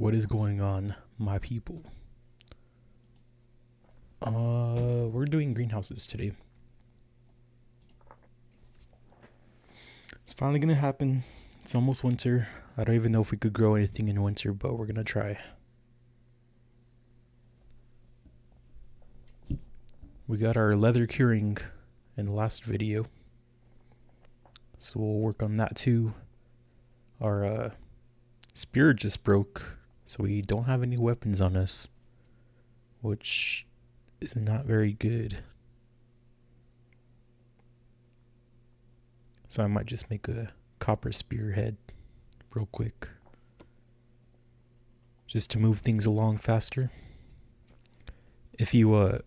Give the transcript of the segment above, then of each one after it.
What is going on, my people? We're doing greenhouses today. It's finally gonna happen. It's almost winter. I don't even know if we could grow anything in winter, but we're gonna try. We got our leather curing in the last video, so we'll work on that too. Our spear just broke, so we don't have any weapons on us, which is not very good. So I might just make a copper spearhead real quick, just to move things along faster. If you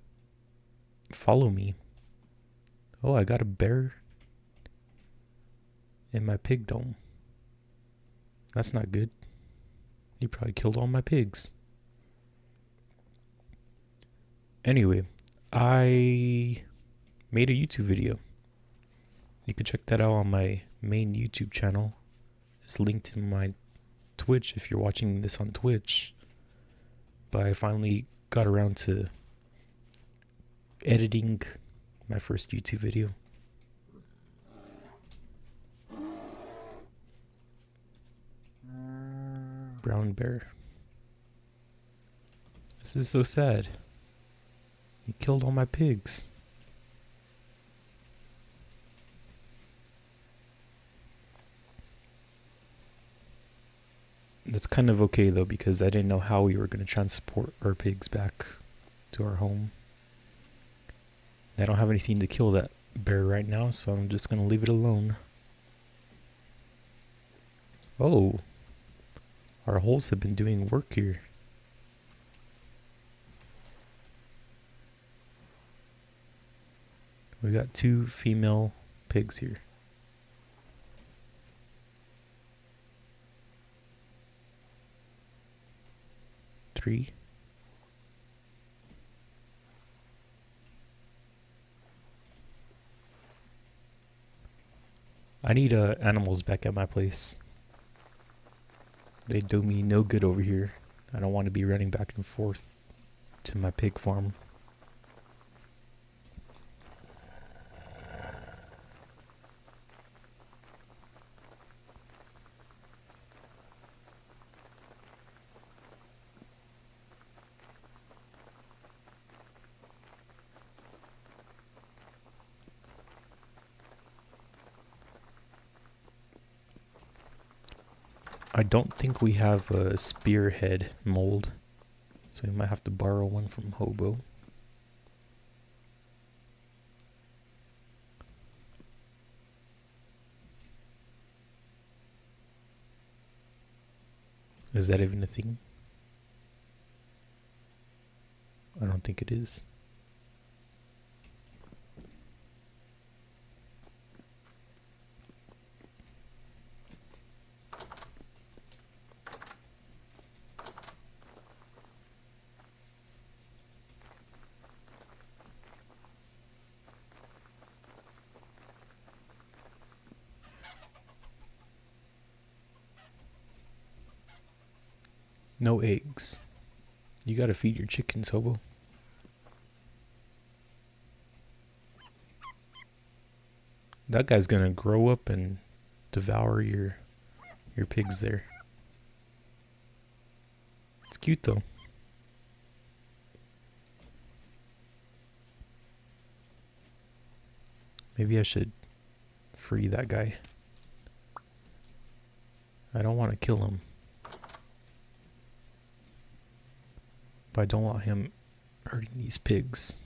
follow me. Oh, I got a bear in my pig dome. That's not good. He probably killed all my pigs. Anyway, I made a YouTube video. You can check that out on my main YouTube channel. It's linked in my Twitch if you're watching this on Twitch. But I finally got around to editing my first YouTube video. Brown bear. This is so sad. He killed all my pigs. That's kind of okay though, because I didn't know how we were going to transport our pigs back to our home. I don't have anything to kill that bear right now, so I'm just going to leave it alone. Oh, our holes have been doing work here. We got 2 female pigs here. Three. I need animals back at my place. They do me no good over here. I don't want to be running back and forth to my pig farm. I don't think we have a spearhead mold, so we might have to borrow one from Hobo. Is that even a thing? I don't think it is. No eggs. You gotta feed your chickens, Hobo. That guy's gonna grow up and devour your pigs there. It's cute though. Maybe I should free that guy. I don't want to kill him, but I don't want him hurting these pigs.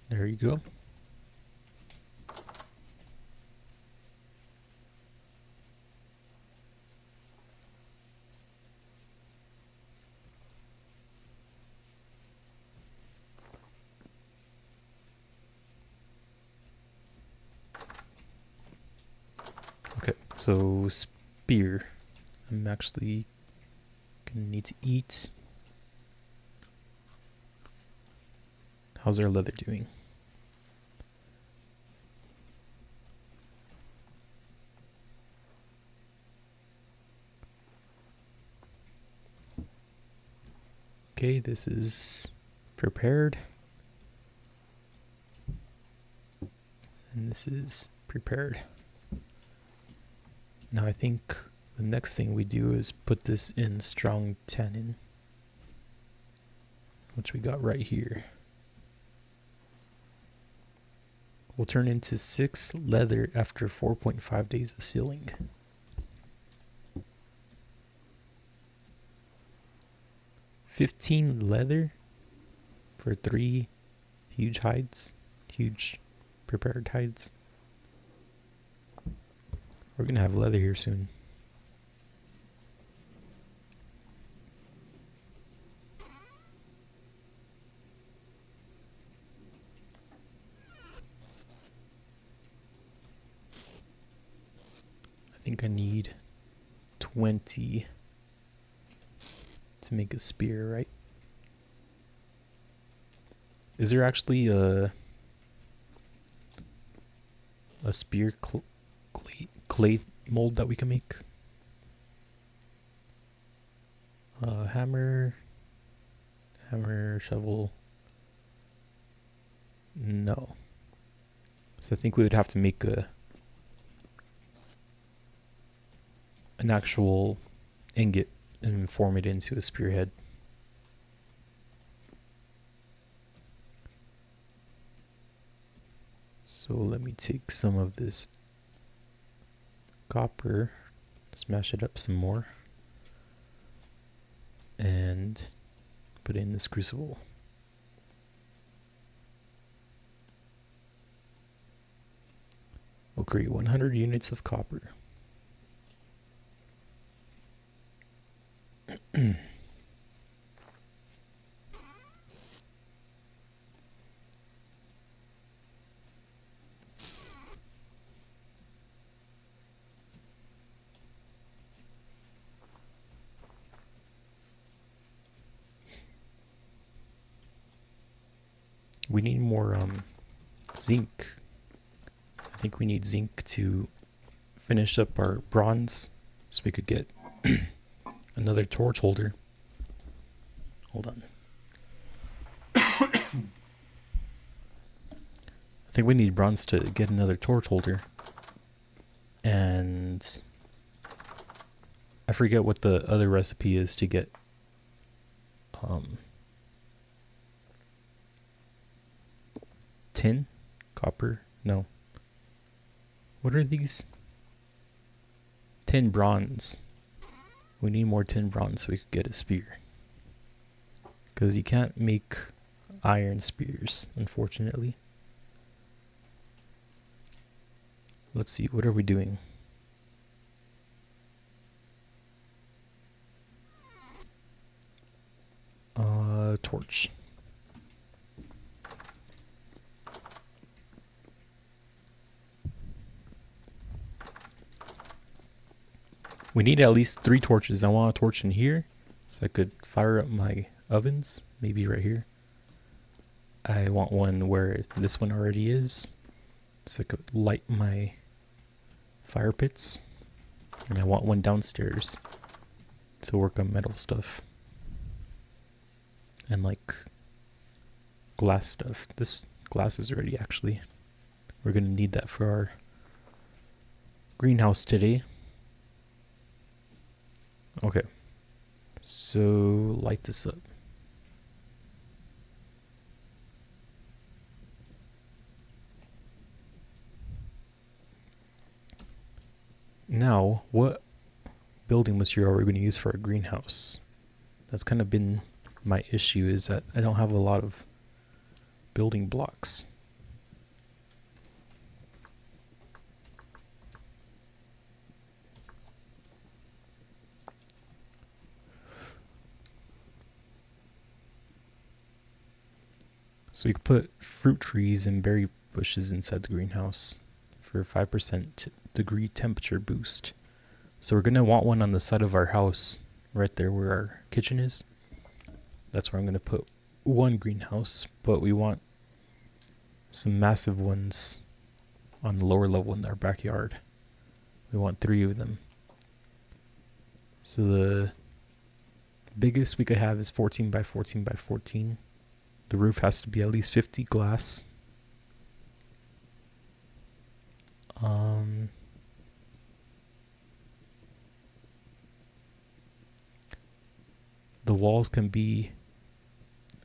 There you go. Okay, so spear. I'm actually gonna need to eat. How's our leather doing? Okay, this is prepared. And this is prepared. Now I think the next thing we do is put this in strong tannin, which we got right here. Will turn into 6 leather after 4.5 days of sealing. $15 leather for 3 huge hides, huge prepared hides. We're gonna have leather here soon. I think I need 20 to make a spear, right? Is there actually a spear clay mold that we can make? Hammer, shovel. No. So I think we would have to make an actual ingot and form it into a spearhead. So let me take some of this copper, smash it up some more, and put it in this crucible. We'll create 100 units of copper. We need more zinc. I think we need zinc to finish up our bronze so we could get another torch holder. Hold on. I think we need bronze to get another torch holder. And I forget what the other recipe is to get tin, copper, no. What are these? Tin bronze. We need more tin bronze so we could get a spear. Because you can't make iron spears, unfortunately. Let's see, what are we doing? Torch. We need at least 3 torches. I want a torch in here so I could fire up my ovens, maybe right here. I want one where this one already is so I could light my fire pits. And I want one downstairs to work on metal stuff. And like glass stuff. This glass is ready actually. We're gonna need that for our greenhouse today. Okay, so light this up. Now, what building material are we going to use for a greenhouse? That's kind of been my issue, is that I don't have a lot of building blocks. So we could put fruit trees and berry bushes inside the greenhouse for a 5% degree temperature boost. So we're going to want one on the side of our house, right there where our kitchen is. That's where I'm going to put one greenhouse, but we want some massive ones on the lower level in our backyard. We want 3 of them. So the biggest we could have is 14 by 14 by 14. The roof has to be at least 50 glass. The walls can be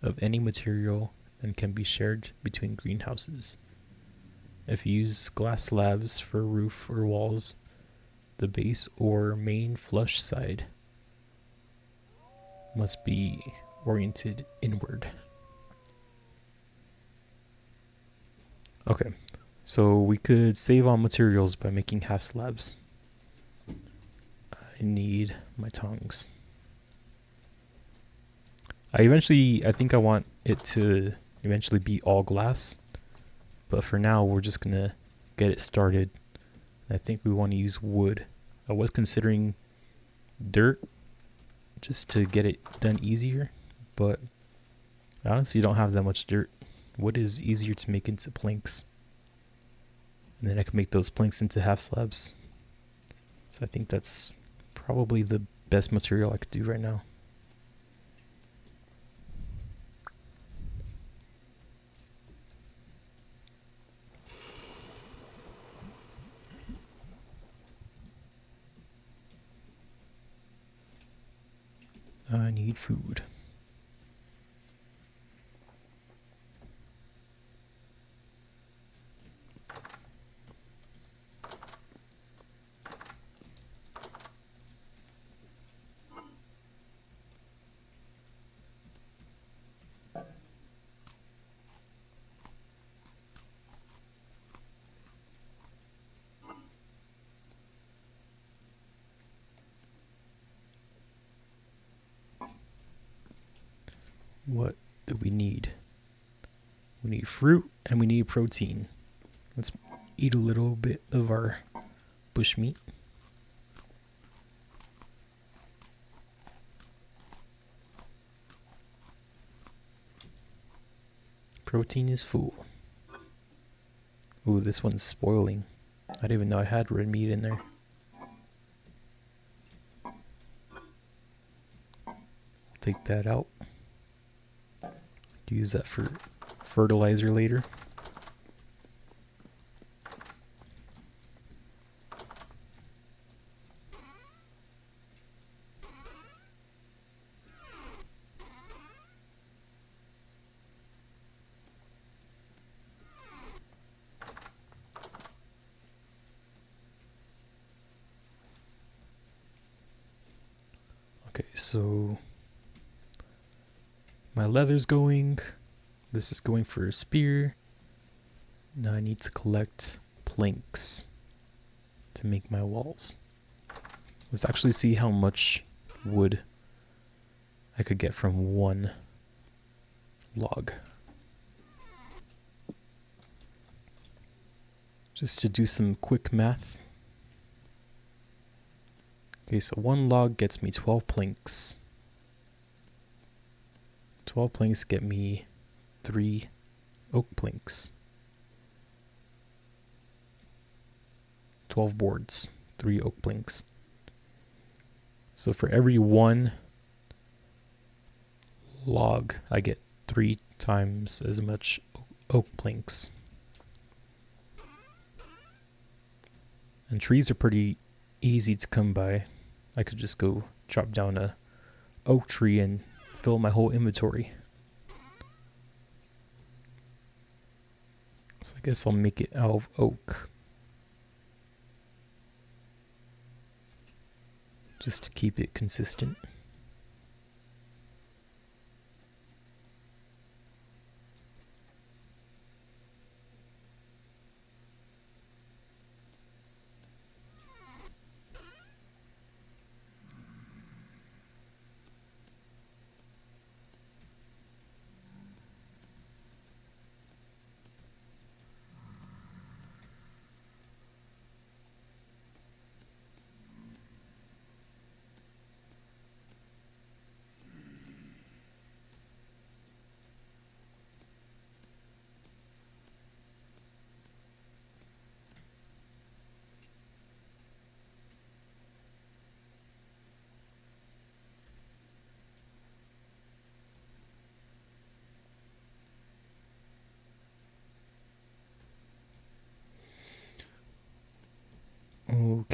of any material and can be shared between greenhouses. If you use glass slabs for roof or walls, the base or main flush side must be oriented inward. Okay, so we could save on materials by making half slabs. I need my tongs. I think I want it to eventually be all glass, but for now we're just gonna get it started. I think we want to use wood. I was considering dirt just to get it done easier, but I honestly don't have that much dirt. Wood is easier to make into planks, and then I can make those planks into half slabs. So I think that's probably the best material I could do right now. I need food. What do we need? We need fruit and we need protein. Let's eat a little bit of our bush meat. Protein is full. Ooh, this one's spoiling. I didn't even know I had red meat in there. Take that out. Use that for fertilizer later. Okay, so my leather's going. This is going for a spear. Now I need to collect planks to make my walls. Let's actually see how much wood I could get from one log. Just to do some quick math. Okay, so one log gets me 12 planks. 12 planks get me 3 oak planks. 12 boards, 3 oak planks. So for every 1 log, I get 3 times as much oak planks. And trees are pretty easy to come by. I could just go chop down a oak tree and fill my whole inventory. So I guess I'll make it out of oak. Just to keep it consistent.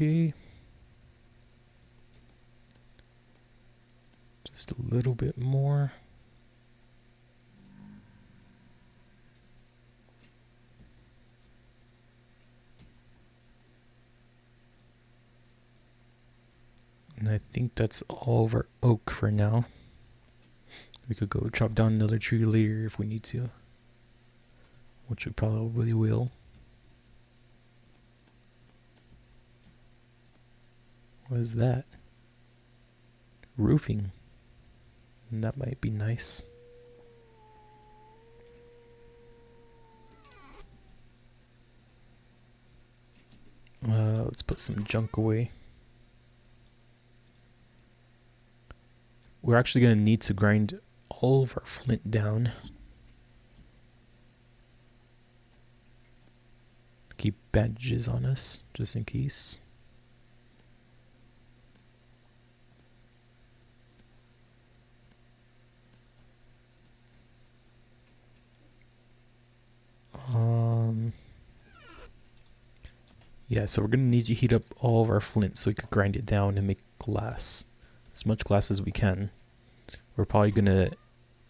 Okay. Just a little bit more. And I think that's all of our oak for now. We could go chop down another tree later if we need to, which we probably will. What is that? Roofing. And that might be nice. Let's put some junk away. We're actually going to need to grind all of our flint down. Keep bandages on us, just in case. Yeah, so we're going to need to heat up all of our flint so we can grind it down and make glass. As much glass as we can. We're probably going to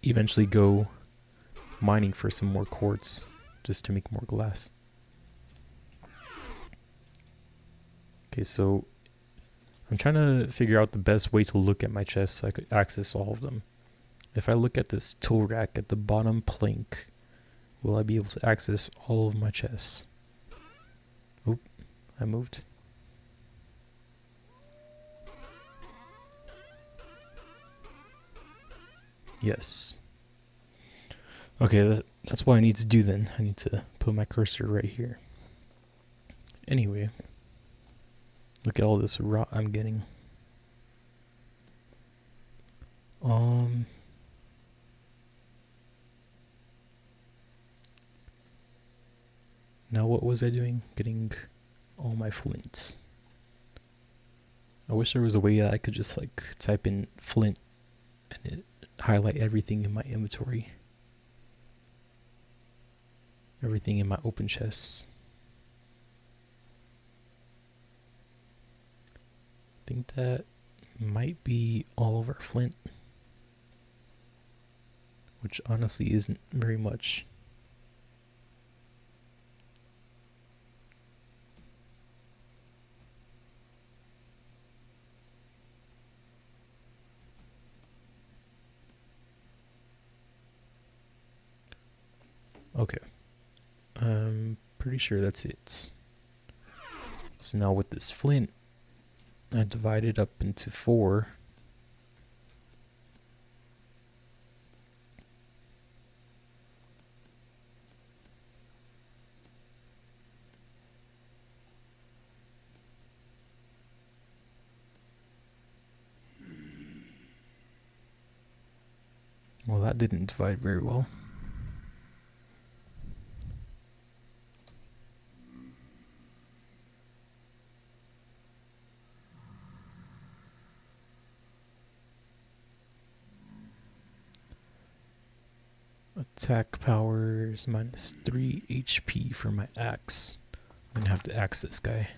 eventually go mining for some more quartz just to make more glass. Okay, so I'm trying to figure out the best way to look at my chests so I could access all of them. If I look at this tool rack at the bottom plank, will I be able to access all of my chests? Oop, I moved. Yes. Okay, that's what I need to do then. I need to put my cursor right here. Anyway, look at all this rot I'm getting. Now what was I doing? Getting all my flints. I wish there was a way that I could just like type in flint and it highlight everything in my inventory. Everything in my open chests. I think that might be all of our flint. Which honestly isn't very much. Okay. I'm pretty sure that's it. So now with this flint, I divide it up into 4. Well, that didn't divide very well. Attack power is minus 3 HP for my axe. I'm gonna have to axe this guy.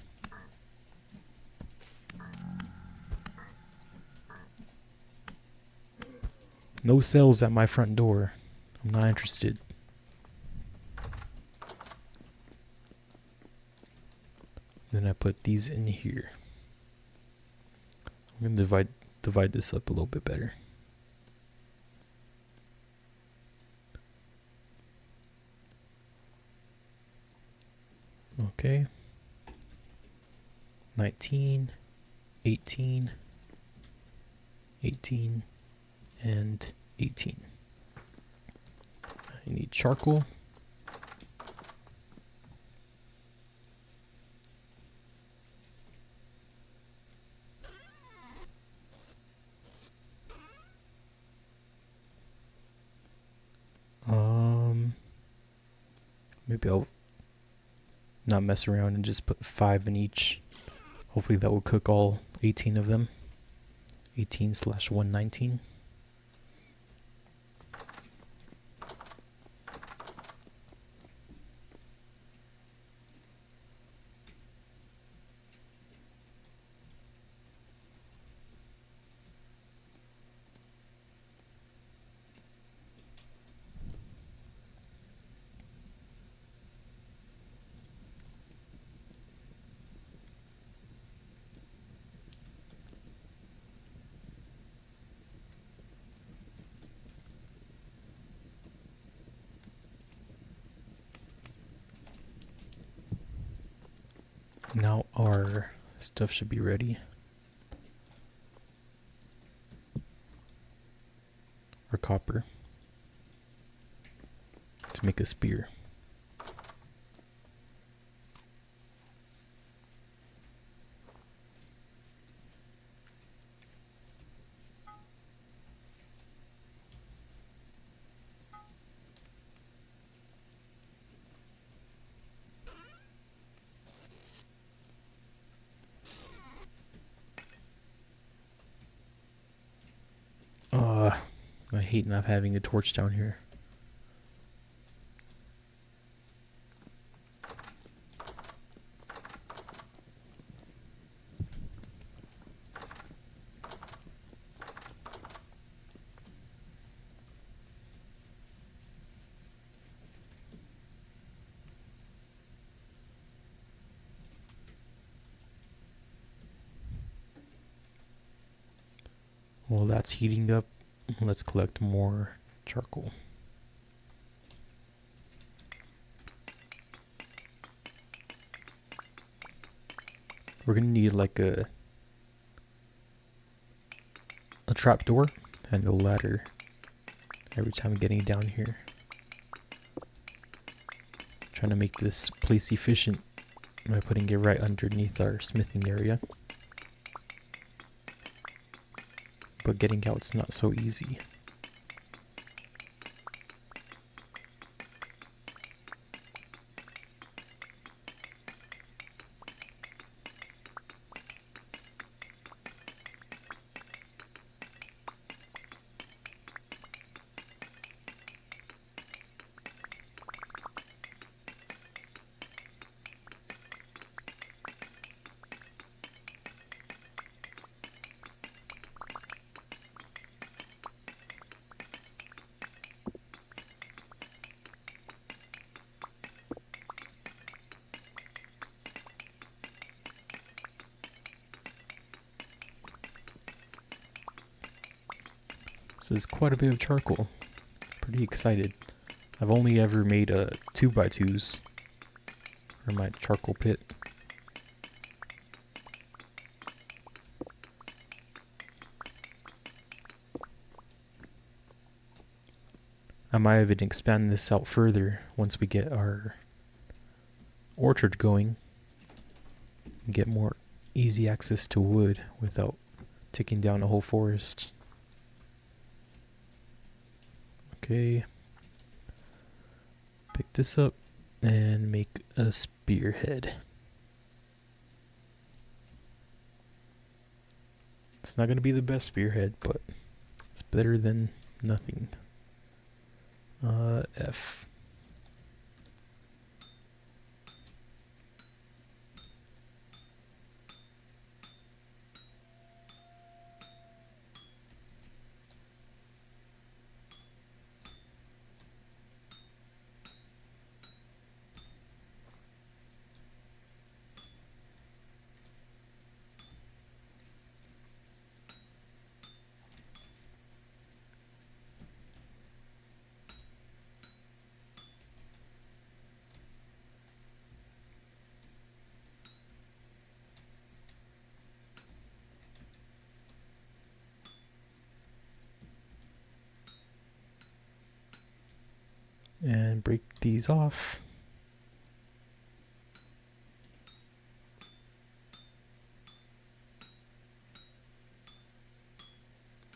No cells at my front door. I'm not interested. Then I put these in here. I'm gonna divide this up a little bit better. Okay. 19, 18, 18, and 18. I need charcoal. Maybe I'll not mess around and just put 5 in each. Hopefully that will cook all 18 of them. 18/119. Now our stuff should be ready. Or copper. To make a spear. I hate not having a torch down here. While that's heating up, let's collect more charcoal. We're gonna need like a trapdoor and a ladder every time getting down here. Trying to make this place efficient by putting it right underneath our smithing area. But getting out's not so easy. This is quite a bit of charcoal. Pretty excited. I've only ever made 2x2s for my charcoal pit. I might even expand this out further once we get our orchard going and get more easy access to wood without taking down a whole forest. Okay, pick this up and make a spearhead. It's not going to be the best spearhead, but it's better than nothing. F. And break these off.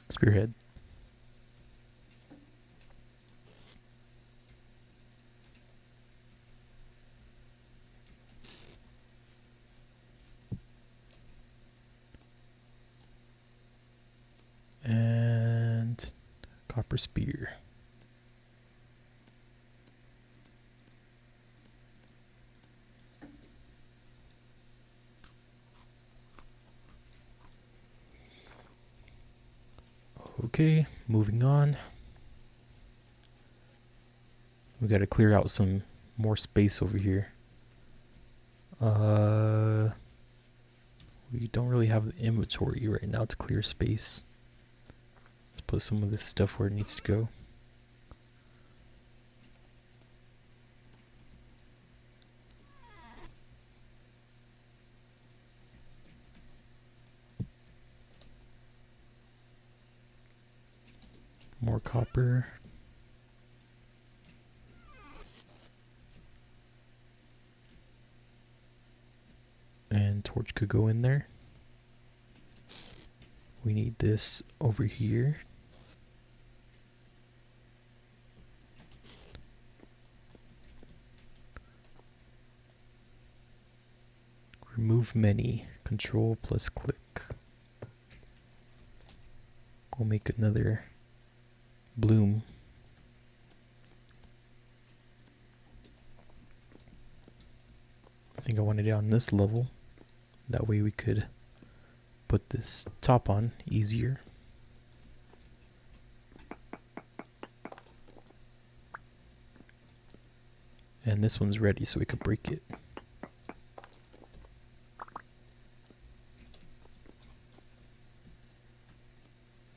Spearhead. And copper spear. Okay, moving on. We gotta clear out some more space over here. We don't really have the inventory right now to clear space. Let's put some of this stuff where it needs to go. More copper. And torch could go in there. We need this over here. Remove many. Control plus click. We'll make another bloom. I think I wanted it on this level. That way we could put this top on easier. And this one's ready so we could break it.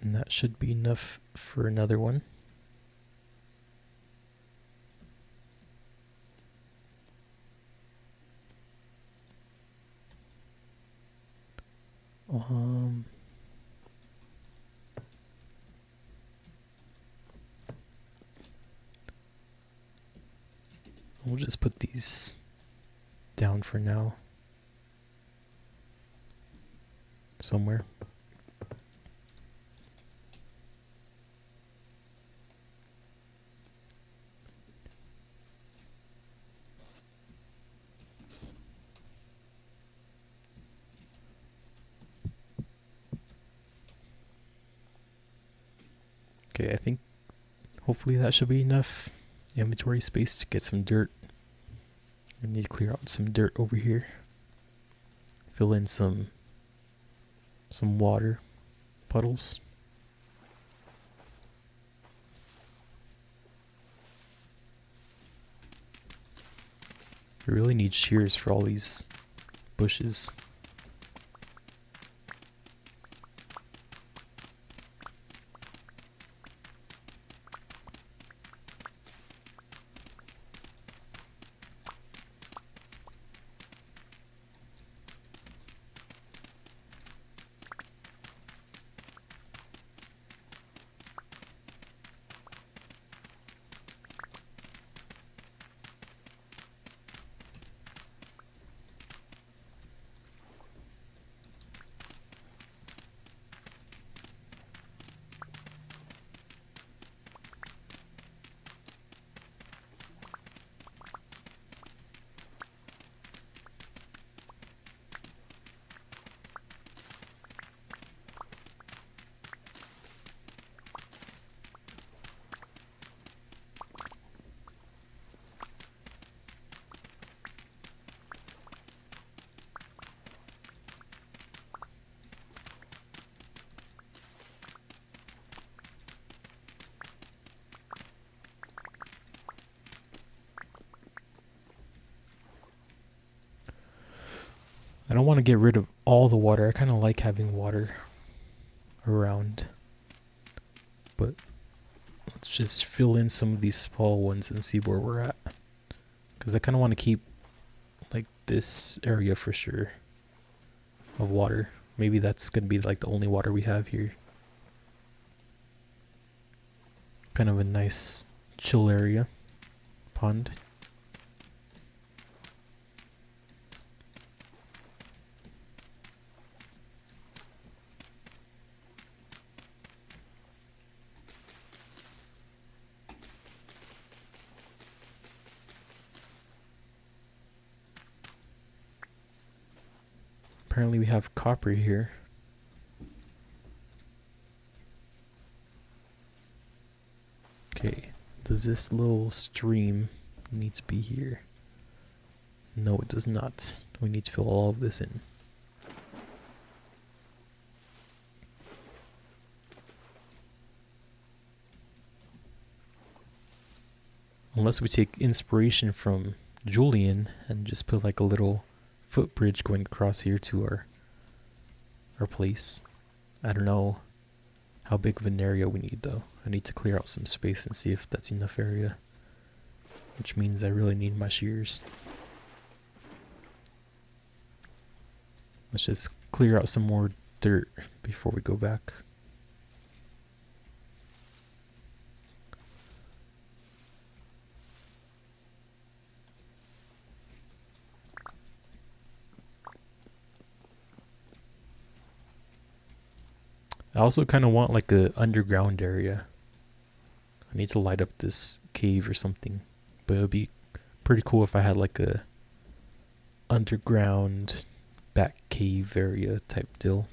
And that should be enough for another one. We'll just put these down for now. Somewhere. Okay, I think hopefully that should be enough inventory space to get some dirt. I need to clear out some dirt over here. Fill in some water puddles. We really need shears for all these bushes. I don't want to get rid of all the water. I kind of like having water around. But let's just fill in some of these small ones and see where we're at. Because I kind of want to keep like this area for sure of water. Maybe that's going to be like the only water we have here. Kind of a nice chill area. Pond. Apparently we have copper here. Okay, does this little stream need to be here? No, it does not. We need to fill all of this in. Unless we take inspiration from Julian and just put like a little footbridge going across here to our place. I don't know how big of an area we need though. I need to clear out some space and see if that's enough area. Which means I really need my shears. Let's just clear out some more dirt before we go back. I also kind of want like a underground area. I need to light up this cave or something. But it would be pretty cool if I had like a underground back cave area type deal.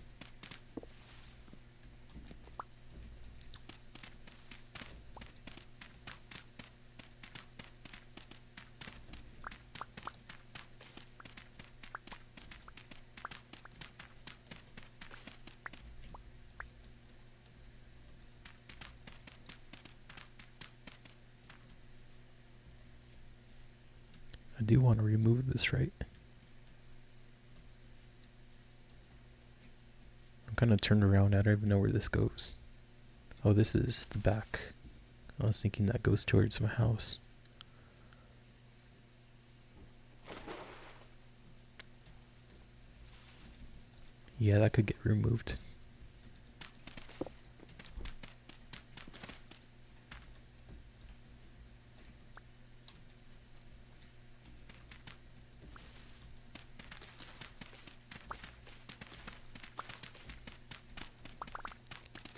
I do want to remove this, right? I'm kind of turned around. I don't even know where this goes. Oh, this is the back. I was thinking that goes towards my house. Yeah, that could get removed.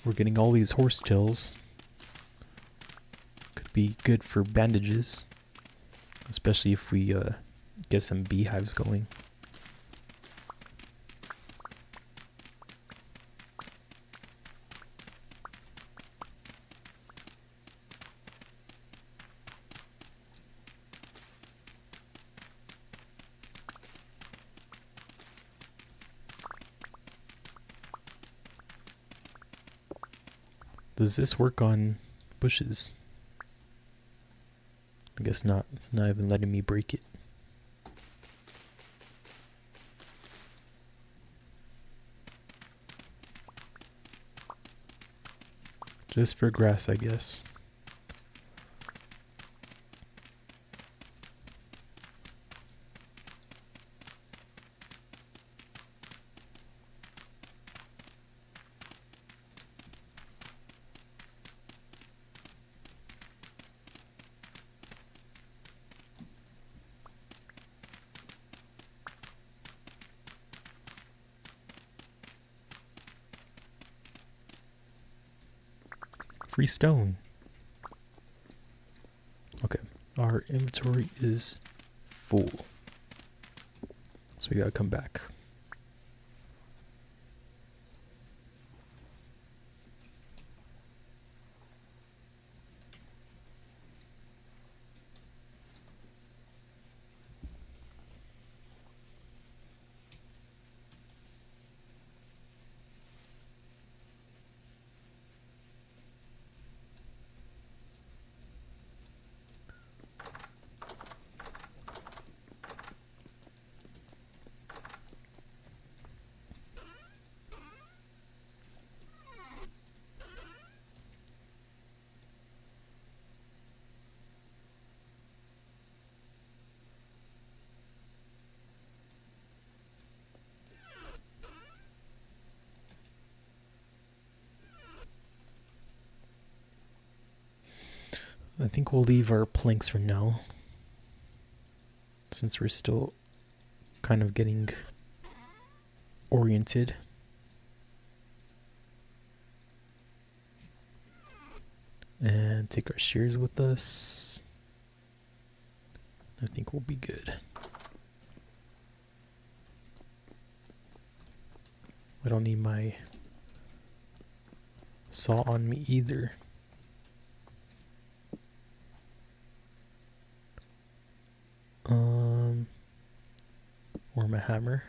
We're getting all these horsetails. Could be good for bandages, especially if we get some beehives going. Does this work on bushes? I guess not. It's not even letting me break it. Just for grass, I guess. Free stone. Okay, our inventory is full. So we gotta come back. I think we'll leave our planks for now, since we're still kind of getting oriented. And take our shears with us. I think we'll be good. I don't need my saw on me either. Or my hammer.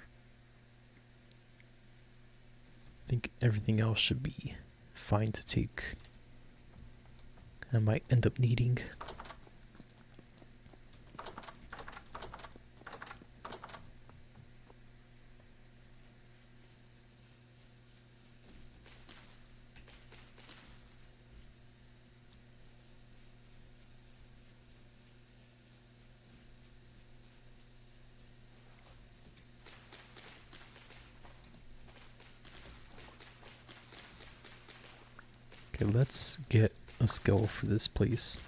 I think everything else should be fine to take. I might end up needing. Okay, let's get a skill for this place.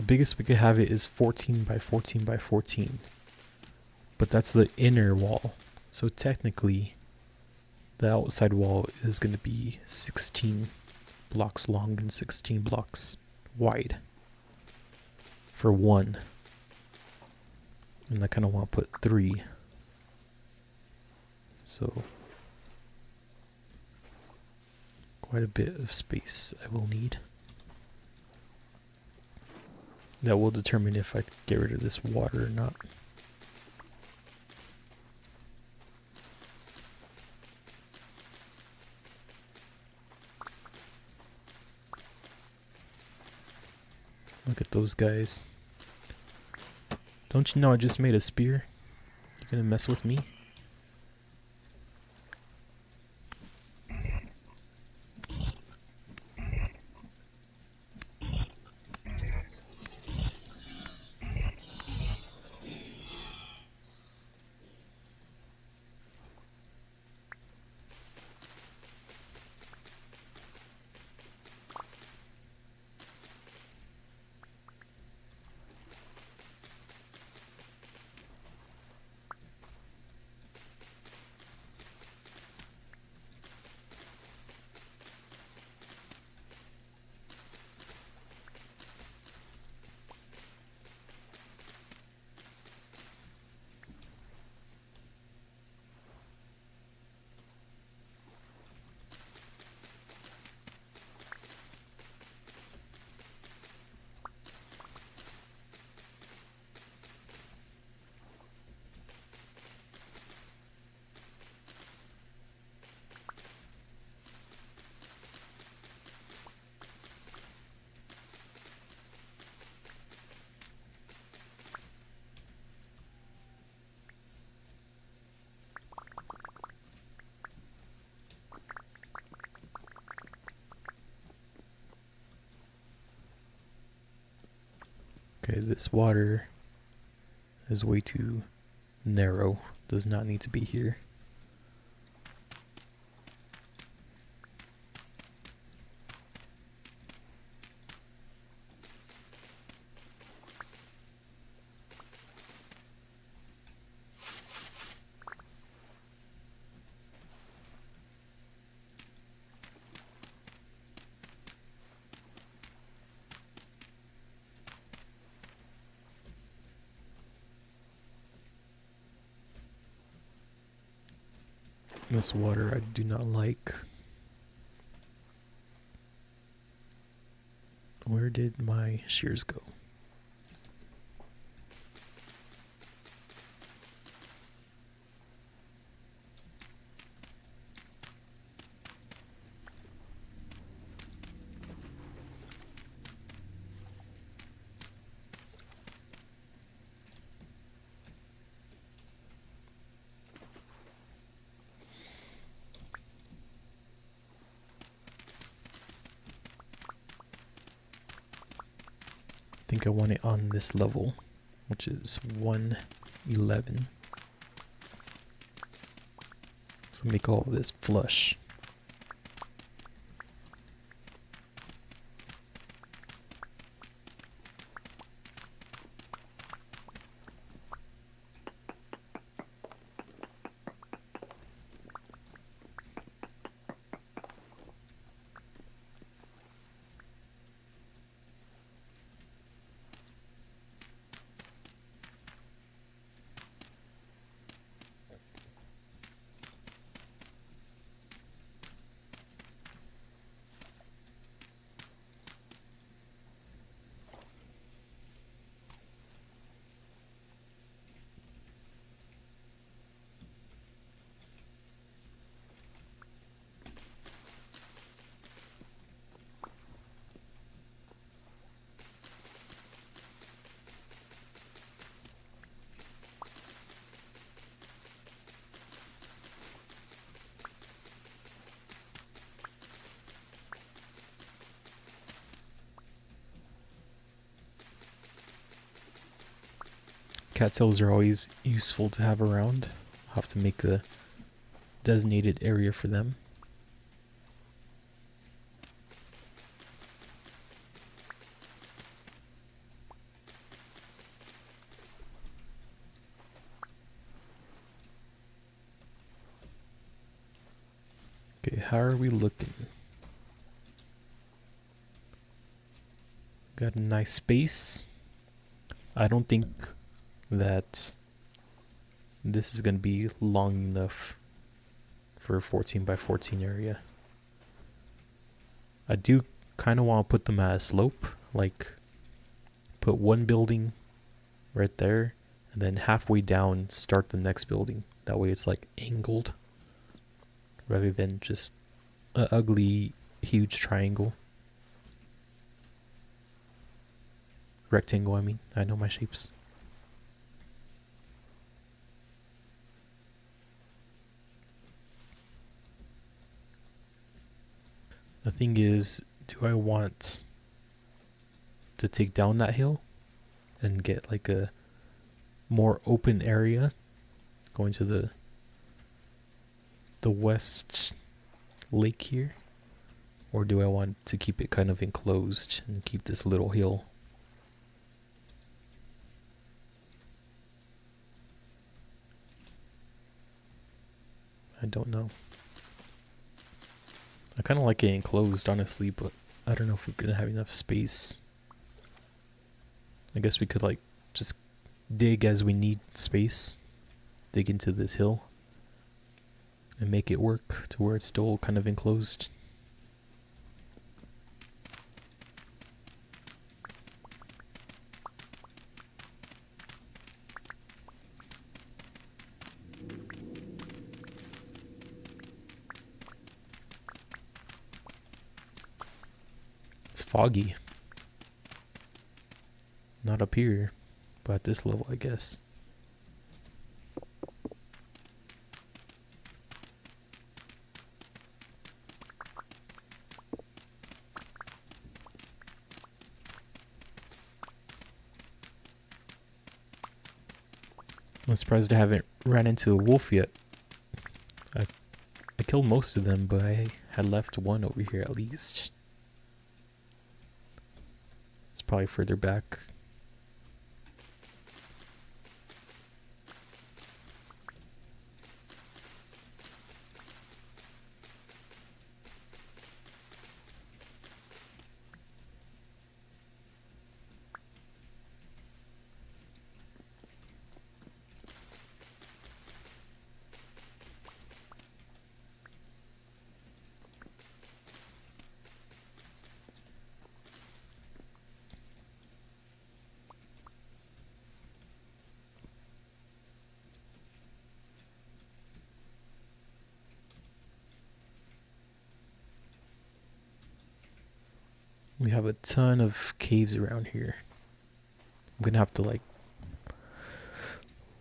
biggest we could have it is 14 by 14 by 14. But that's the inner wall. So technically, the outside wall is going to be 16 blocks long and 16 blocks wide for one. And I kind of want to put 3. So quite a bit of space I will need. That will determine if I get rid of this water or not. Look at those guys. Don't you know I just made a spear? You gonna mess with me? Okay, this water is way too narrow. Does not need to be here. This water I do not like. Where did my shears go? I think I want it on this level, which is 111. So make all of this flush. Cattails are always useful to have around. I'll have to make a designated area for them. Okay, how are we looking? Got a nice space. I don't think that this is going to be long enough for a 14 by 14 area. I do kind of want to put them at a slope, like put one building right there and then halfway down start the next building. That way it's like angled rather than just an ugly huge triangle. Rectangle, I mean. I know my shapes. The thing is, do I want to take down that hill and get like a more open area going to the west lake here? Or do I want to keep it kind of enclosed and keep this little hill? I don't know. I kind of like it enclosed, honestly, but I don't know if we're going to have enough space. I guess we could like just dig as we need space. Dig into this hill. And make it work to where it's still kind of enclosed. It's foggy. Not up here, but at this level, I guess. I'm surprised I haven't ran into a wolf yet. I killed most of them, but I had left one over here at least. It's probably further back. We have a ton of caves around here. I'm gonna have to like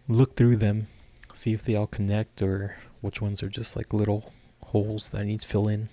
look through them, see if they all connect or which ones are just like little holes that I need to fill in.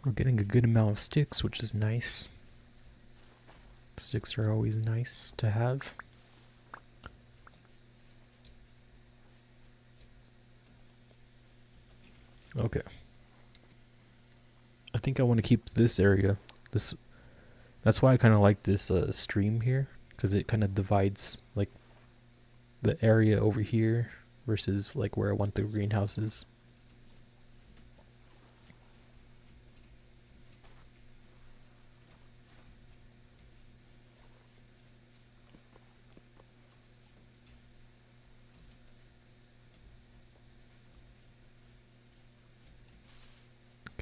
We're getting a good amount of sticks, which is nice. Sticks are always nice to have. Okay. I think I want to keep this area. That's why I kind of like this stream here, because it kind of divides like the area over here versus like where I want the greenhouses.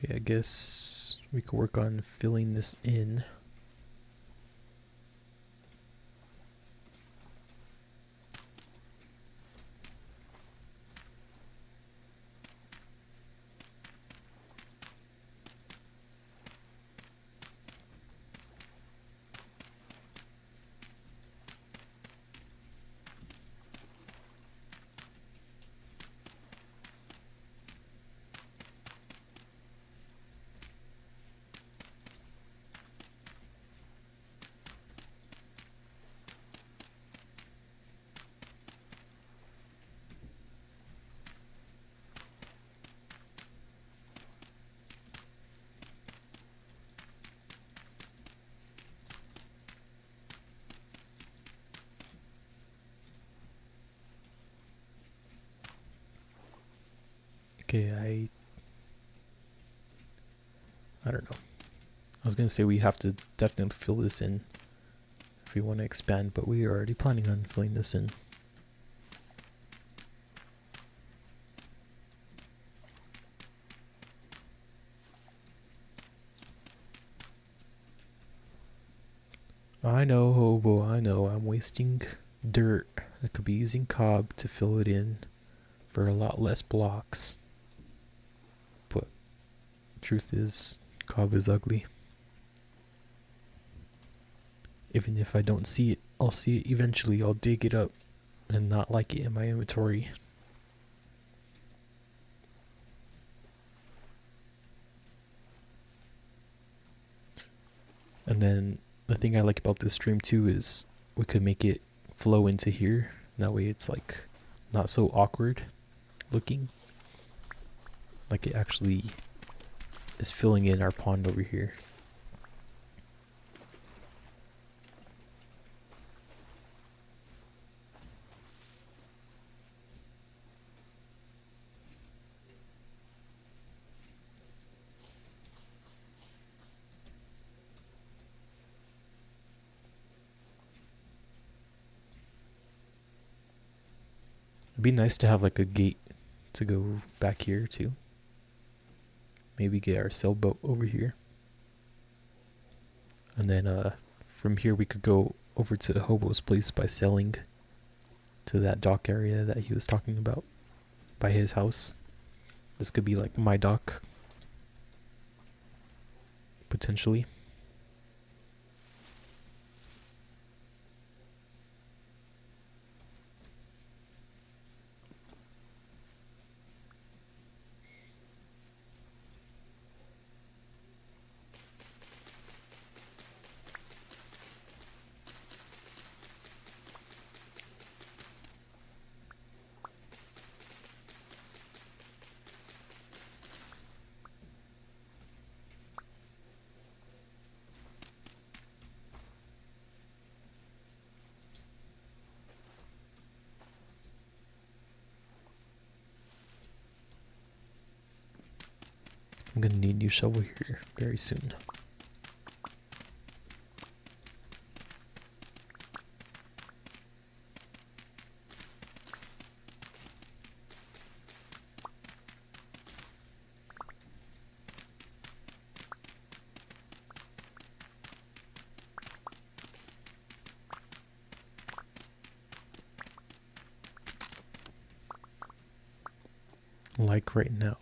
Okay, I guess we could work on filling this in. Okay, I don't know. I was gonna say we have to definitely fill this in if we want to expand, but we are already planning on filling this in. I know, Hobo, I know. I'm wasting dirt. I could be using cob to fill it in for a lot less blocks. But truth is, cob is ugly. Even if I don't see it, I'll see it eventually. I'll dig it up and not like it in my inventory. And then the thing I like about this stream too is we could make it flow into here. That way it's like not so awkward looking. Like it actually is filling in our pond over here. It'd be nice to have like a gate to go back here too. Maybe get our sailboat over here. And then from here we could go over to Hobo's place by sailing to that dock area that he was talking about by his house. This could be like my dock, potentially. I'm gonna need a new shovel here very soon. Like right now.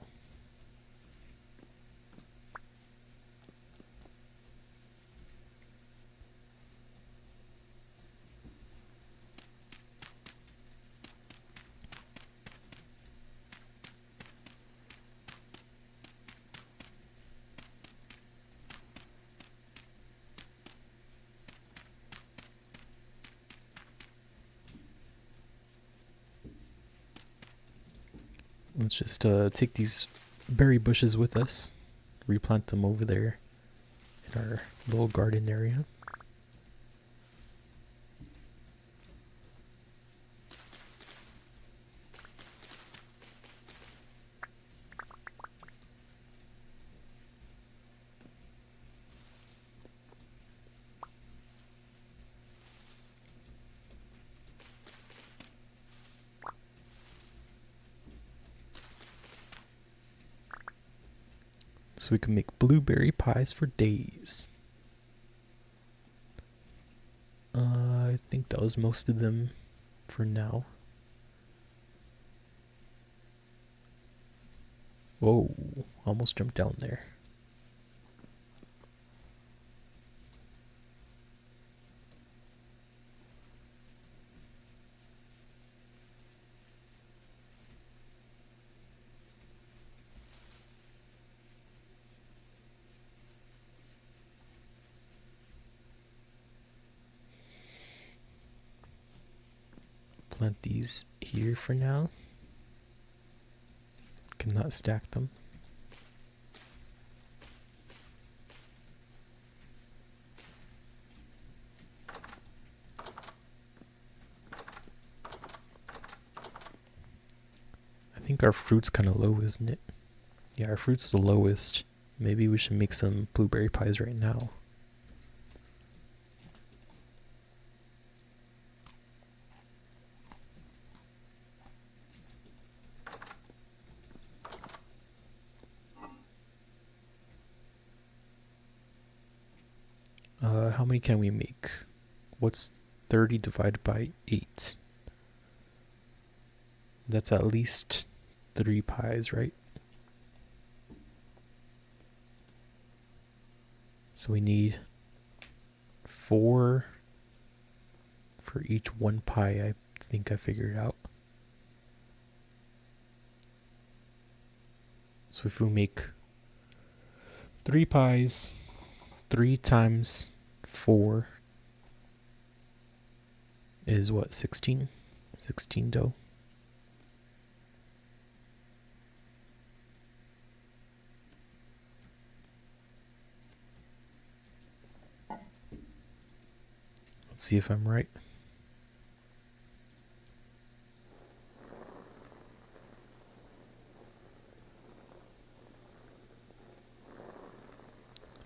Let's just take these berry bushes with us, replant them over there in our little garden area. So we can make blueberry pies for days. I think that was most of them for now. Whoa, almost jumped down there. Plant these here for now. Cannot stack them. I think our fruit's kind of low, isn't it? Yeah, our fruit's the lowest. Maybe we should make some blueberry pies right now. How many can we make? What's 30 divided by 8? That's at least 3 pies, right? So we need 4 for each 1 pie. I think I figured out. So if we make 3 pies, 3 times 4 is what, 16? 16 dough. Let's see if I'm right.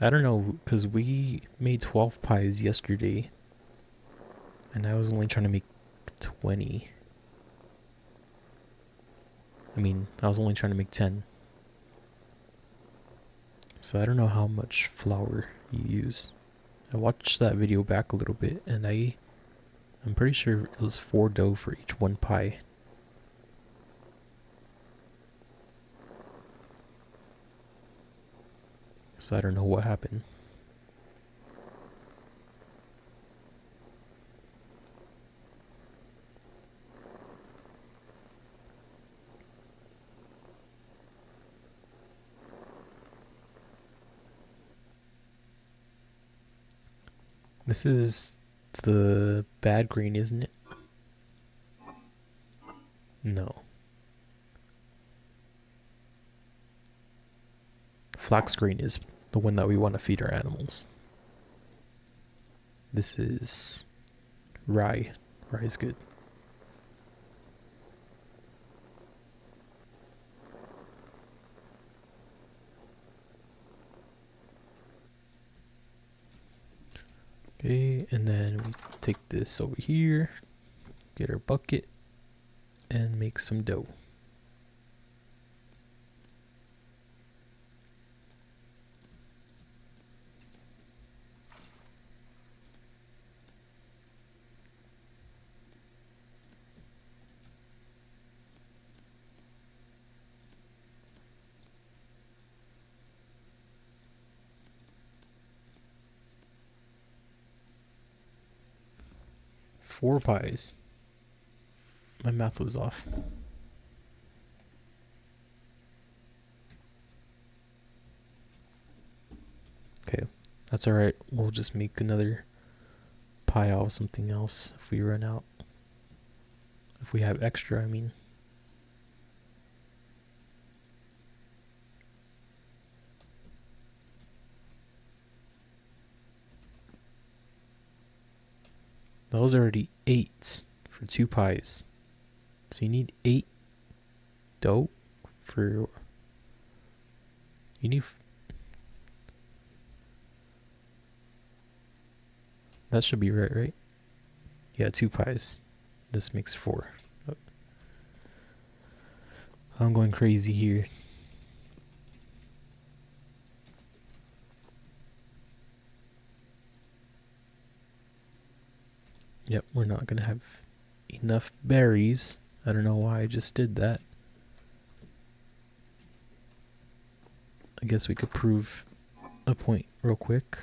I don't know, because we made 12 pies yesterday, and I was only trying to make 20. I mean, I was only trying to make 10. So I don't know how much flour you use. I watched that video back a little bit, and I'm pretty sure it was 4 dough for each 1 pie. So I don't know what happened. This is the bad green, isn't it? No. Flax green is the one that we want to feed our animals. This is rye. Rye is good. Okay, and then we take this over here, get our bucket, and make some dough. Four pies. My math was off. Okay, that's alright. We'll just make another pie out of something else if we run out. If we have extra, I mean. That was already 8 for 2 pies. So you need 8 dough for... You need... That should be right? Yeah, 2 pies. This makes 4. I'm going crazy here. Yep, we're not gonna have enough berries. I don't know why I just did that. I guess we could prove a point real quick.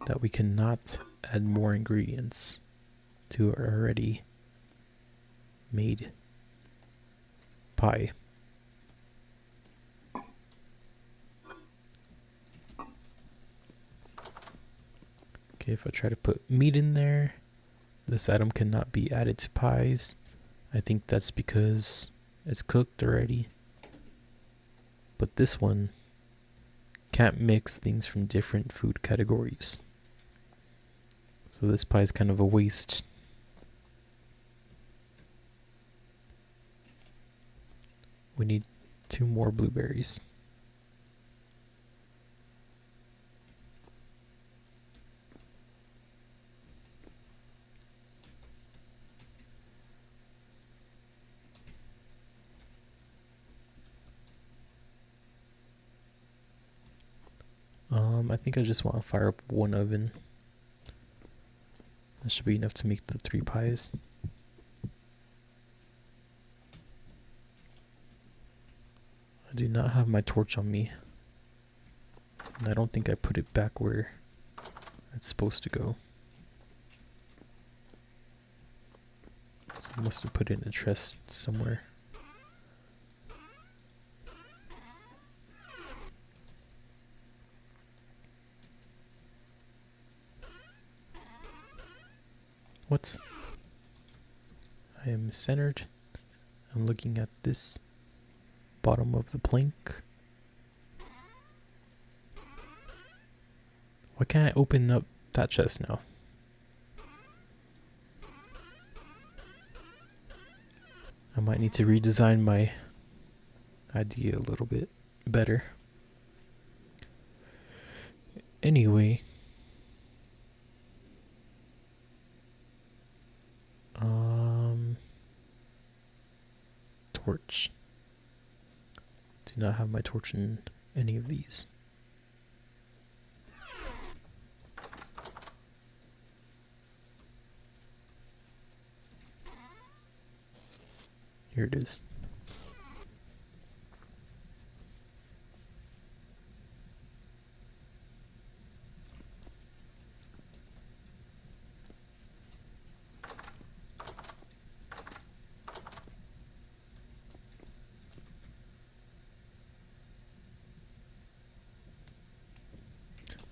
That we cannot add more ingredients to our already made pie. Okay, if I try to put meat in there, this item cannot be added to pies. I think that's because it's cooked already. But this one can't mix things from different food categories. So this pie is kind of a waste. We need 2 more blueberries. I think I just want to fire up 1 oven. That should be enough to make the 3 pies. I do not have my torch on me. And I don't think I put it back where it's supposed to go. So I must have put it in a chest somewhere. What's... I am centered. I'm looking at this bottom of the plank. Why can't I open up that chest now? I might need to redesign my idea a little bit better. Anyway. Torch. Do not have my torch in any of these. Here it is.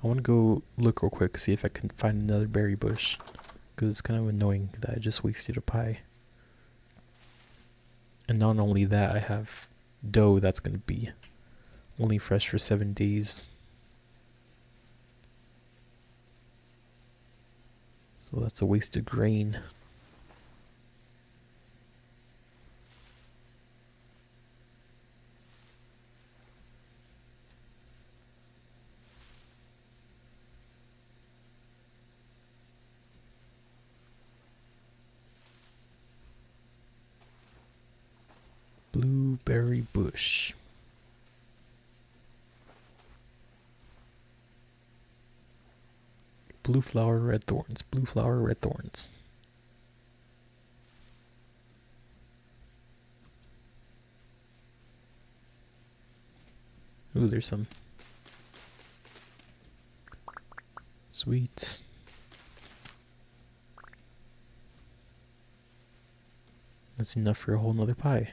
I want to go look real quick, see if I can find another berry bush. Because it's kind of annoying that I just wasted a pie. And not only that, I have dough that's going to be only fresh for 7 days. So that's a wasted grain. Blueberry bush. Blue flower, red thorns. Blue flower, red thorns. Ooh, there's some sweets. That's enough for a whole nother pie.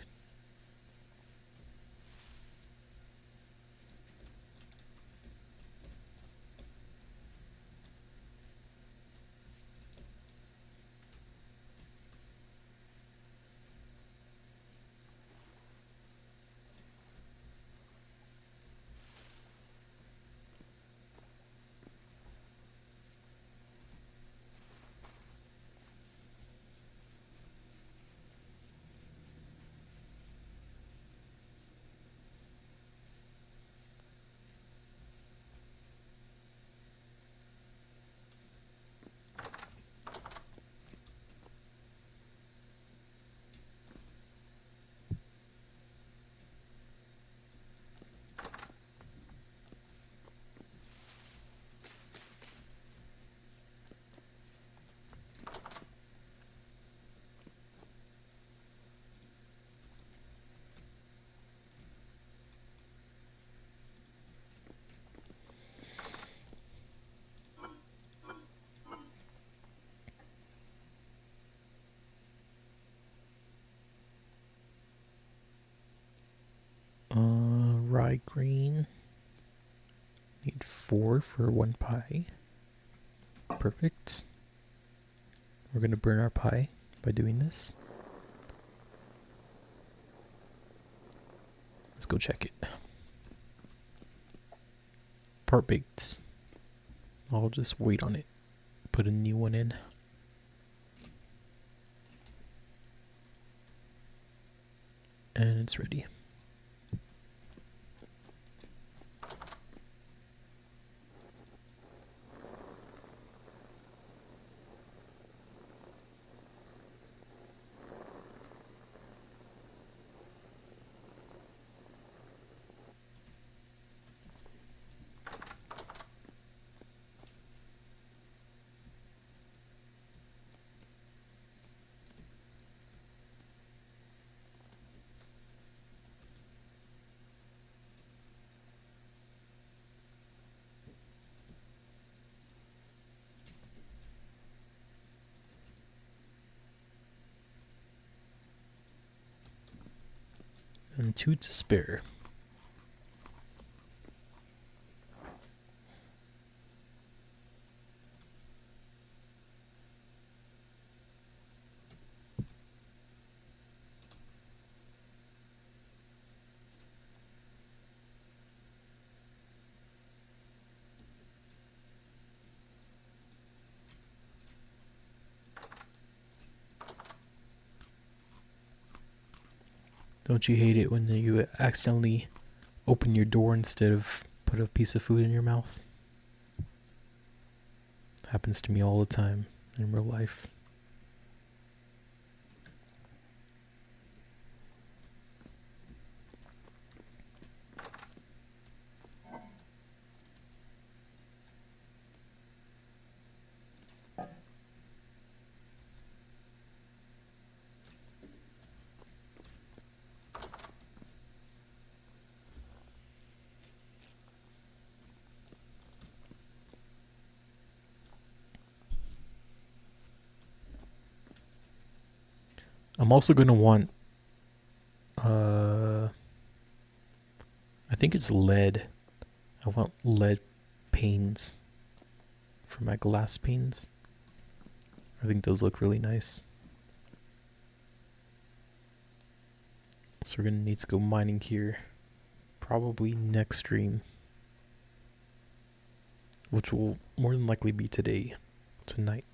pie grain. Need 4 for 1 pie. Perfect. We're gonna burn our pie by doing this. Let's go check it. Part baked. I'll just wait on it. Put a new one in. And it's ready. And 2 to spare. Don't you hate it when you accidentally open your door instead of put a piece of food in your mouth? Happens to me all the time in real life. I'm also going to want, I think it's lead. I want lead panes for my glass panes. I think those look really nice. So we're going to need to go mining here. Probably next stream. Which will more than likely be tonight.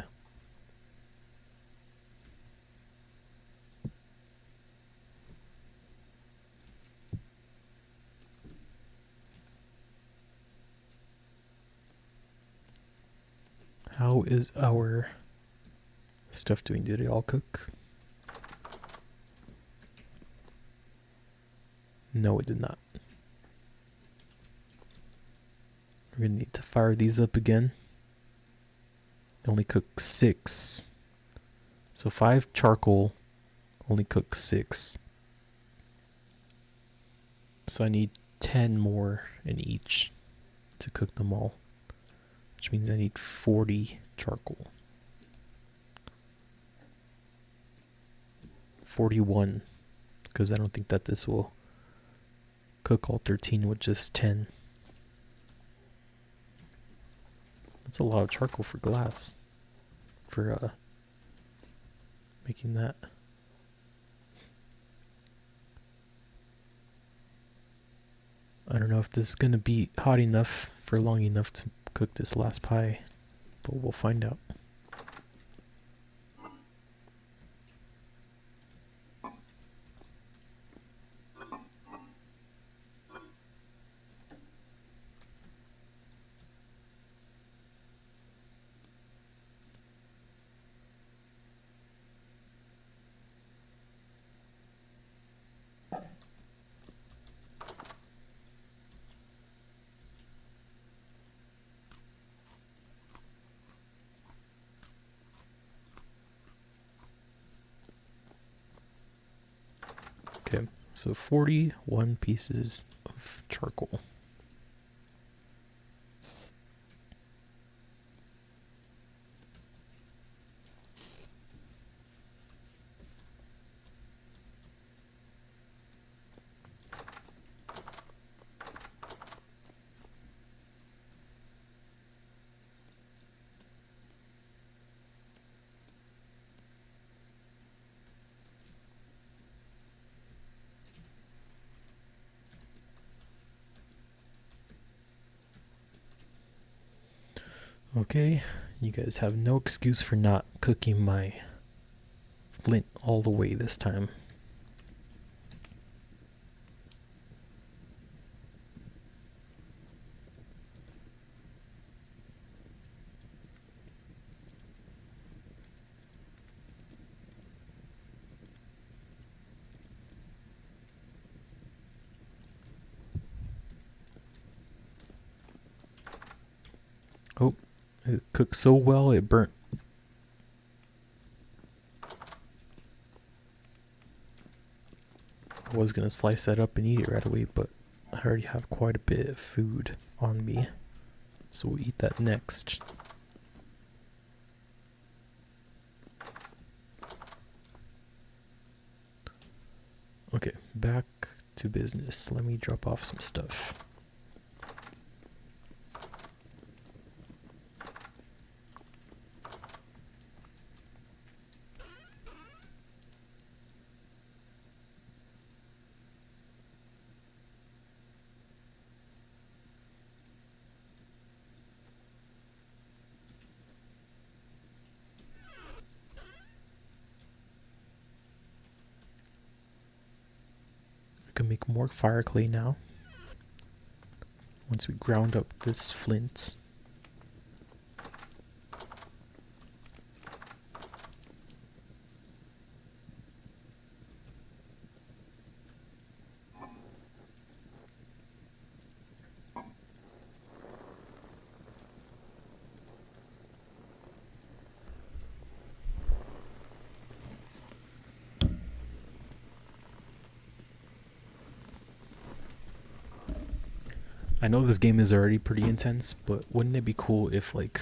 How is our stuff doing? Did it all cook? No, it did not. We're gonna need to fire these up again. They only cook 6. So 5 charcoal, only cook 6. So I need 10 more in each to cook them all. Which means I need 40 charcoal. 41. Because I don't think that this will cook all 13 with just 10. That's a lot of charcoal for glass. For making that. I don't know if this is going to be hot enough for long enough to cook this last pie, but we'll find out. Okay, so 41 pieces of charcoal. Okay, you guys have no excuse for not cooking my flint all the way this time. Oh, it cooked so well it burnt. I was gonna slice that up and eat it right away, but I already have quite a bit of food on me, so we'll eat that next. Okay, back to business. Let me drop off some stuff. Can make more fire clay now. Once we ground up this flint. I know this game is already pretty intense, but wouldn't it be cool if, like,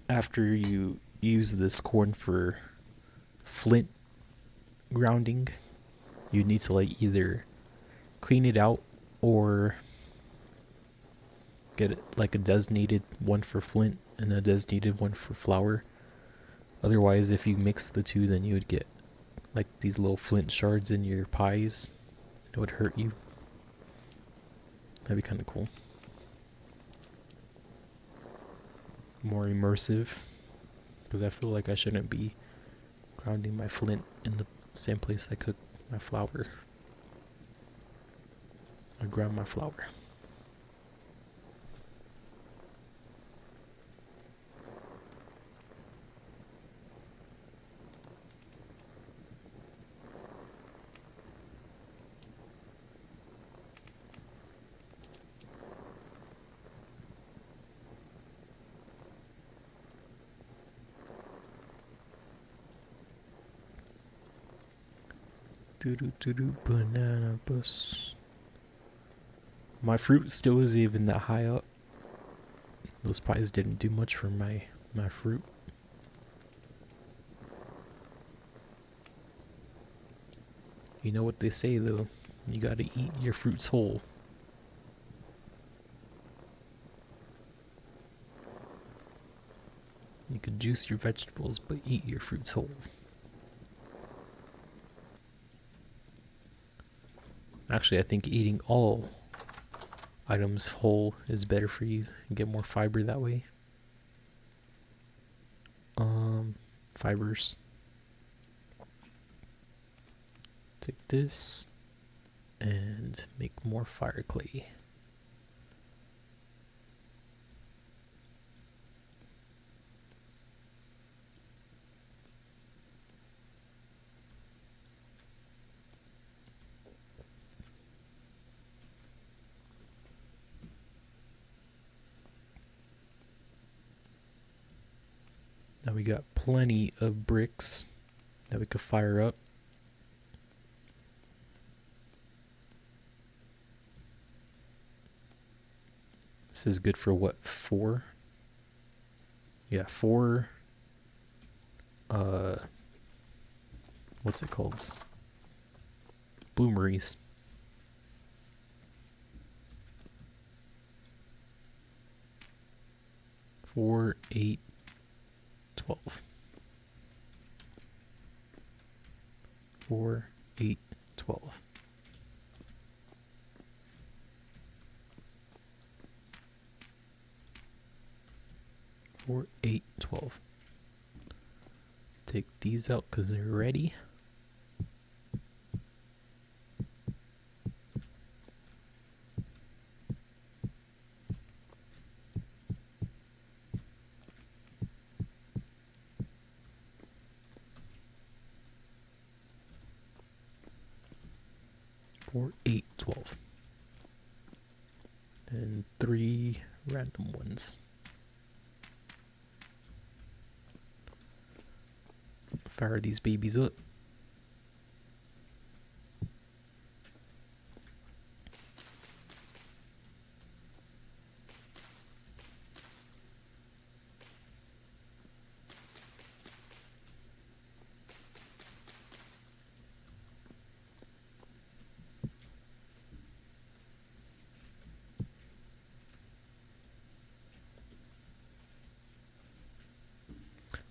after you use this corn for flint grounding, you need to, like, either clean it out or get it, like, a designated one for flint and a designated one for flour. Otherwise, if you mix the two, then you would get, like, these little flint shards in your pies. It would hurt you. That'd be kind of cool. More immersive. Because I feel like I shouldn't be grounding my flint in the same place I cook my flour. I ground my flour. Banana bus. My fruit still isn't even that high up. Those pies didn't do much for my fruit. You know what they say though, you gotta eat your fruits whole. You could juice your vegetables, but eat your fruits whole. Actually, I think eating all items whole is better for you. You get more fiber that way. Fibers. Take this and make more fire clay. Now we got plenty of bricks that we could fire up. This is good for what, 4? Yeah, 4. What's it called? Bloomeries. 4, 8, 12. 4, 8, 12. 4, 8, 12. Take these out because they're ready. Four, 8, 12. And 3 random ones. Fire these babies up.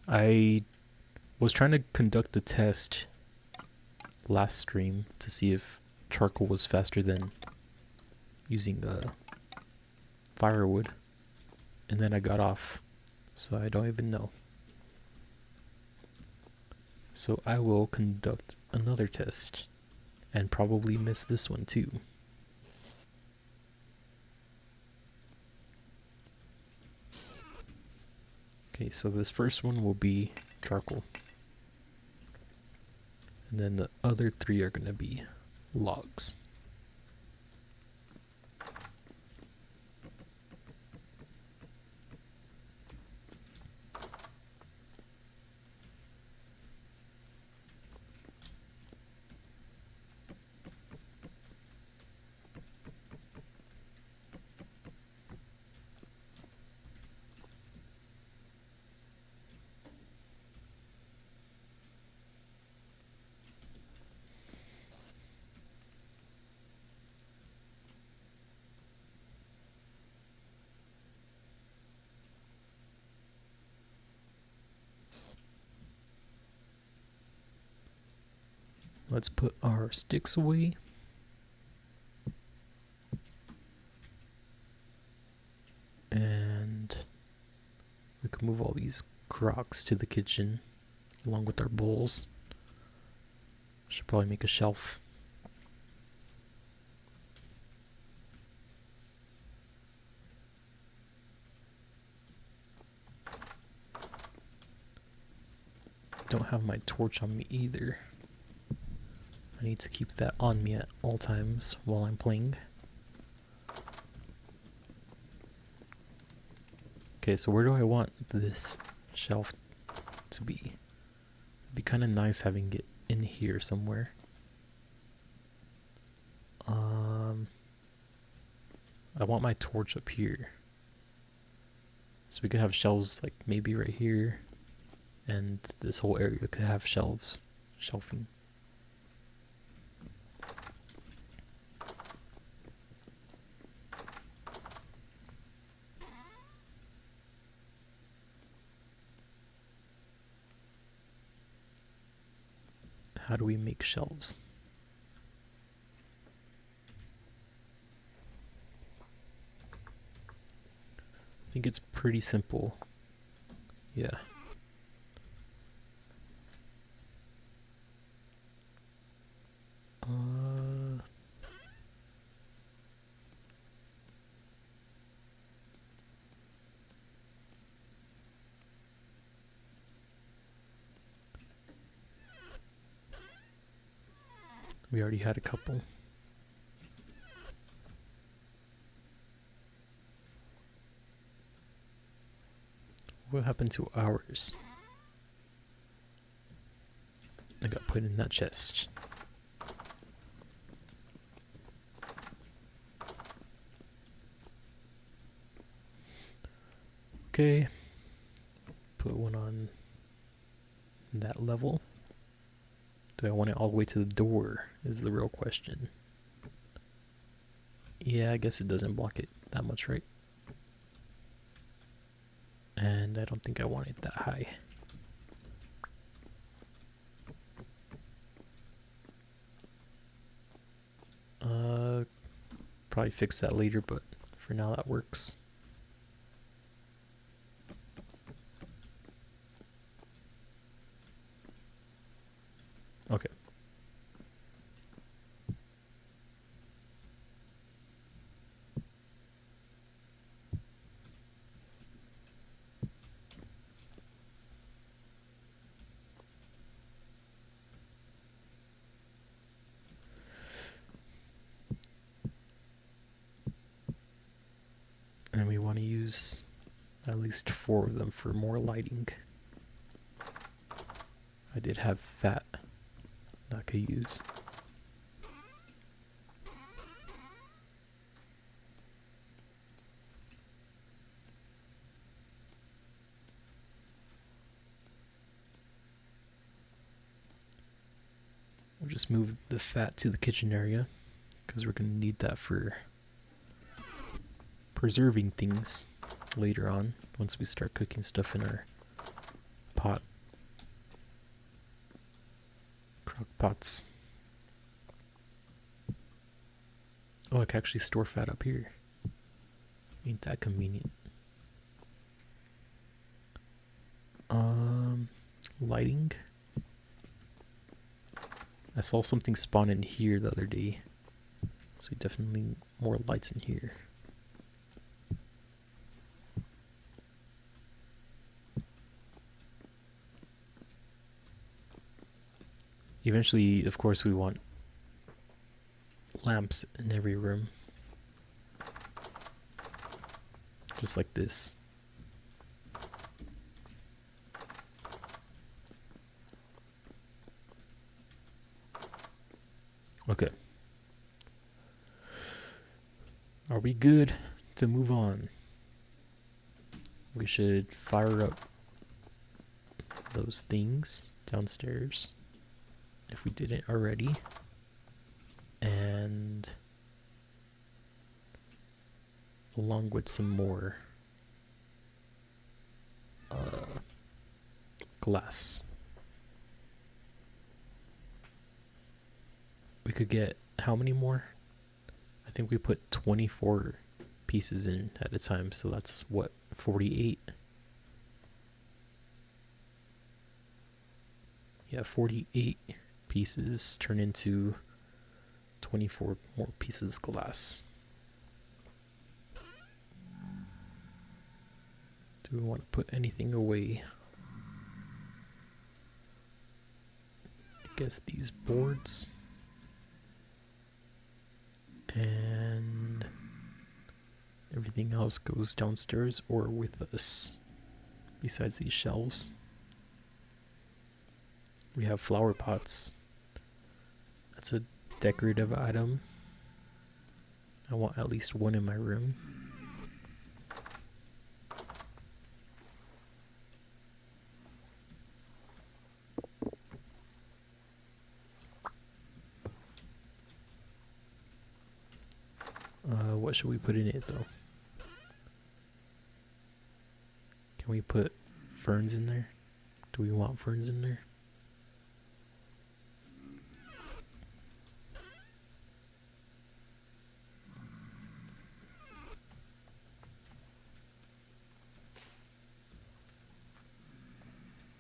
I was trying to conduct a test last stream to see if charcoal was faster than using firewood, and then I got off, so I don't even know. So I will conduct another test and probably miss this one too. Okay, so this first one will be charcoal. And then the other 3 are going to be logs. Let's put our sticks away. And we can move all these crocs to the kitchen along with our bowls. Should probably make a shelf. Don't have my torch on me either. I need to keep that on me at all times while I'm playing. Okay, so where do I want this shelf to be? It'd be kind of nice having it in here somewhere. I want my torch up here. So we could have shelves like maybe right here, and this whole area could have shelves, shelving. How do we make shelves? I think it's pretty simple. Yeah. We already had a couple. What happened to ours? I got put in that chest. Okay. Put one on that level. Do I want it all the way to the door is the real question. Yeah, I guess it doesn't block it that much, right? And I don't think I want it that high. Probably fix that later, but for now that works. Okay. And we want to use at least 4 of them for more lighting. I did have fat that I could use. We'll just move the fat to the kitchen area because we're going to need that for preserving things later on once we start cooking stuff in our pot. Crock pots. Oh, I can actually store fat up here. Ain't that convenient. Lighting. I saw something spawn in here the other day. So we definitely need more lights in here. Eventually, of course, we want lamps in every room. Just like this. Okay. Are we good to move on? We should fire up those things downstairs if we didn't already. And along with some more glass. We could get how many more? I think we put 24 pieces in at a time, so that's what, 48? Yeah, 48 pieces turn into 24 more pieces of glass. Do we want to put anything away? I guess these boards. And everything else goes downstairs or with us, besides these shelves. We have flower pots. That's a decorative item. I want at least 1 in my room. What should we put in it though? Can we put ferns in there? Do we want ferns in there?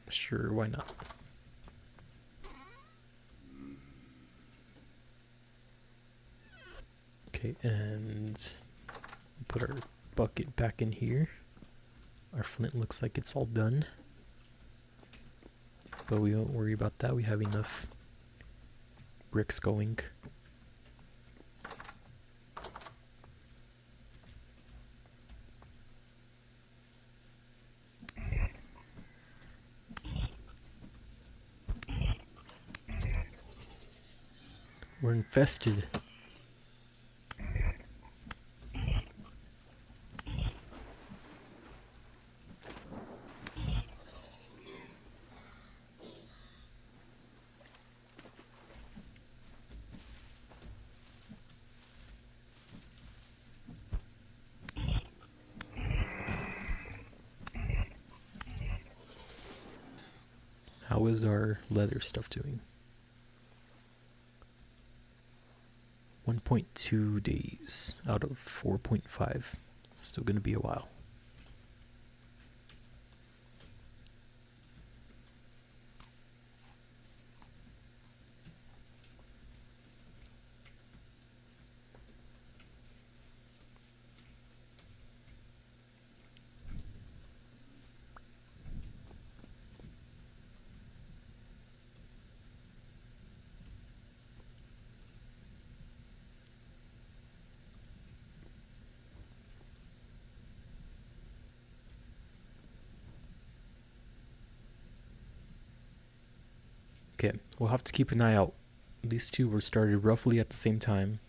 Sure, why not? Okay, and put our bucket back in here. Our flint looks like it's all done. But we won't worry about that. We have enough bricks going. We're infested. How is our leather stuff doing? 1.2 days out of 4.5. Still gonna be a while. Okay, we'll have to keep an eye out. These two were started roughly at the same time.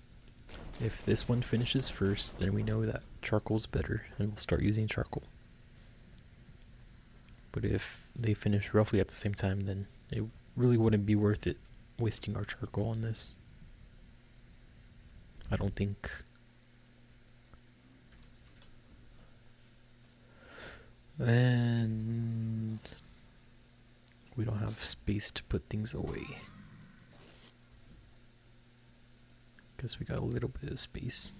If this one finishes first, then we know that charcoal's better and we'll start using charcoal. But if they finish roughly at the same time, then it really wouldn't be worth it wasting our charcoal on this. I don't think. And we don't have space to put things away. Guess we got a little bit of space.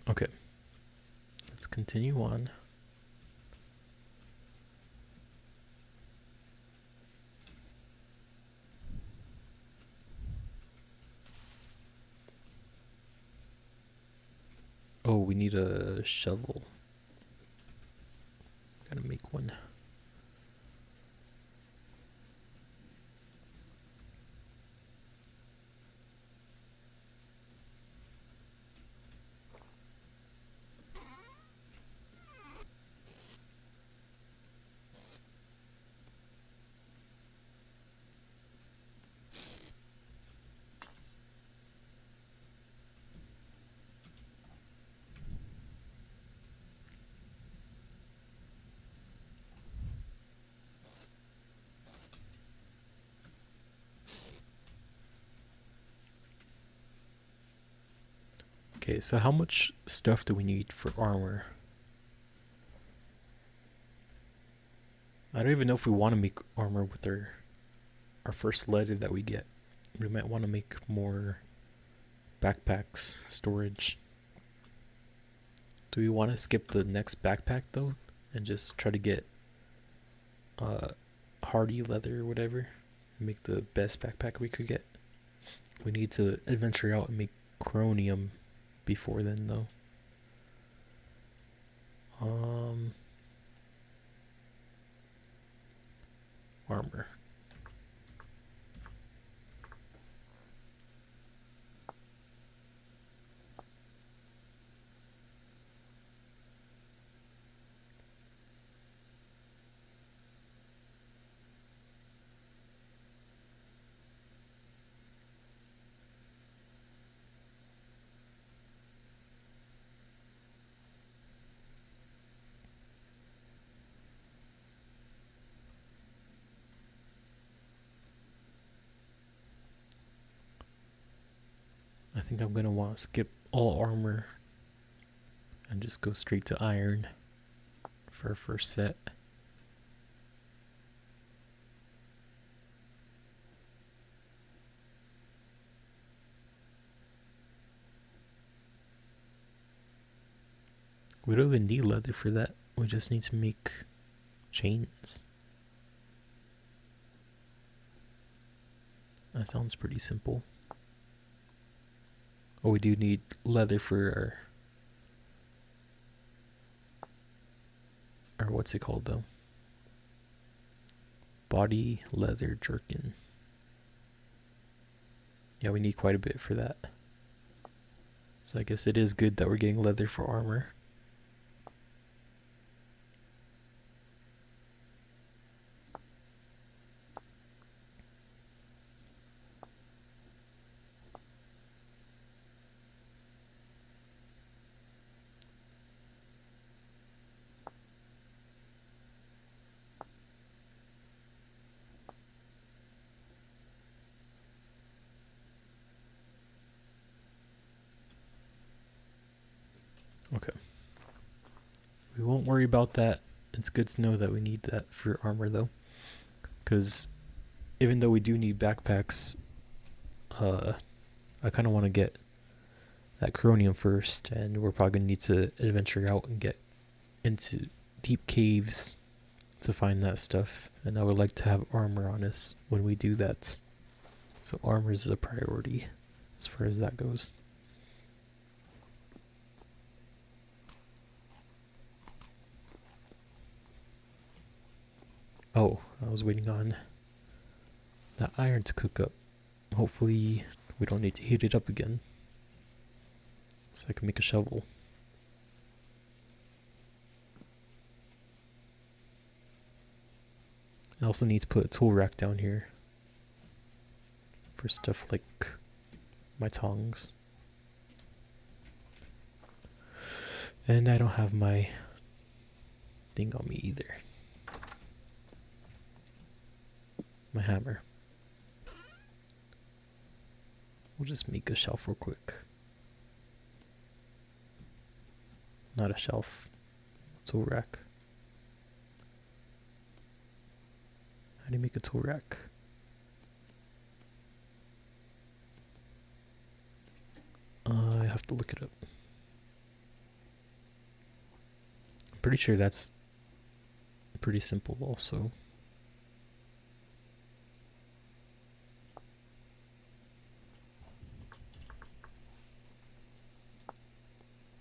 Okay, let's continue on. Oh, we need a shovel. Gotta make one. Okay, so how much stuff do we need for armor? I don't even know if we want to make armor with our first leather that we get. We might want to make more backpacks storage. Do we want to skip the next backpack though and just try to get hardy leather or whatever? Make the best backpack we could get. We need to adventure out and make chromium before then though. Armor. I think I'm gonna want to skip all armor and just go straight to iron for our first set. We don't even need leather for that. We just need to make chains. That sounds pretty simple. Oh, we do need leather for our what's it called though? Body leather jerkin. Yeah, we need quite a bit for that. So I guess it is good that we're getting leather for armor. Okay. We won't worry about that. It's good to know that we need that for armor though. Because even though we do need backpacks, I kind of want to get that chromium first, and we're probably going to need to adventure out and get into deep caves to find that stuff. And I would like to have armor on us when we do that. So armor is a priority as far as that goes. Oh, I was waiting on that iron to cook up. Hopefully we don't need to heat it up again. So I can make a shovel. I also need to put a tool rack down here for stuff like my tongs. And I don't have my thing on me either. My hammer. We'll just make a shelf real quick. Not a shelf. Tool rack. How do you make a tool rack? I have to look it up. I'm pretty sure that's pretty simple also.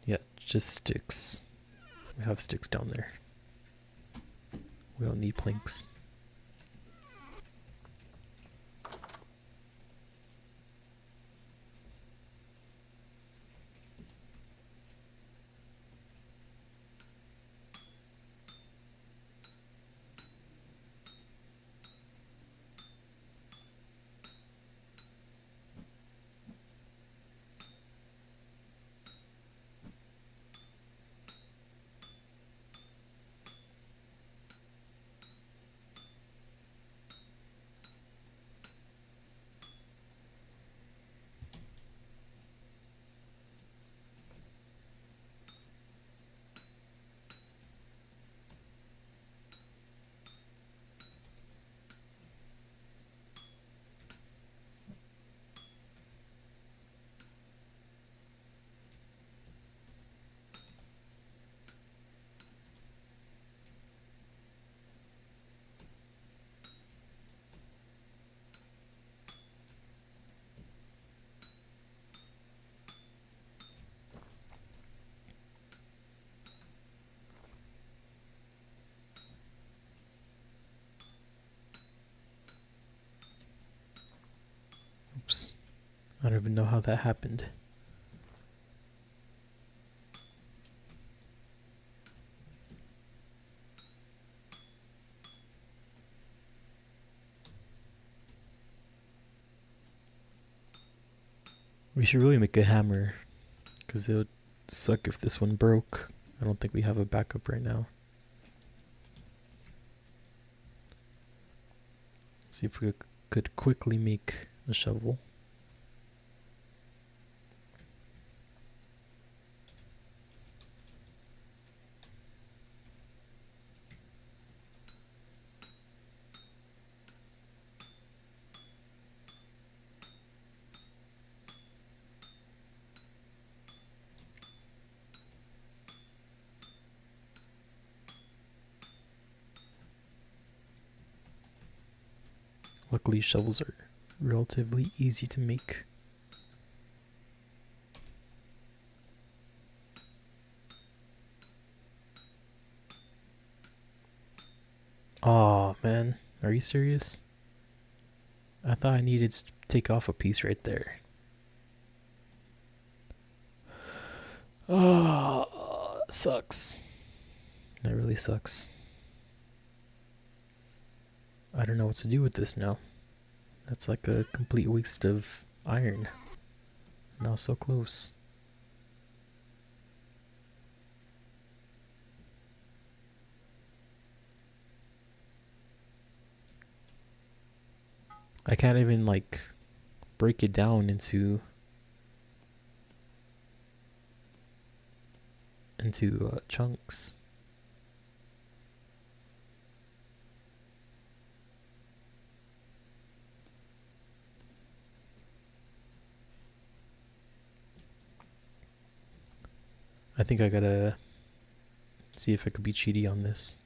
Yeah, just sticks. We have sticks down there. We don't need planks. Oops. I don't even know how that happened. We should really make a hammer, because it would suck if this one broke. I don't think we have a backup right now. See if we could quickly make a shovel. Luckily, shovels are relatively easy to make. Aw, man. Are you serious? I thought I needed to take off a piece right there. Oh, that sucks. That really sucks. I don't know what to do with this now. That's like a complete waste of iron. Now so close. I can't even like break it down into chunks. I think I gotta see if I could be cheaty on this.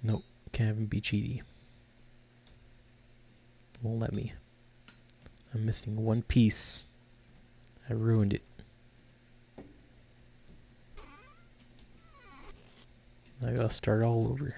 Nope, can't even be cheaty. Won't let me. I'm missing one piece. I ruined it. I gotta start all over.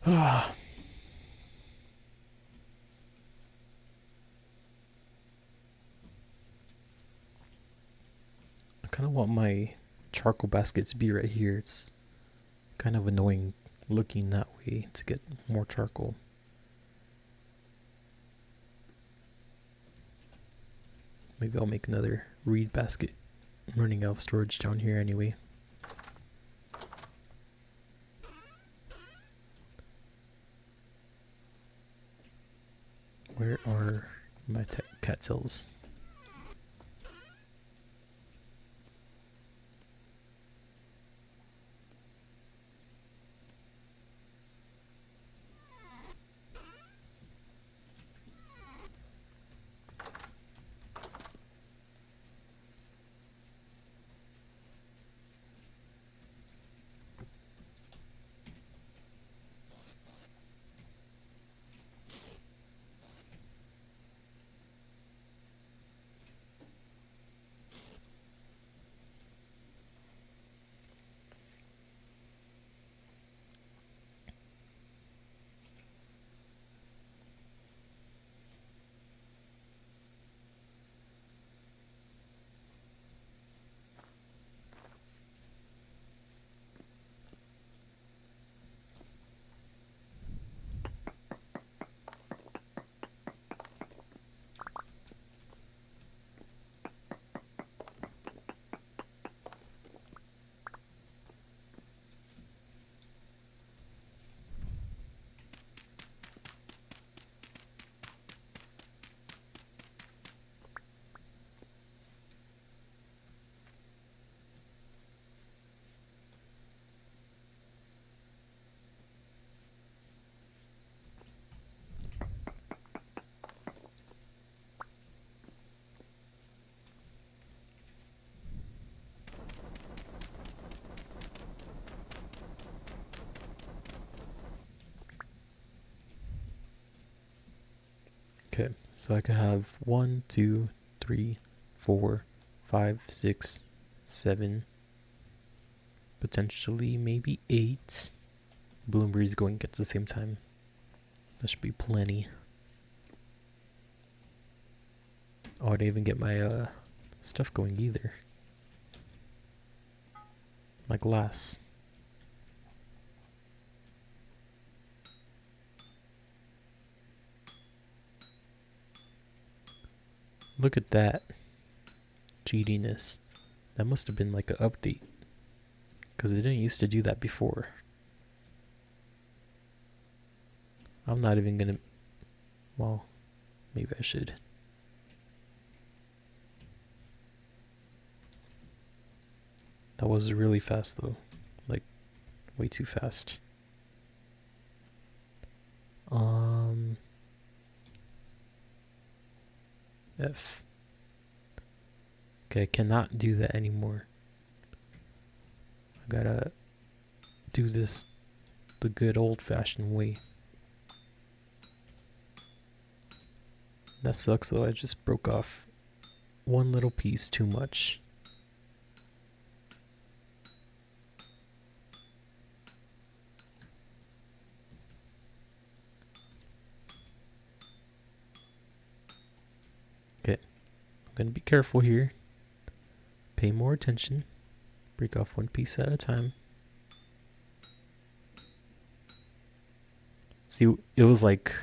Ah. I kind of want my charcoal basket to be right here. It's kind of annoying looking that way to get more charcoal. Maybe I'll make another reed basket. I'm running out of storage down here anyway. Where are my cattails? Okay, so I could have 1, 2, 3, 4, 5, 6, 7, potentially maybe 8 bloomberries going at the same time. That should be plenty. Oh, I didn't even get my stuff going either. My glass. Look at that cheatiness. That must have been like an update, because it didn't used to do that before. I'm not even gonna, well, maybe I should. That was really fast though, like way too fast. F. Okay, I cannot do that anymore. I gotta do this the good old-fashioned way. That sucks though, I just broke off one little piece too much. Okay, I'm gonna be careful here. Pay more attention. Break off one piece at a time. See, it was like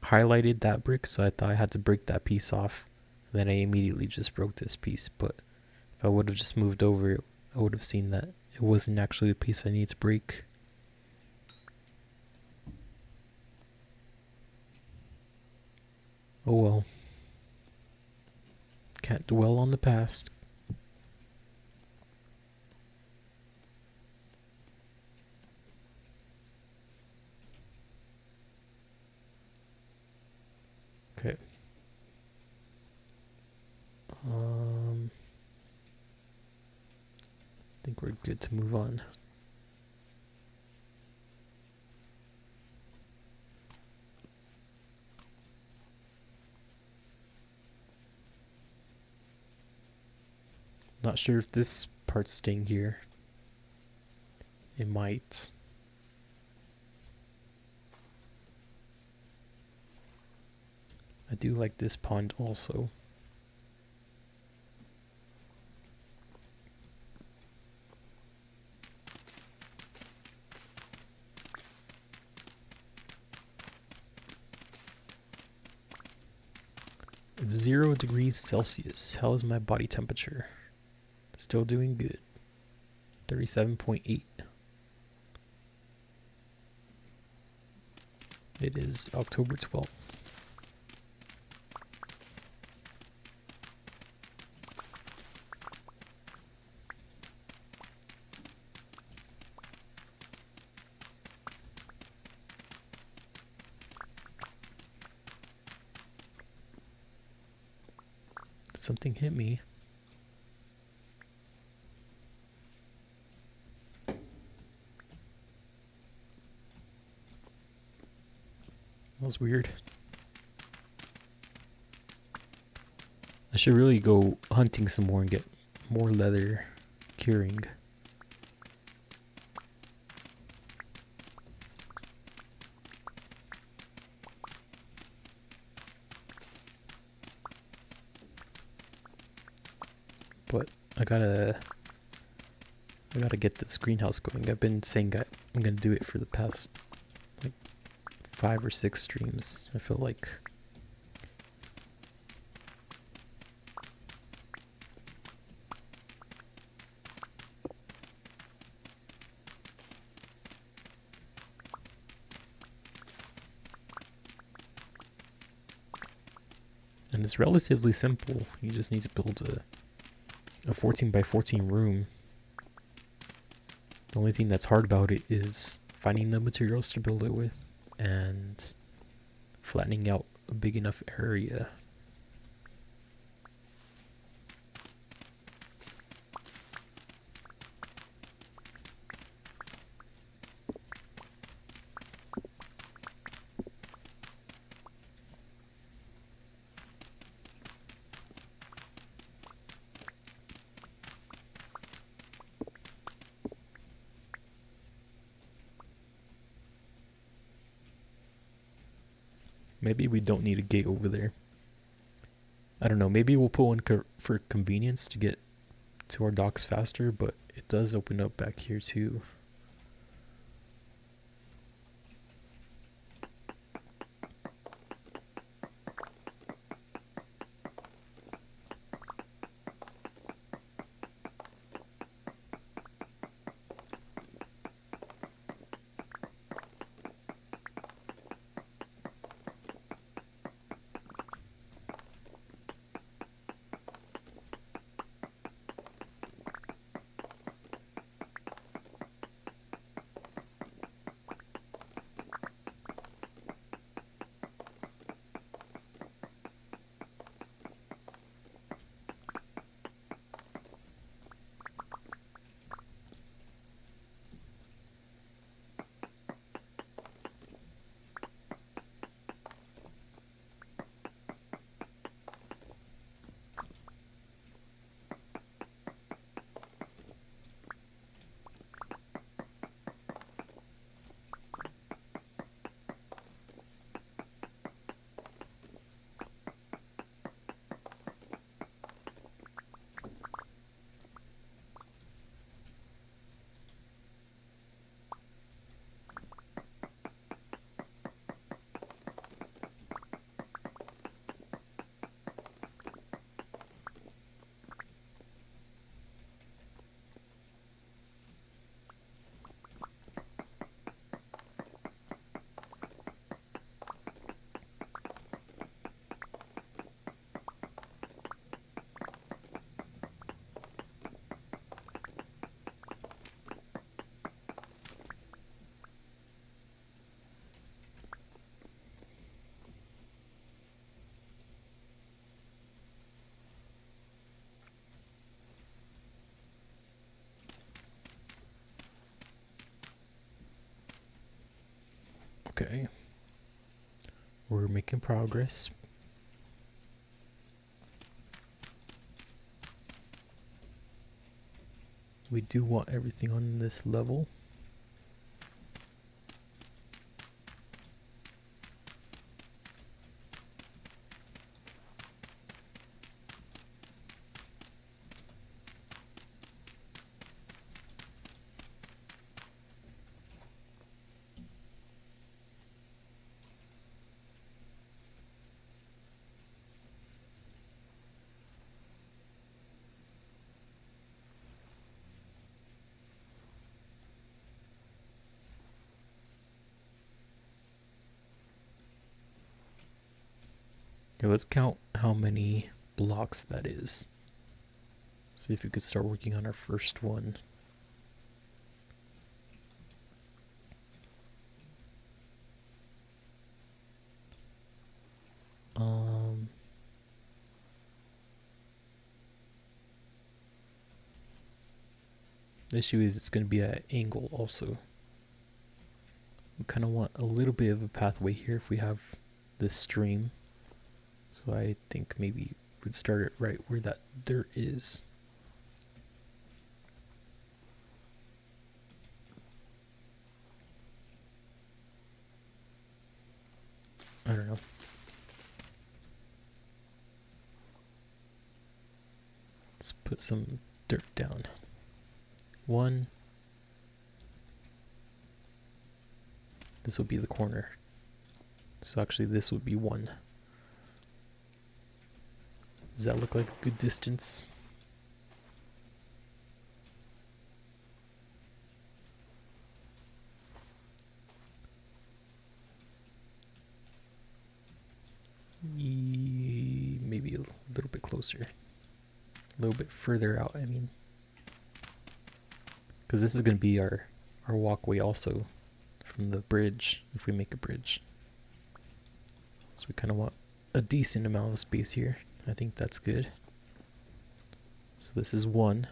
highlighted that brick, so I thought I had to break that piece off. And then I immediately just broke this piece, but if I would have just moved over, I would have seen that it wasn't actually a piece I need to break. Oh well. Can't dwell on the past. Okay. I think we're good to move on. Not sure if this part's staying here. It might. I do like this pond also. It's 0 degrees Celsius. How is my body temperature? Still doing good. 37.8. It is October 12th. Something hit me. That was weird. I should really go hunting some more and get more leather curing. But I gotta get this greenhouse going. I've been saying I'm gonna do it for the past like 5 or 6 streams. I feel like. And it's relatively simple. You just need to build a 14 by 14 room. The only thing that's hard about it is finding the materials to build it with and flattening out a big enough area. Maybe we don't need a gate over there. I don't know, maybe we'll put one for convenience to get to our docks faster, but it does open up back here too. Okay. We're making progress. We do want everything on this level. Okay, let's count how many blocks that is. See if we could start working on our first one. The issue is it's going to be at an angle also. We kind of want a little bit of a pathway here if we have this stream. So I think maybe we'd start it right where that dirt is. I don't know. Let's put some dirt down. 1. This would be the corner. So actually this would be 1. Does that look like a good distance? Maybe a little bit closer. A little bit further out, I mean. Because this is going to be our walkway also from the bridge, if we make a bridge. So we kind of want a decent amount of space here. I think that's good. So this is 1,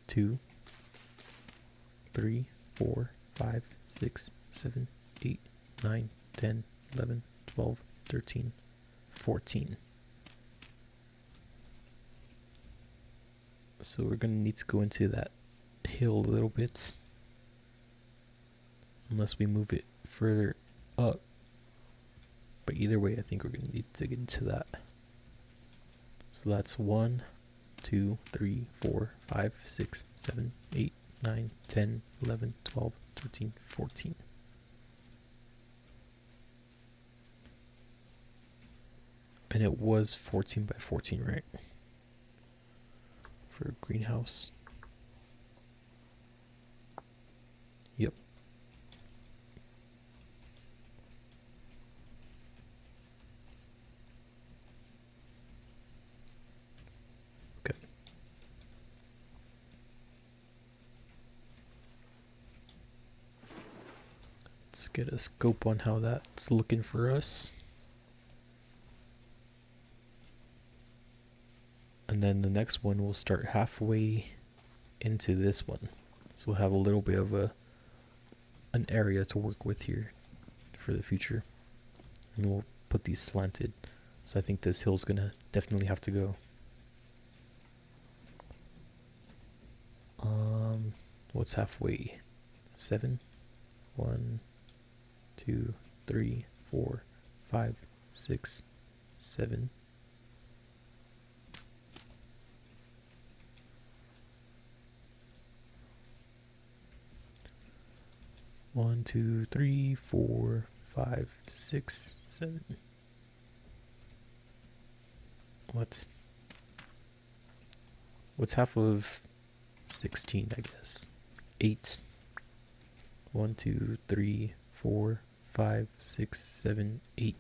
2, 3, 4, 5, 6, 7, 8, 9, 10, 11, 12, 13, 14. So we're going to need to go into that hill a little bit. Unless we move it further up. But either way, I think we're going to need to get into that. So that's 1, 2, 3, 4, 5, 6, 7, 8, 9, 10, 11, 12, 13, 14. And it was 14 by 14, right? For a greenhouse. Yep. Okay. Let's get a scope on how that's looking for us. And then the next one will start halfway into this one. So we'll have a little bit of an area to work with here for the future. And we'll put these slanted. So I think this hill's gonna definitely have to go. What's halfway? 7? 1, 2, 3, 4, 5, 6, 7. One, 2, 3, 4, 5, 6, 7. What's half of 16, I guess? 8. 1, 2, 3, 4, 5, 6, 7, 8.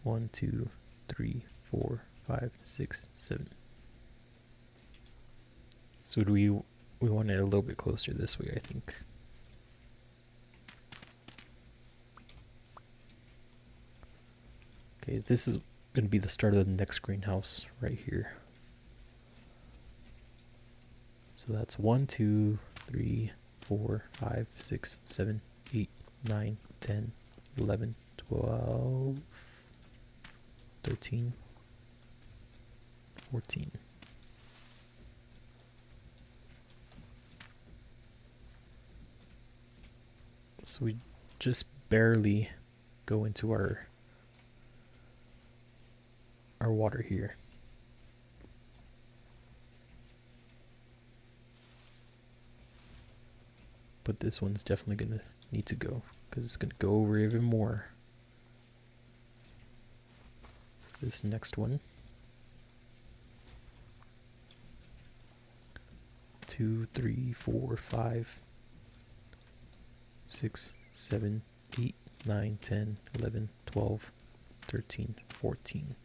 1, 2, 3, 4, 5, 6, 7. So we want it a little bit closer this way, I think. Okay, this is going to be the start of the next greenhouse right here. So that's 1, 2, 3, 4, 5, 6, 7, 8, 9, 10, 11, 12, 13, 14. So we just barely go into our water here. But this one's definitely gonna need to go because it's gonna go over even more. This next one. 2, 3, 4, 5, 6, 7, 8, 9, 10, 11, 12, 13, 14.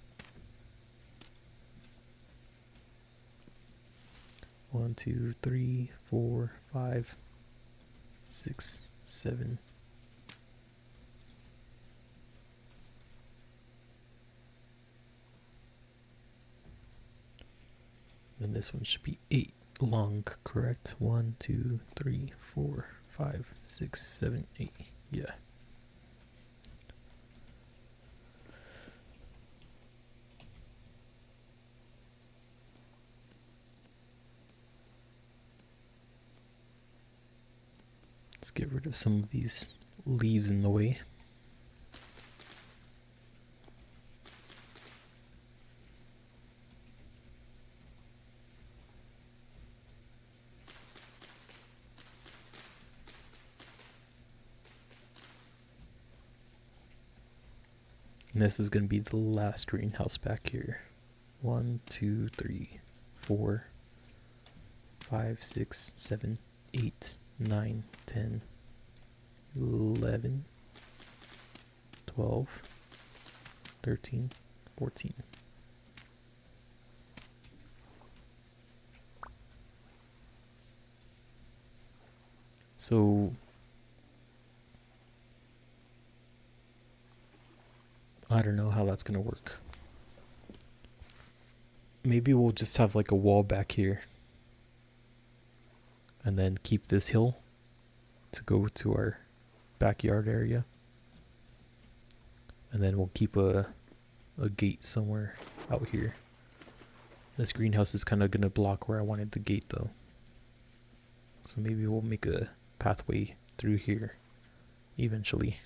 1, 2, 3, 4, 5, 6, 7. And this one should be 8 long, correct? 1, 2, 3, 4, 5, 6, 7, 8. Yeah. Let's get rid of some of these leaves in the way. And this is going to be the last greenhouse back here. 1, 2, 3, 4, 5, 6, 7, 8, 9, 10, 11, 12, 13, 14. So I don't know how that's going to work. Maybe we'll just have like a wall back here. And then keep this hill to go to our backyard area. And then we'll keep a gate somewhere out here. This greenhouse is kind of going to block where I wanted the gate though. So maybe we'll make a pathway through here eventually.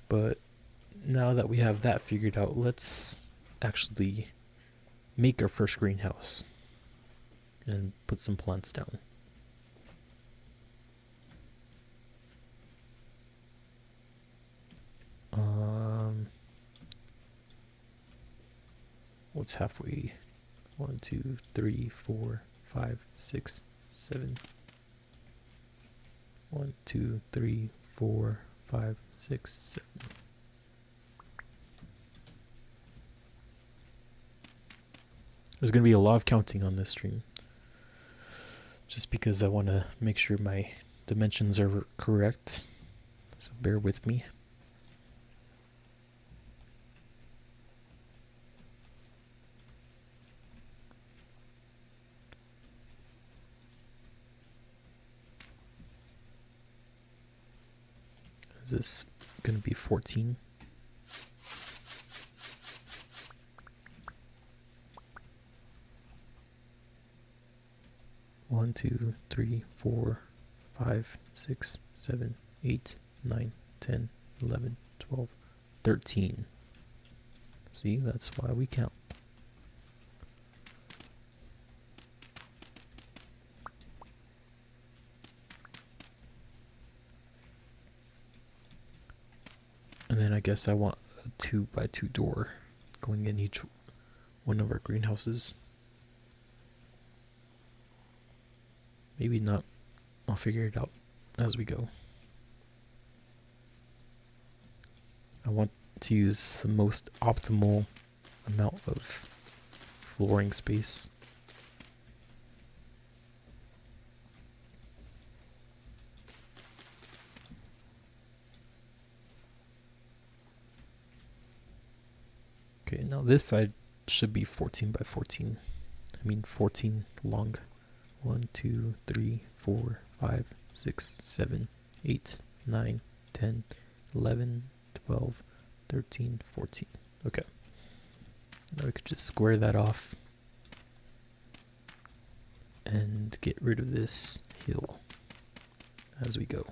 But now that we have that figured out, let's actually make our first greenhouse and put some plants down. What's halfway? 1, 2, 3, 4, 5, 6, 7. 1, 2, 3, 4, 5, 6, 7. There's going to be a lot of counting on this stream. Just because I want to make sure my dimensions are correct. So bear with me. Is this going to be 14? One, 2, 3, 4, 5, 6, 7, 8, 9, 10, 11, 12, 13. See, that's why we count. And then I guess I want a 2x2 door going in each one of our greenhouses. Maybe not. I'll figure it out as we go. I want to use the most optimal amount of flooring space. Okay, now this side should be 14 by 14. I mean 14 long. 1, 2, 3, 4, 5, 6, 7, 8, 9, 10, 11, 12, 13, 14. Okay. Now we could just square that off and get rid of this hill as we go.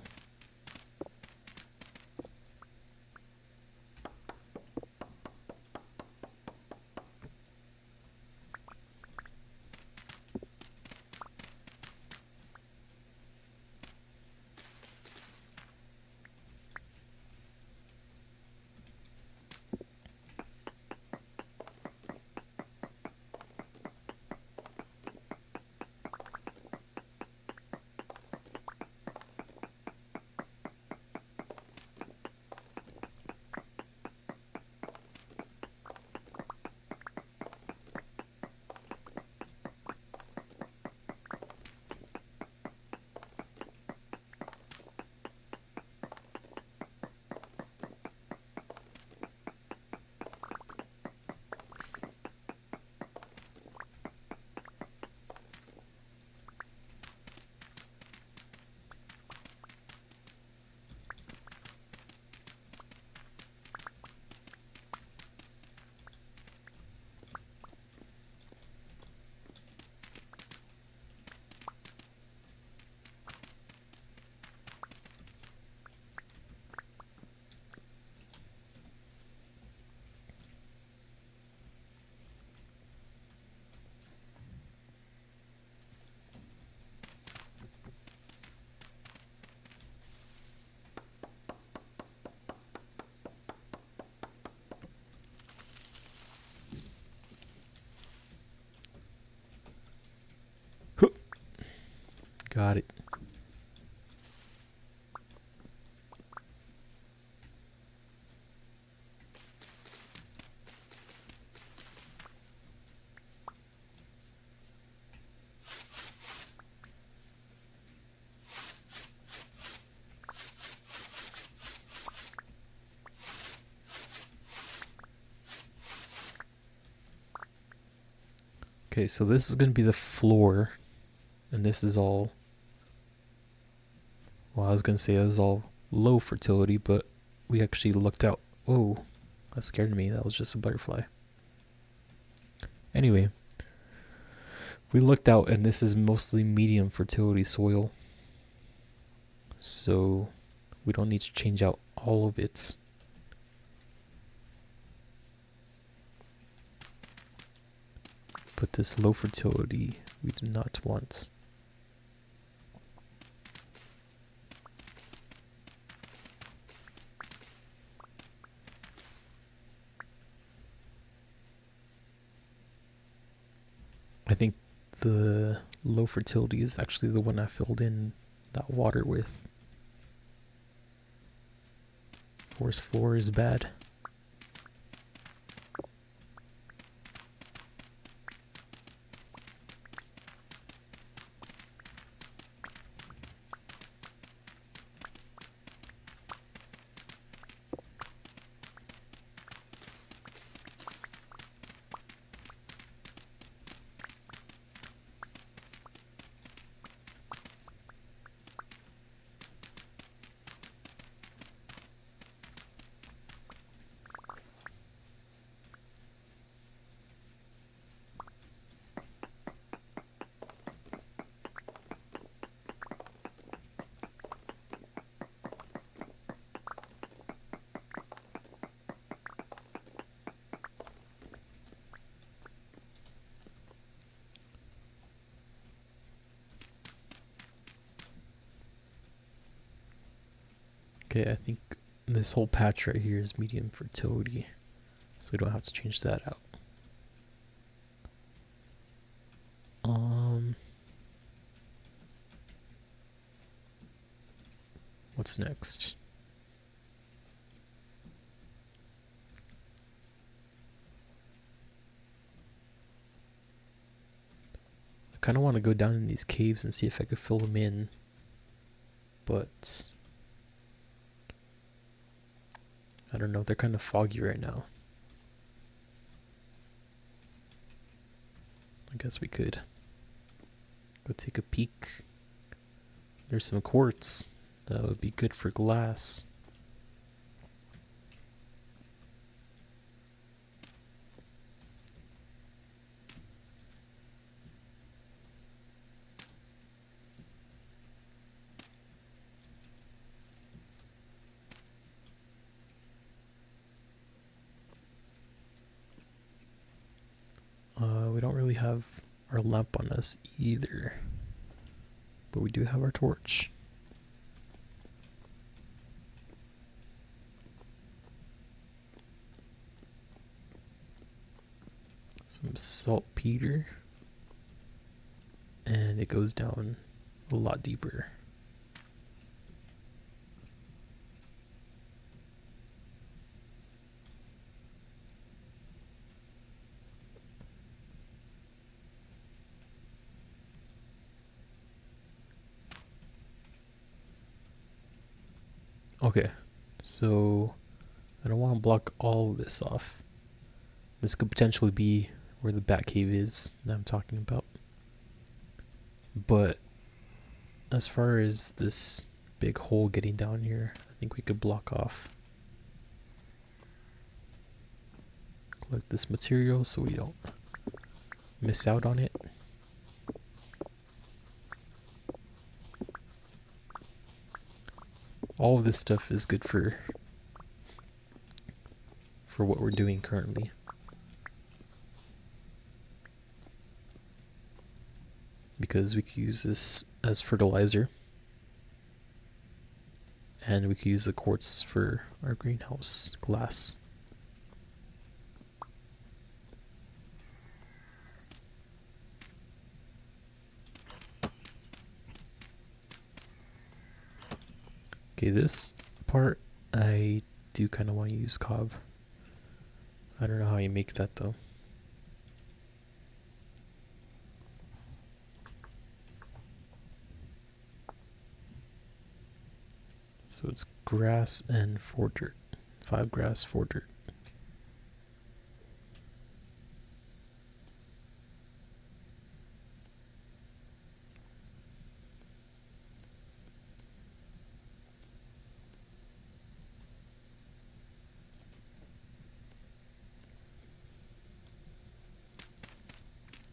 Got it. Okay, so this is going to be the floor, and this is all, well, I was going to say it was all low fertility, but we actually looked out. Whoa, that scared me. That was just a butterfly. Anyway, we looked out, and this is mostly medium fertility soil, so we don't need to change out all of it. But this low fertility we do not want. I think the low fertility is actually the one I filled in that water with. Forest floor is bad. Okay, I think this whole patch right here is medium fertility, so we don't have to change that out. What's next? I kind of want to go down in these caves and see if I could fill them in, but I don't know, they're kind of foggy right now. I guess we could Go take a peek. There's some quartz. That would be good for glass. We don't really have our lamp on us either, but we do have our torch. Some saltpeter, and it goes down a lot deeper. Okay, so I don't want to block all of this off. This could potentially be where the bat cave is that I'm talking about. But as far as this big hole getting down here, I think we could block off. Collect this material so we don't miss out on it. All of this stuff is good for what we're doing currently. Because we could use this as fertilizer. And we could use the quartz for our greenhouse glass. Okay, this part I do kind of want to use cob. I don't know how you make that though. So it's grass and 4 dirt. 5 grass, 4 dirt.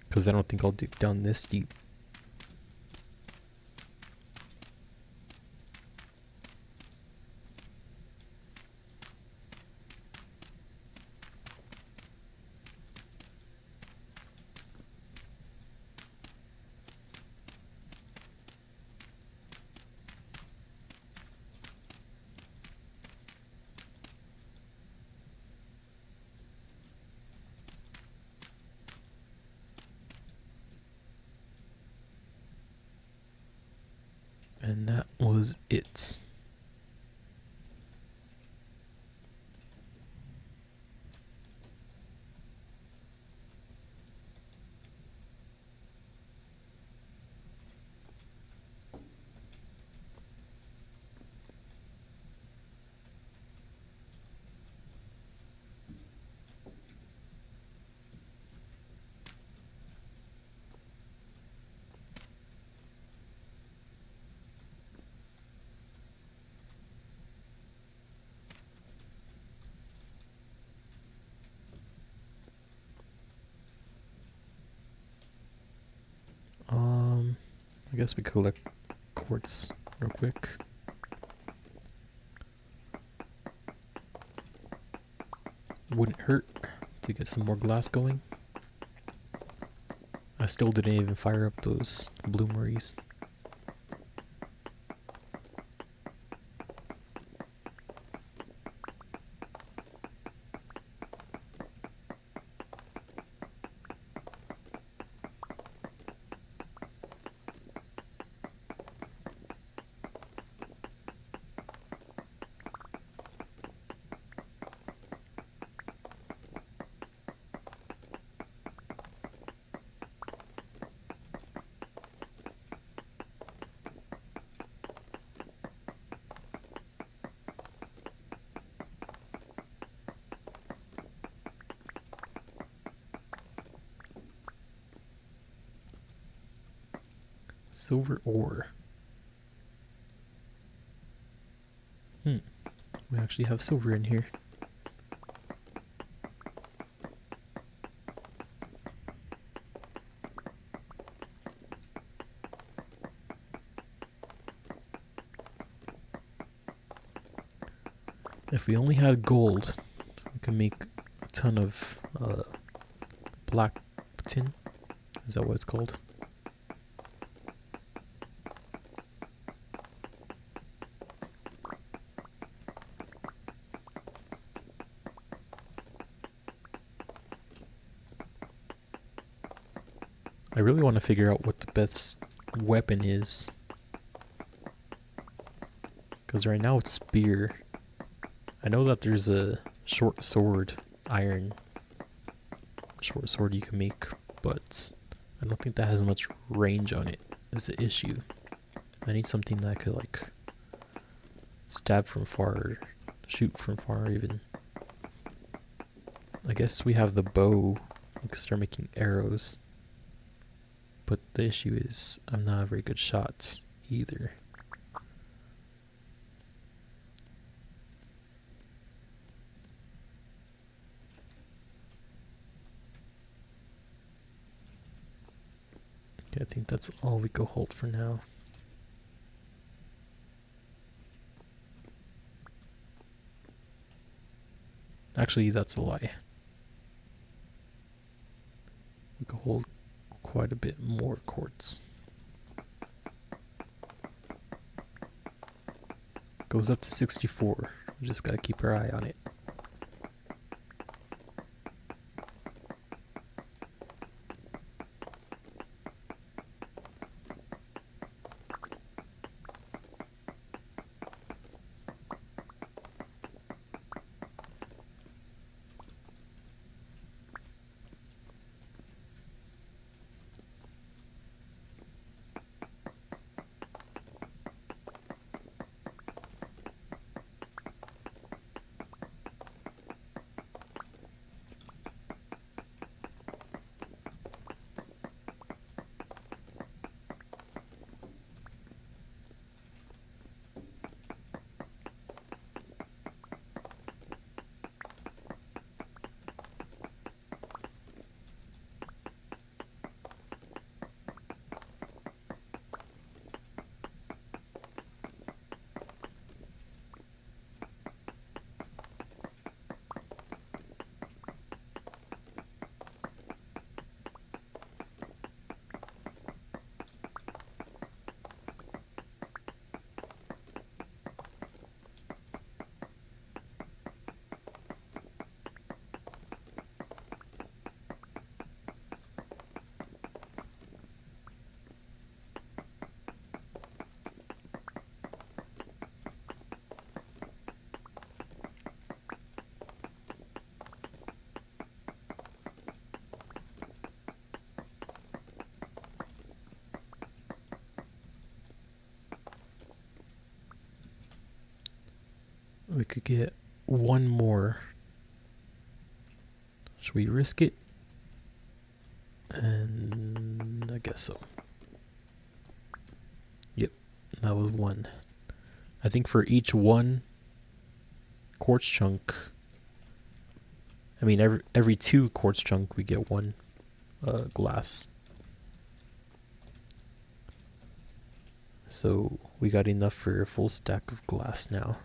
Because I don't think I'll dig down this deep. And that was it. I guess we collect quartz real quick. Wouldn't hurt to get some more glass going. I still didn't even fire up those bloomeries. Silver ore. We actually have silver in here. If we only had gold, we could make a ton of black tin. Is that what it's called? I really want to figure out what the best weapon is. Because right now it's spear. I know that there's a short sword, iron short sword you can make, but I don't think that has much range on it. Is the issue. I need something that I could like stab from far, or shoot from far even. I guess we have the bow. We can start making arrows. But the issue is I'm not a very good shot either. Okay, I think that's all we go hold for now. Actually, that's a lie. We can hold quite a bit more quartz. Goes up to 64. We just gotta keep our eye on it. We could get one more. Should we risk it? And I guess so. Yep, that was one. I think for each one quartz chunk, I mean every two quartz chunk we get one glass. So we got enough for a full stack of glass now,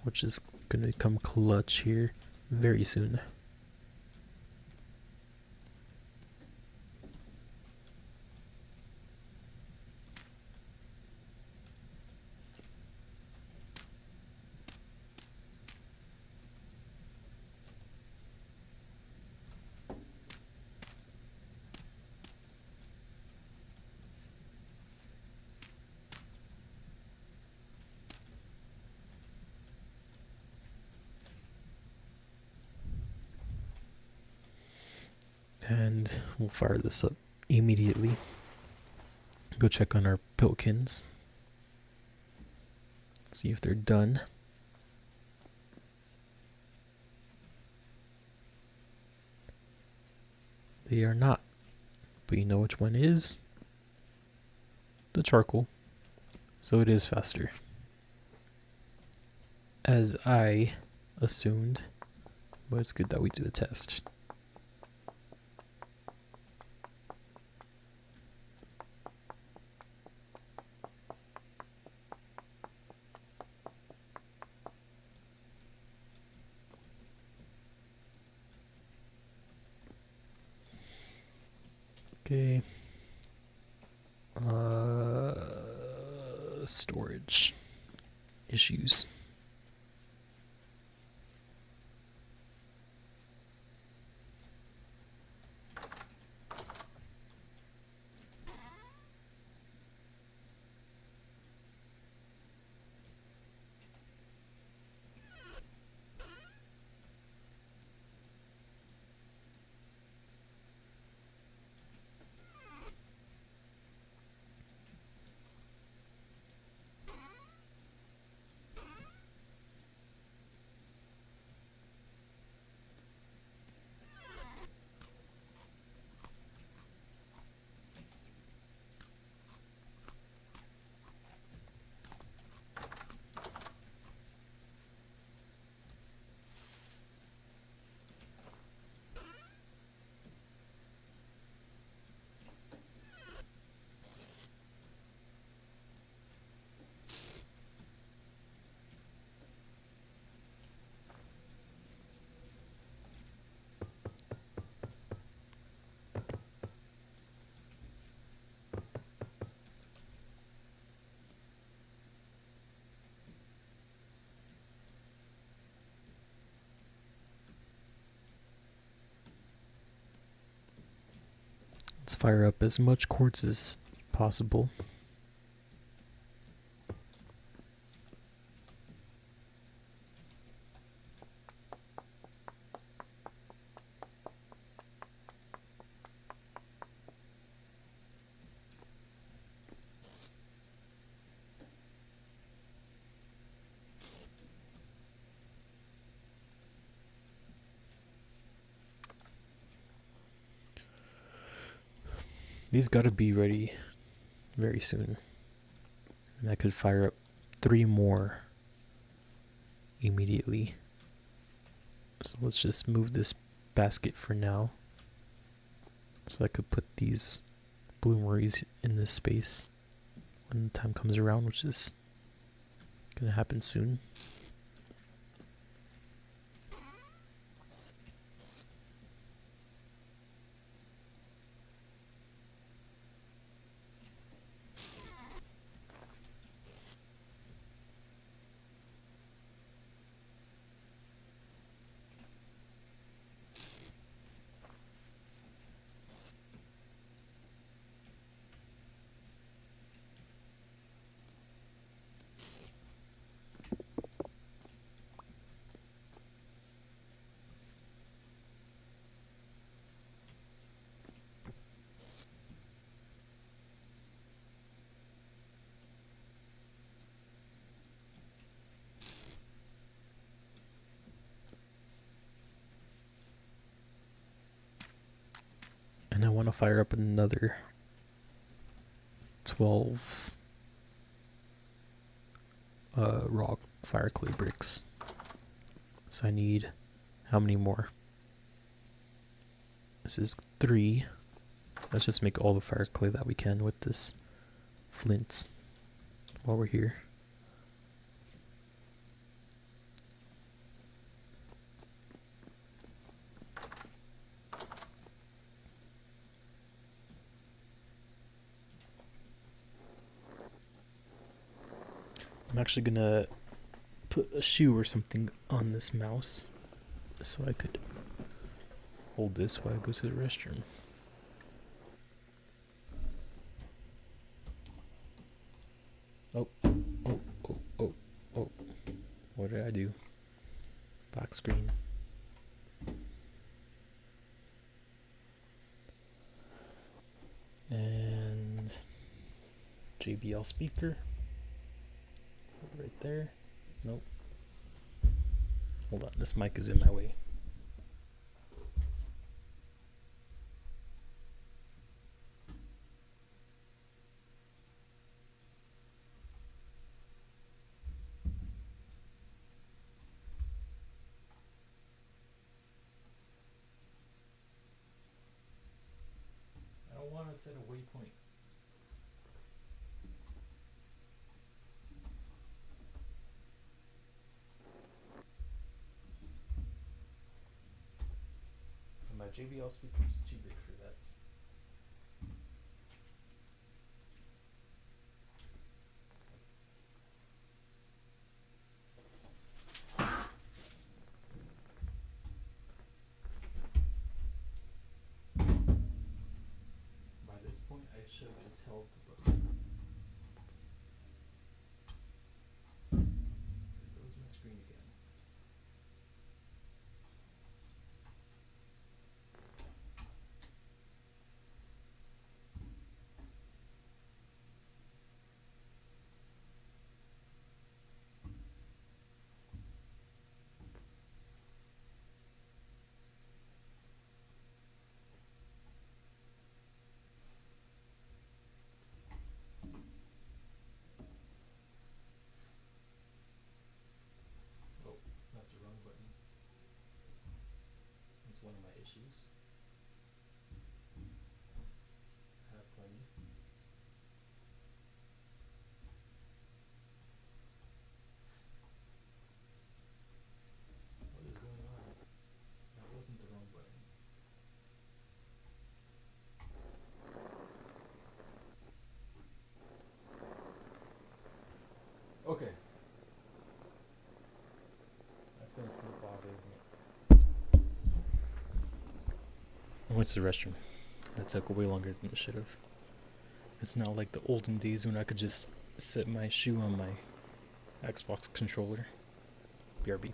which is going to come clutch here very soon. And we'll fire this up immediately. Go check on our pilkins. See if they're done. They are not, but you know which one is the charcoal, so it is faster, as I assumed, but it's good that we do the test. Okay. Storage issues. Let's fire up as much quartz as possible. These gotta be ready very soon. And I could fire up 3 more immediately. So let's just move this basket for now, so I could put these bloomeries in this space when the time comes around, which is gonna happen soon. And I want to fire up another 12 raw fire clay bricks. So I need how many more? This is 3. Let's just make all the fire clay that we can with this flint while we're here. I'm actually gonna put a shoe or something on this mouse so I could hold this while I go to the restroom. Oh. What did I do? Black screen. And JBL speaker. Right there. Nope. Hold on, this mic is in my way. set a waypoint. And my JBL speaker is too big for that. By this point, I should have just held the button. There goes my screen again. Oh, that's the wrong button. That's one of my issues. I have plenty. What is going on? That wasn't the wrong button. Okay. That's gonna slip off, isn't it? I went to the restroom. That took way longer than it should have. It's not like the olden days when I could just set my shoe on my Xbox controller. BRB.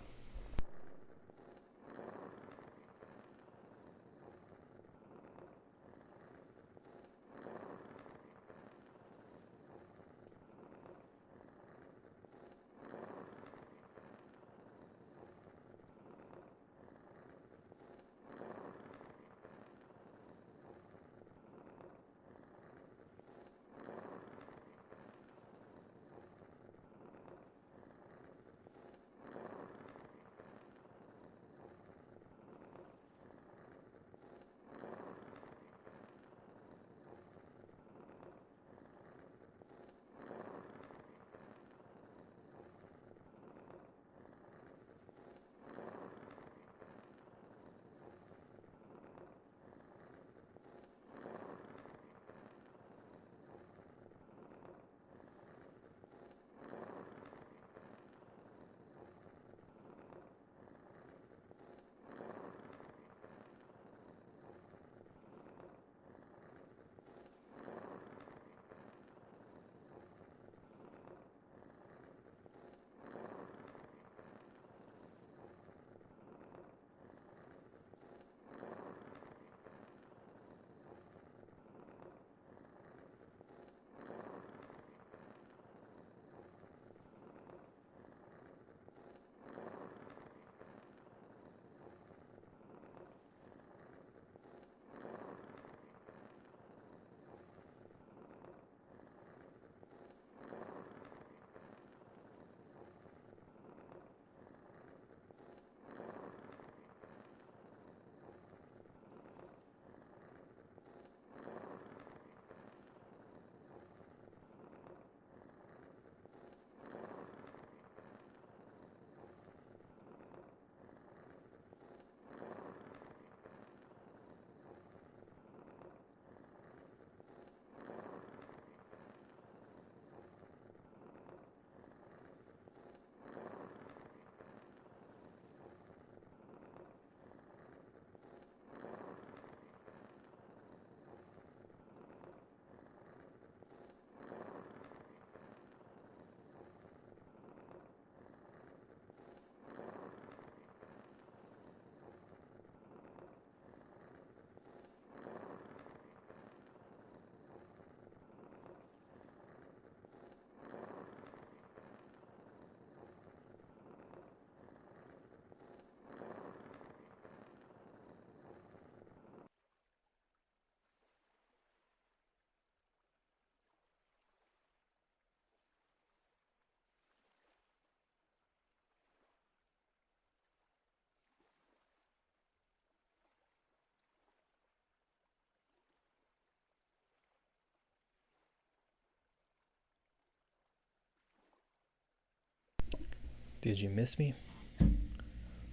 Did you miss me?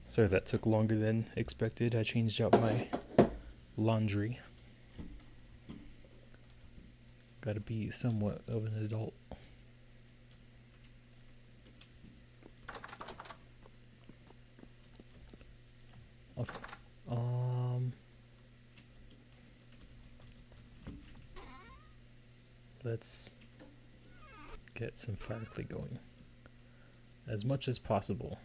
Sorry that took longer than expected. I changed out my laundry. Gotta be somewhat of an adult. Okay. Let's get some fire clay going as much as possible.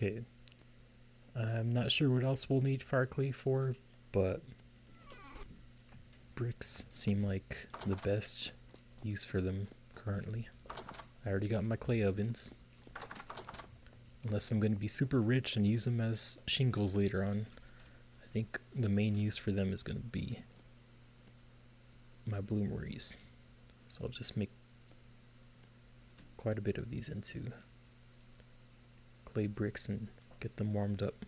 Okay, I'm not sure what else we'll need fire clay for, but bricks seem like the best use for them currently. I already got my clay ovens. Unless I'm going to be super rich and use them as shingles later on, I think the main use for them is going to be my bloomeries. So I'll just make quite a bit of these into clay bricks and get them warmed up.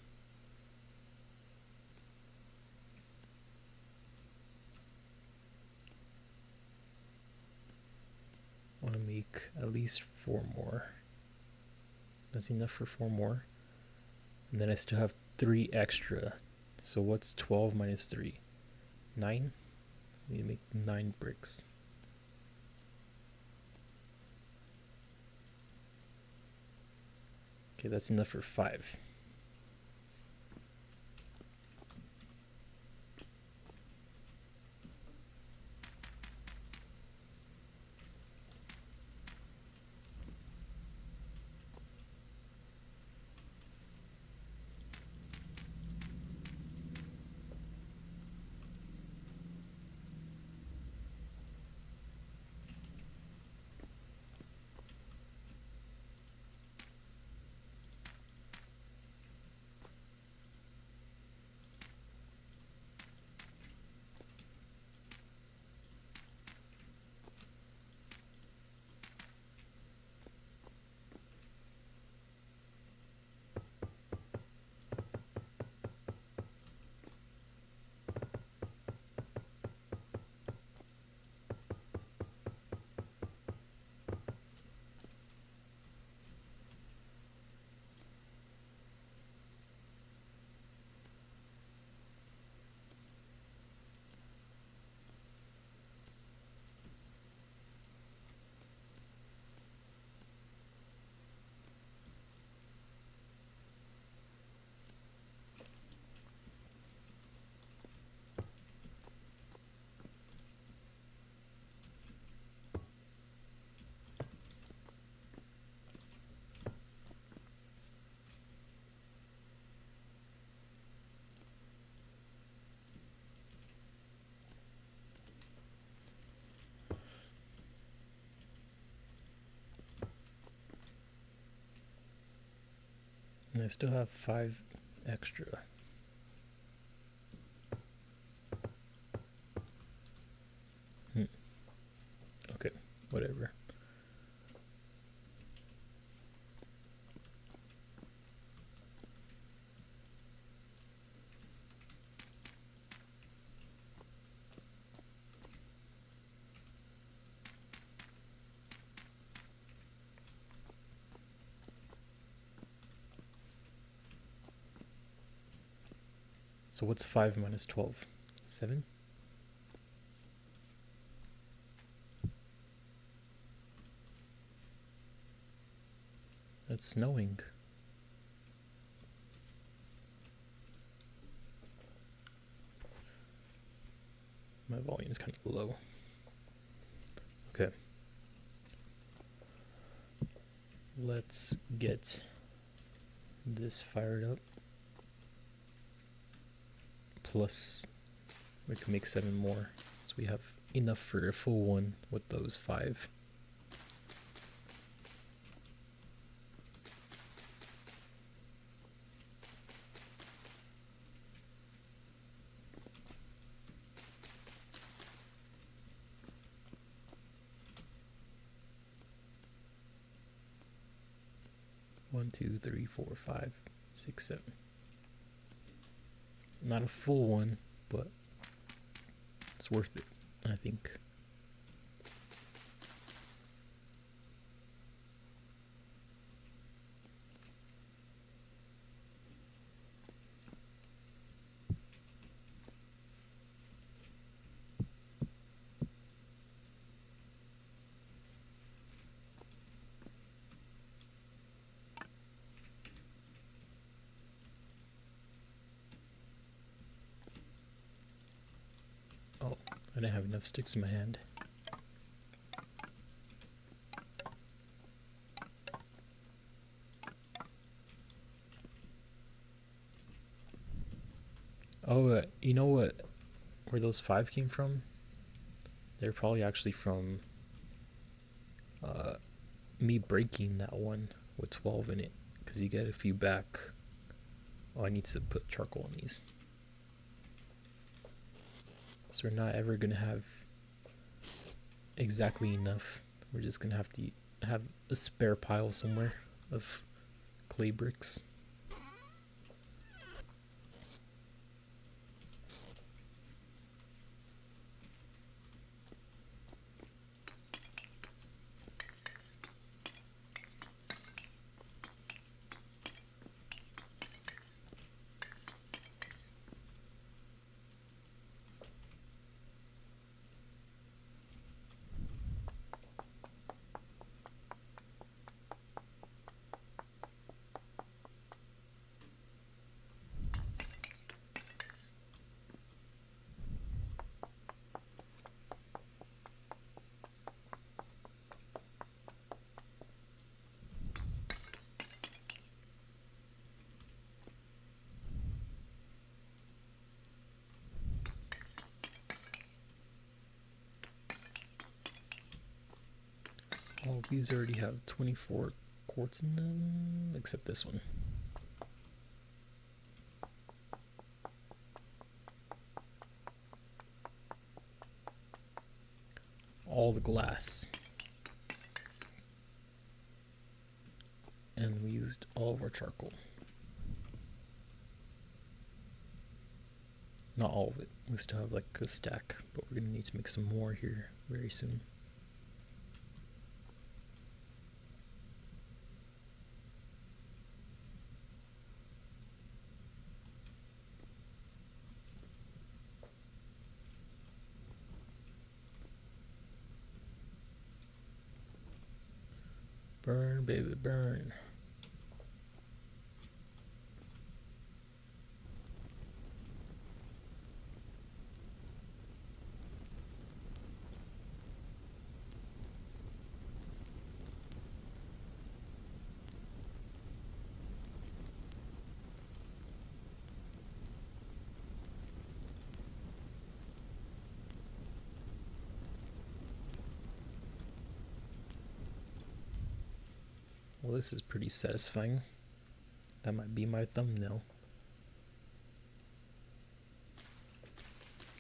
I want to make at least 4 more. That's enough for 4 more. And then I still have 3 extra. So what's 12 minus 3? 9? I need to make 9 bricks. Okay, that's enough for 5. And I still have 5 extra. Okay, whatever. So what's 5 minus 12? 7? It's snowing. My volume's kind of low. Okay. Let's get this fired up. plus we can make 7 more. So we have enough for a full one with those 5. One, 2, 3, 4, 5, 6, 7. Not a full one, but it's worth it, I think. Oh, I didn't have enough sticks in my hand. Oh, you know what? Where those 5 came from? They're probably actually from me breaking that one with 12 in it, because you get a few back. Oh, I need to put charcoal on these. So we're not ever gonna have exactly enough. We're just gonna have to have a spare pile somewhere of clay bricks. All these already have 24 quartz in them, except this one. All the glass. And we used all of our charcoal. Not all of it. We still have like a stack, but we're gonna need to make some more here very soon. Burn, baby, burn. Well, this is pretty satisfying. That might be my thumbnail.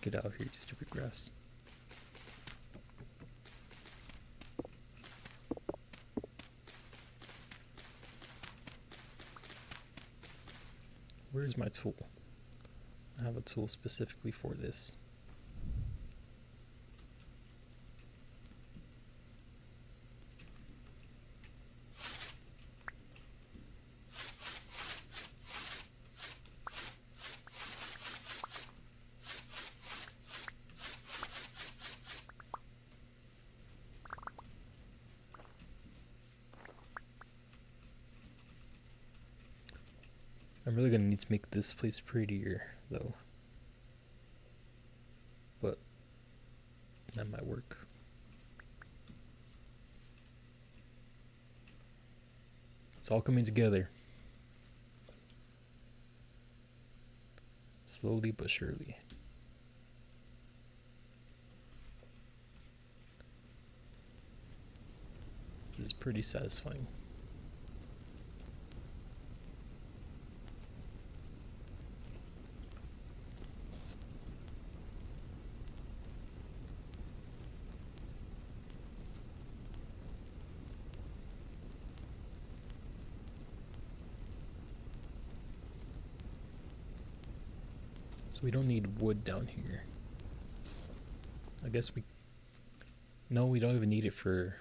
Get out of here, you stupid grass. Where's my tool? I have a tool specifically for this. I'm really gonna need to make this place prettier, though. But that might work. It's all coming together. Slowly but surely. This is pretty satisfying. So we don't need wood down here. I guess we... No, we don't even need it for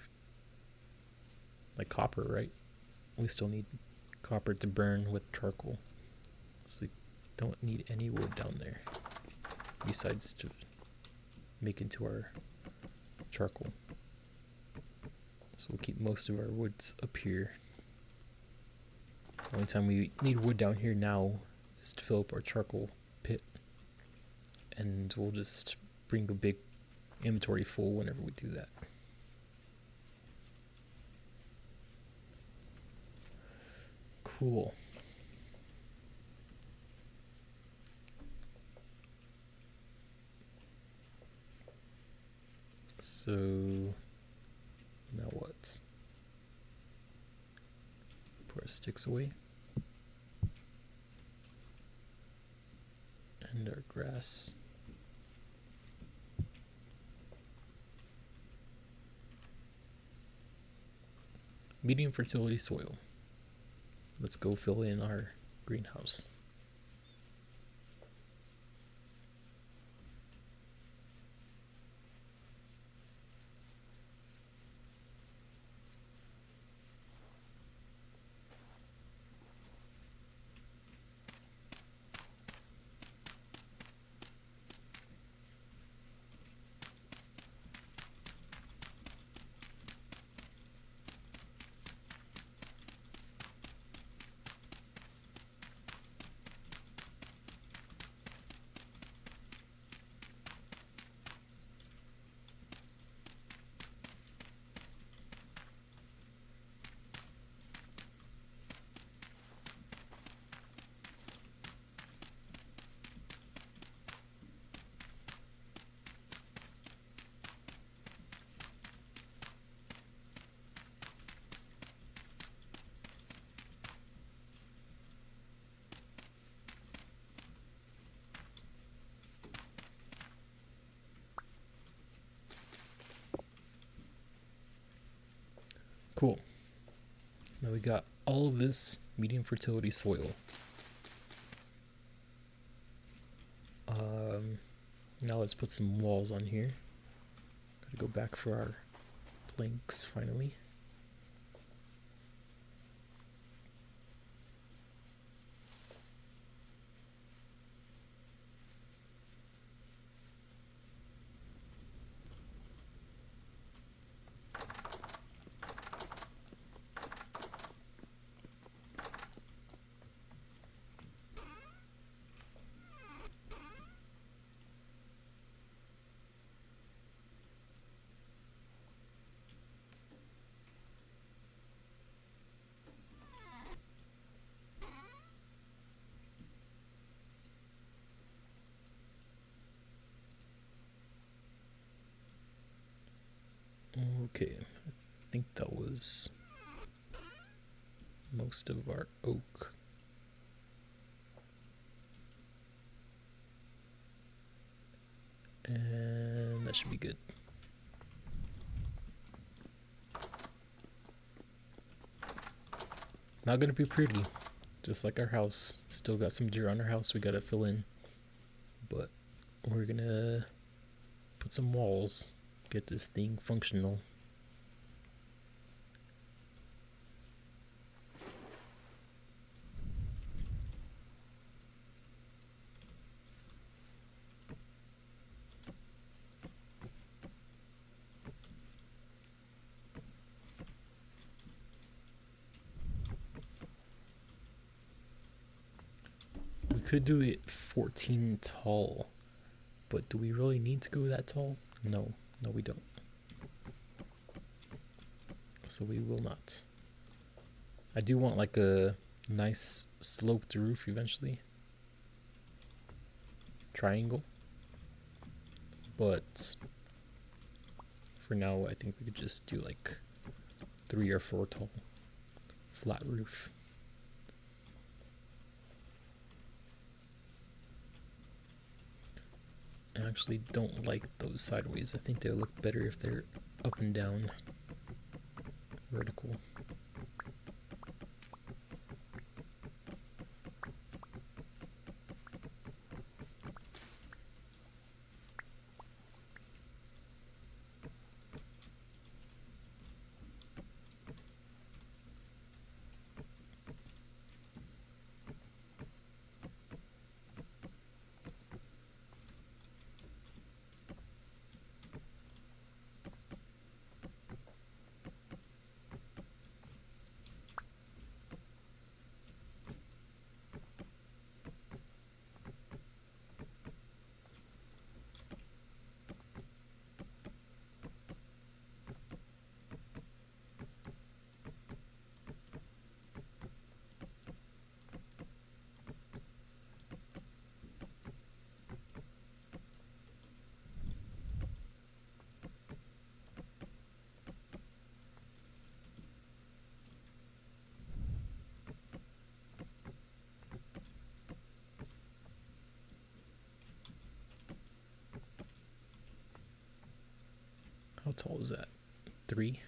like copper, right? We still need copper to burn with charcoal. So we don't need any wood down there besides to make into our charcoal. So we'll keep most of our woods up here. The only time we need wood down here now is to fill up our charcoal pit. And we'll just bring a big inventory full whenever we do that. Cool. So now what? Put our sticks away. And our grass. Medium fertility soil. Let's go fill in our greenhouse. Cool. Now we got all of this medium fertility soil. Now let's put some walls on here. Gotta go back for our planks finally. Okay, I think that was most of our oak. And that should be good. Not gonna be pretty, just like our house. Still got some deer on our house we gotta fill in. But we're gonna put some walls, get this thing functional. We could do it 14 tall, but do we really need to go that tall? No, we don't. So we will not. I do want like a nice sloped roof eventually. triangle. But for now, I think we could just do like 3 or 4 tall flat roof. I actually don't like those sideways. I think they look better if they're up and down, vertical. How tall is that? 3?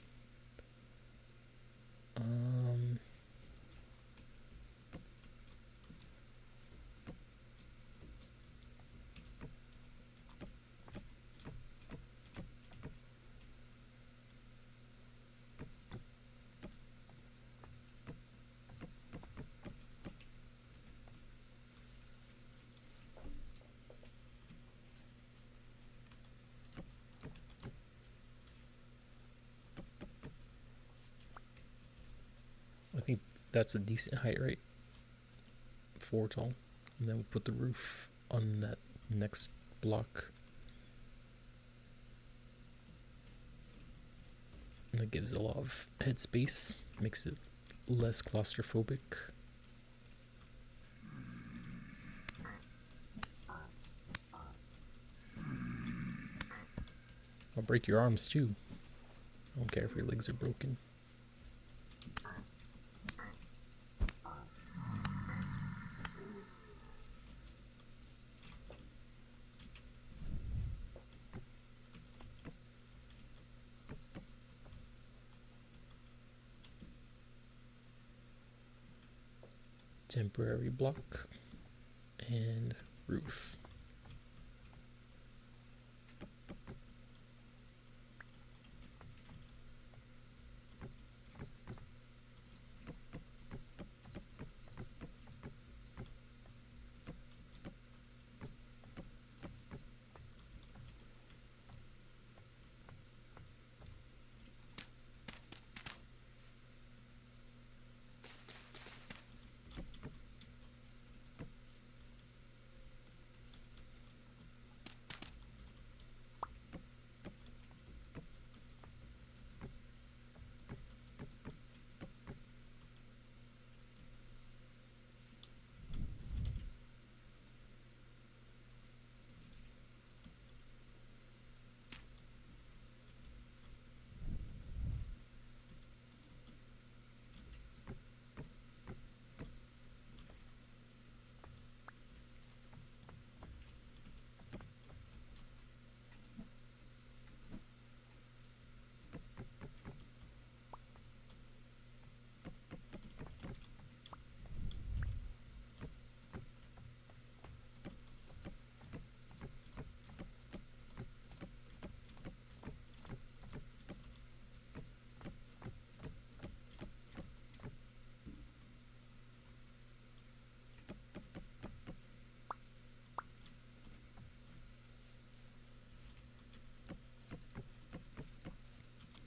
I think that's a decent height, right? 4 tall. And then we'll put the roof on that next block. And that gives a lot of headspace, makes it less claustrophobic. I'll break your arms too. I don't care if your legs are broken. Temporary block and roof.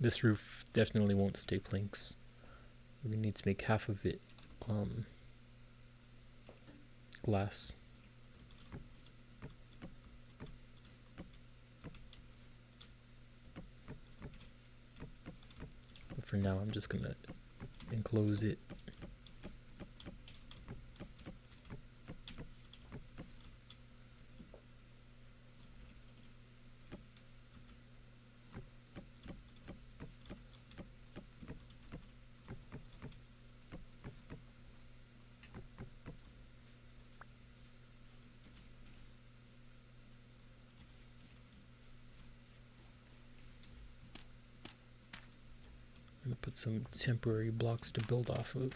This roof definitely won't stay planks. We need to make half of it glass. But for now, I'm just gonna enclose it. I'm gonna put some temporary blocks to build off of.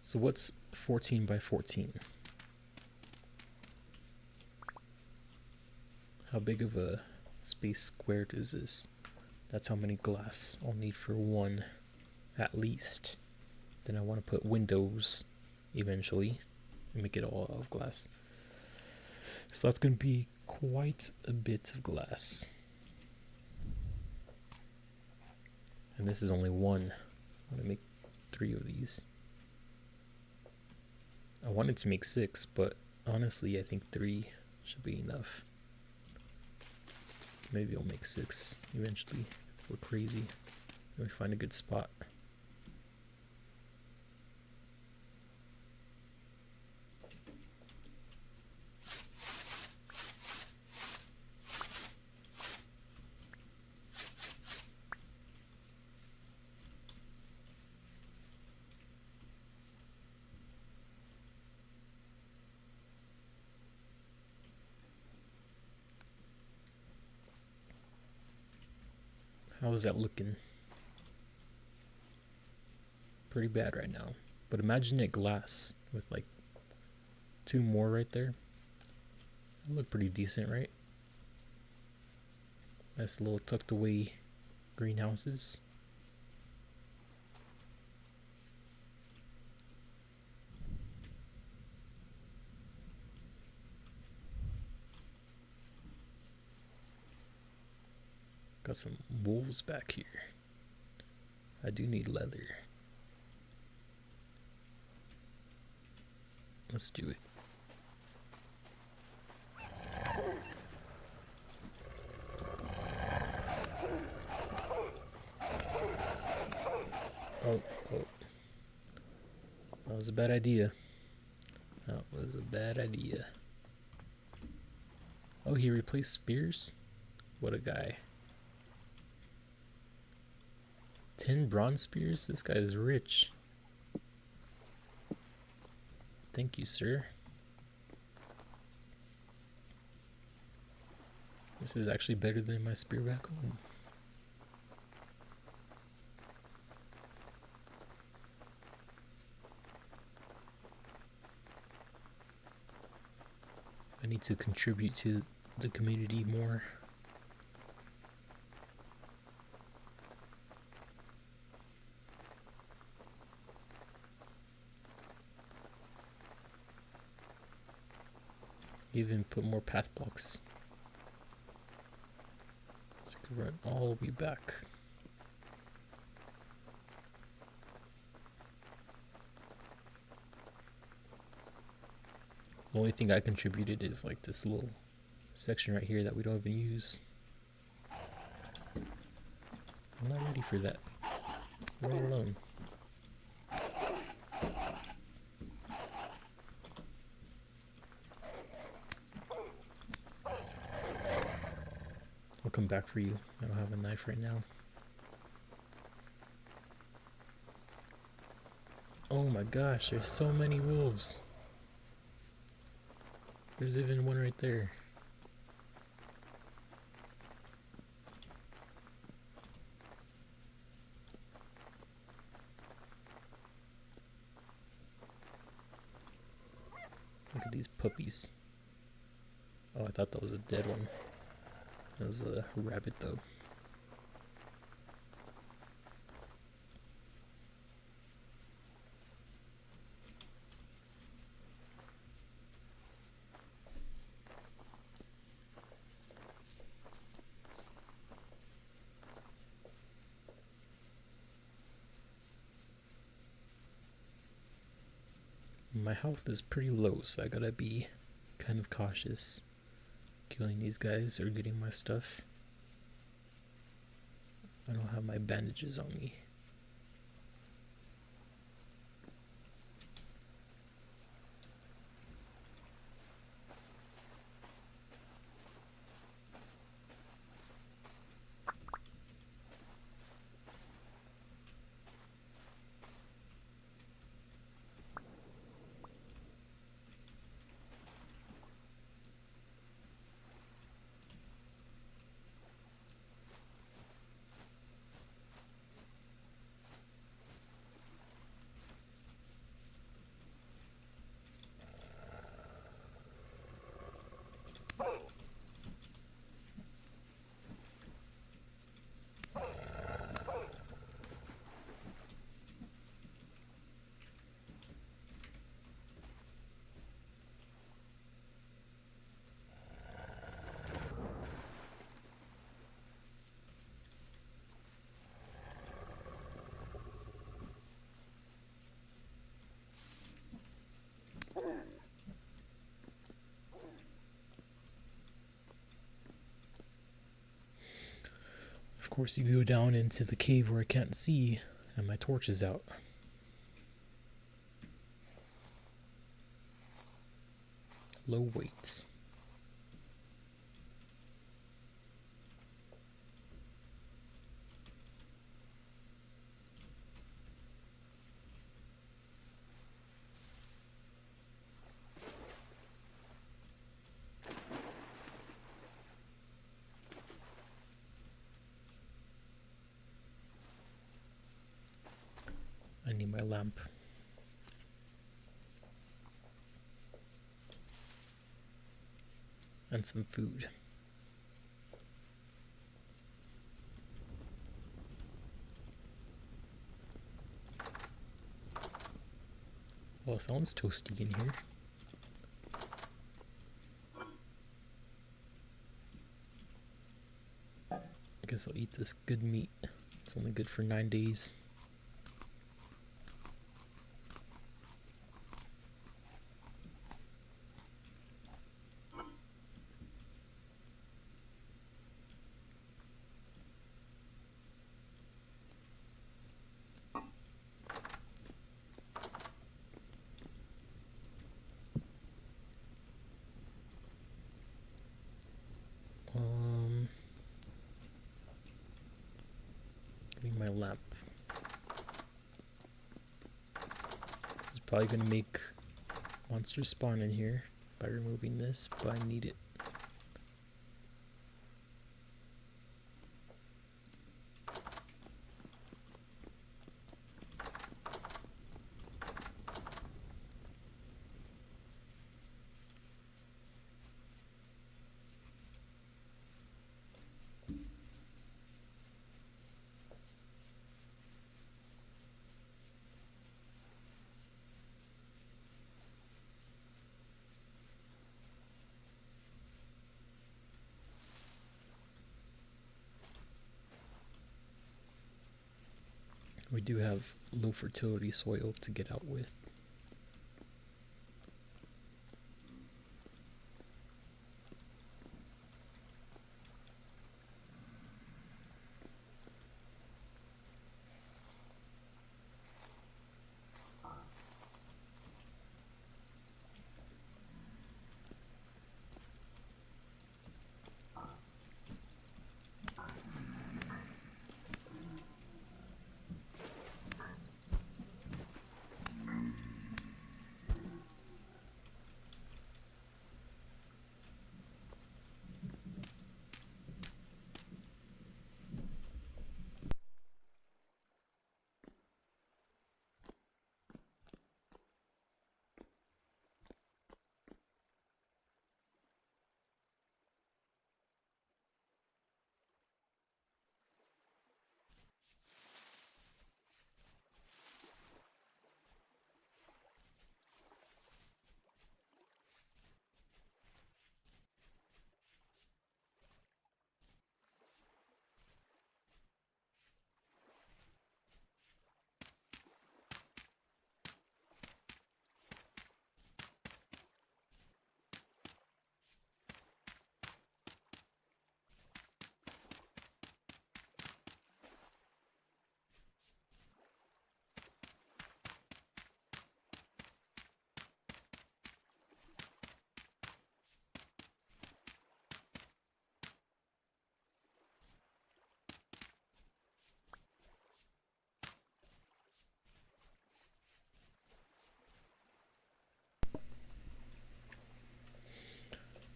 So what's 14 by 14? How big of a space squared is this? That's how many glass I'll need for one, at least. Then I want to put windows eventually and make it all out of glass. So that's going to be quite a bit of glass. And this is only one. I'm going to make 3 of these. I wanted to make 6, but honestly I think 3 should be enough. Maybe I'll make 6 eventually if we're crazy and we find a good spot. How is that looking? Pretty bad right now. But imagine it glass with like 2 more right there. That look pretty decent, right? Nice little tucked away greenhouses. Got some wolves back here. I do need leather. Let's do it. Oh. That was a bad idea. That was a bad idea. Oh, he replaced spears? What a guy. 10 bronze spears? This guy is rich. Thank you, sir. This is actually better than my spear back home. I need to contribute to the community more. Even put more path blocks. So I can run all the way back. The only thing I contributed is like this little section right here that we don't even use. I'm not ready for that. Leave it alone. I'll come back for you. I don't have a knife right now. Oh my gosh, there's so many wolves. There's even one right there. Look at these puppies. Oh, I thought that was a dead one. That was a rabbit though. My health is pretty low, so I gotta be kind of cautious killing these guys or getting my stuff. I don't have my bandages on me. course, you go down into the cave where I can't see, and my torch is out. Low weights. I need my lamp. And some food. Well, it sounds toasty in here. I guess I'll eat this good meat. It's only good for 9 days. Give me my lamp. It's probably gonna make monsters spawn in here by removing this, but I need it. We do have low fertility soil to get out with.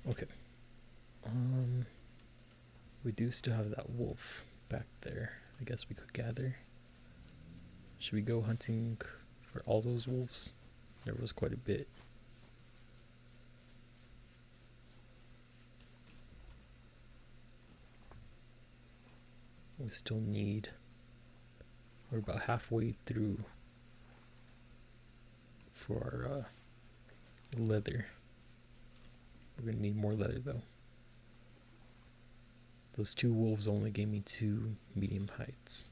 Okay. We do still have that wolf back there. I guess we could gather. Should we go hunting for all those wolves? There was quite a bit. We still need... We're about halfway through for our leather. We're gonna need more leather though. Those 2 wolves only gave me 2 medium heights.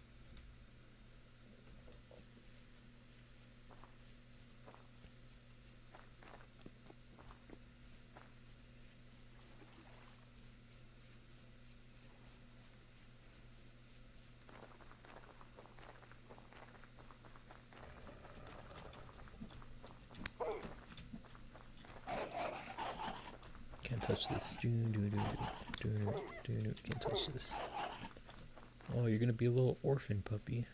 touch this. Can't touch this. Oh, you're gonna be a little orphan puppy.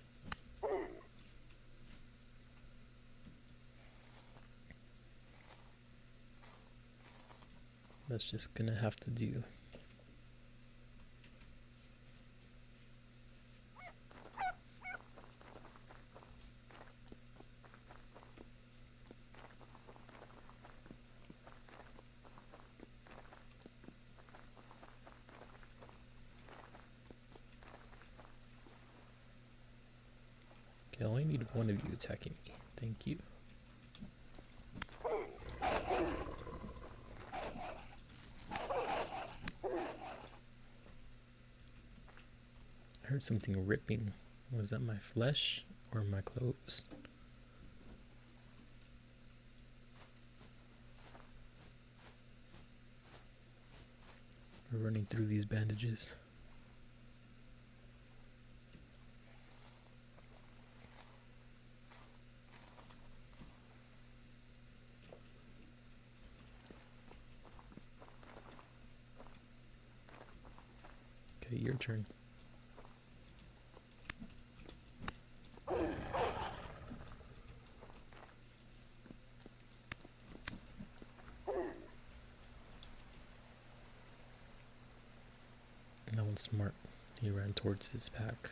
That's just gonna have to do. Okay, I only need one of you attacking me. Thank you. I heard something ripping. Was that my flesh or my clothes? We're running through these bandages. Okay, your turn. That one's smart. He ran towards his pack.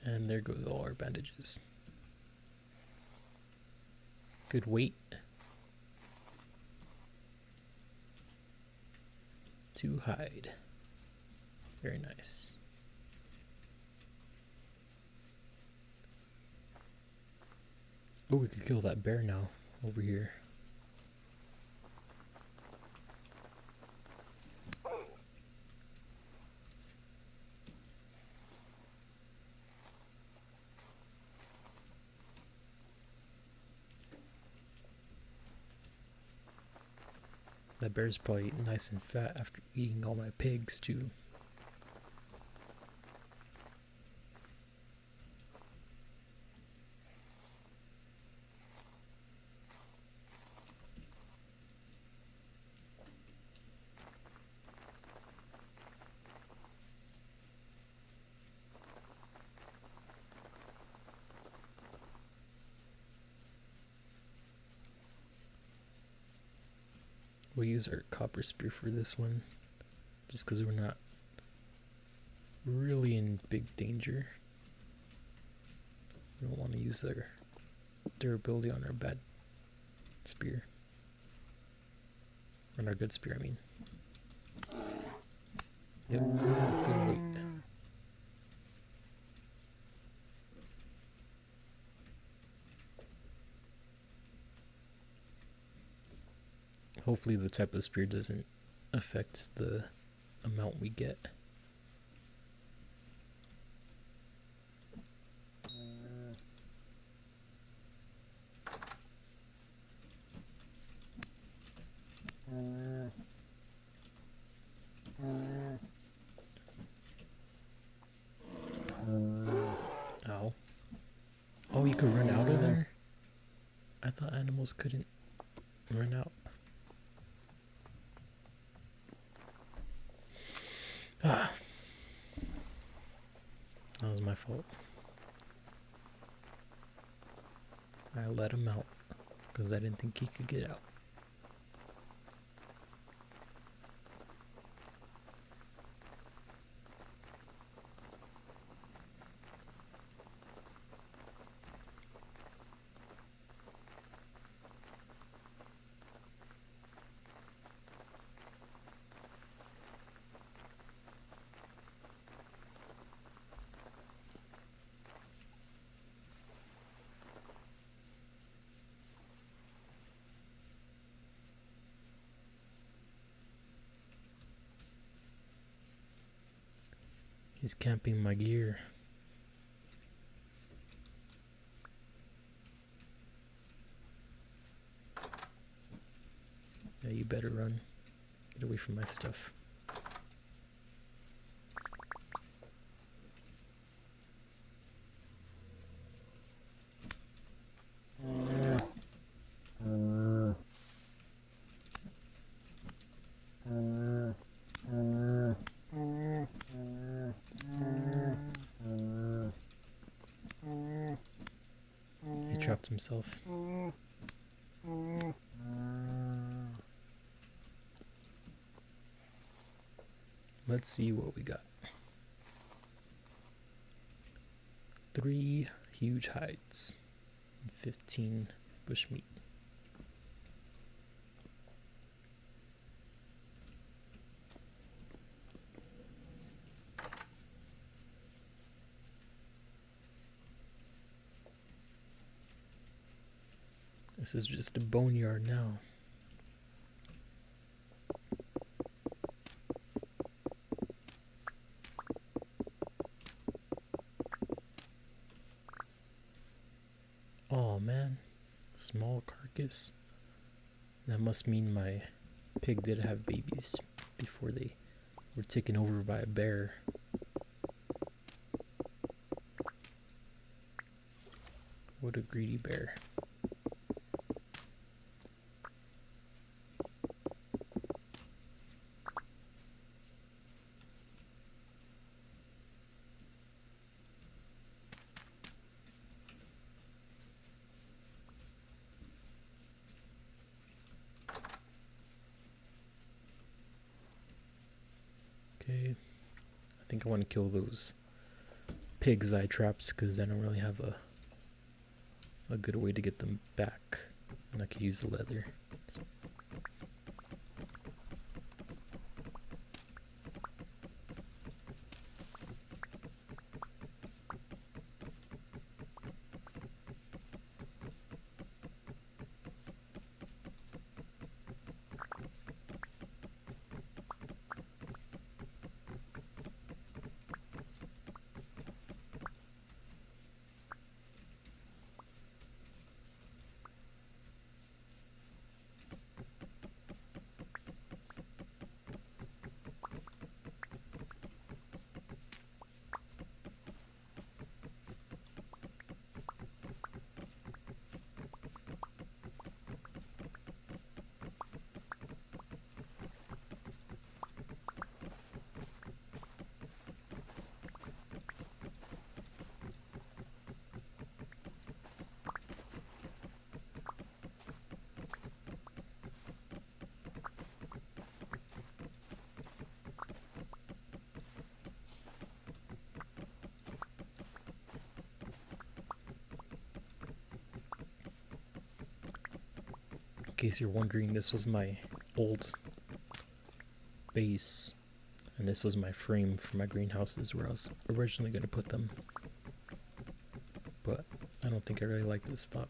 And there goes all our bandages. Good weight. To hide. Very nice. Oh, we could kill that bear now over here. That bear's probably nice and fat after eating all my pigs too. We'll use our copper spear for this one, just because we're not really in big danger. We don't want to use their durability on our bad spear. On our good spear, I mean. Yep, good weight. Hopefully the type of spear doesn't affect the amount we get. Ow. Oh, you could run out of there? I thought animals couldn't run out. Ah. That was my fault. I let him out because I didn't think he could get out. He's camping my gear. you better run. Get away from my stuff. He trapped himself. Let's see what we got. 3 huge hides and 15 bushmeat. This is just a boneyard now. Oh man, small carcass. That must mean my pig did have babies before they were taken over by a bear. What a greedy bear. Okay, I think I want to kill those pig's eye traps because I don't really have a good way to get them back, and I could use the leather. In case you're wondering, this was my old base, and this was my frame for my greenhouses where I was originally going to put them, but I don't think I really like this spot,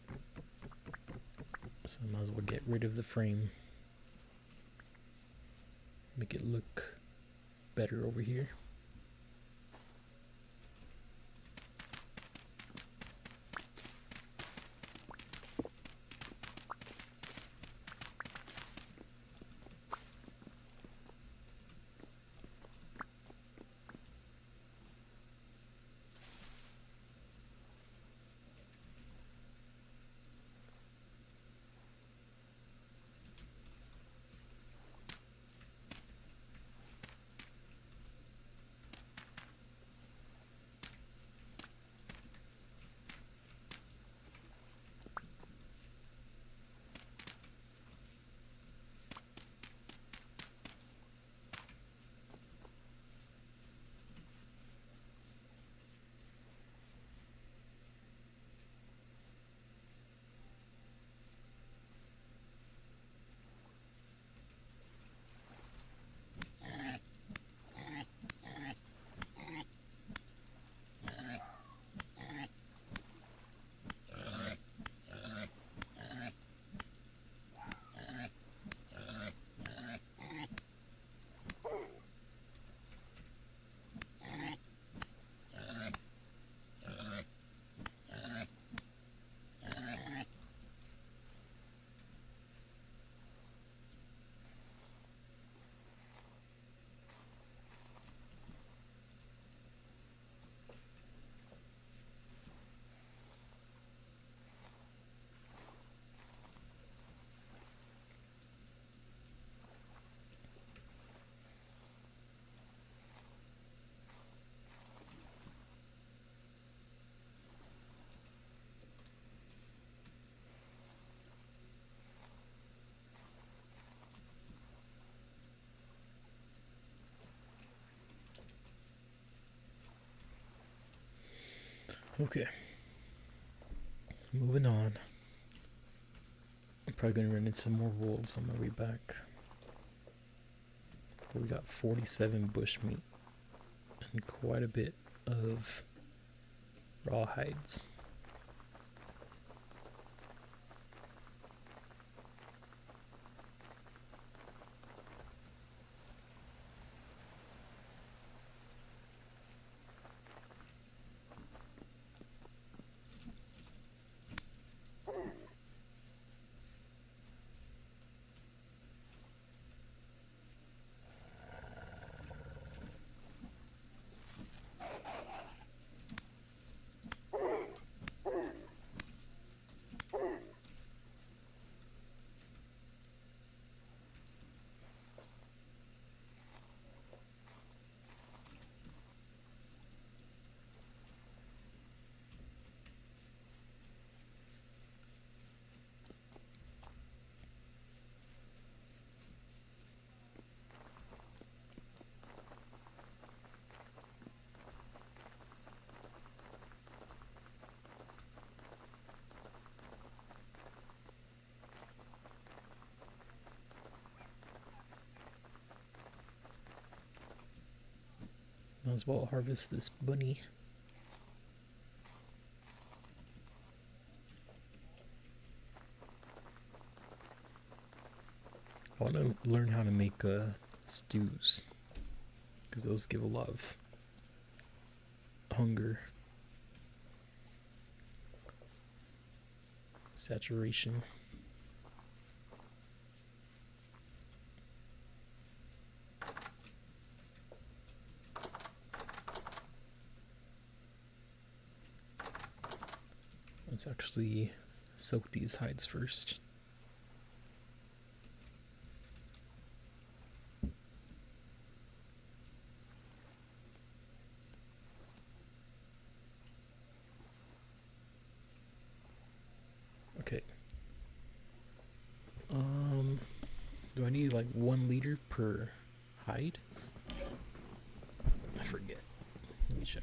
so I might as well get rid of the frame, make it look better over here. Okay, moving on. I'm probably gonna run into some more wolves on my way back. But we got 47 bushmeat and quite a bit of raw hides. Might as well harvest this bunny. I want to learn how to make stews, because those give a lot of hunger, saturation. Let's actually soak these hides first. Okay. Do I need like 1 liter per hide? I forget. Let me check.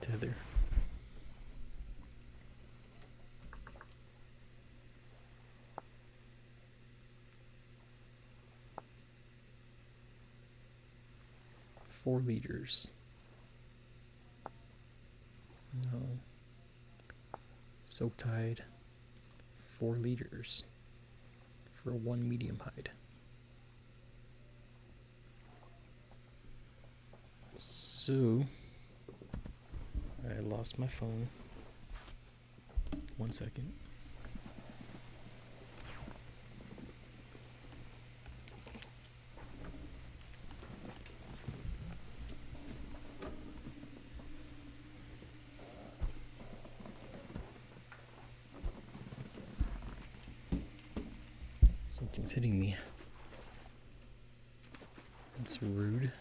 Tether. Four liters. No. Soaked hide. 4 liters for 1 medium hide. So I lost my phone. 1 second. Something's hitting me. That's rude.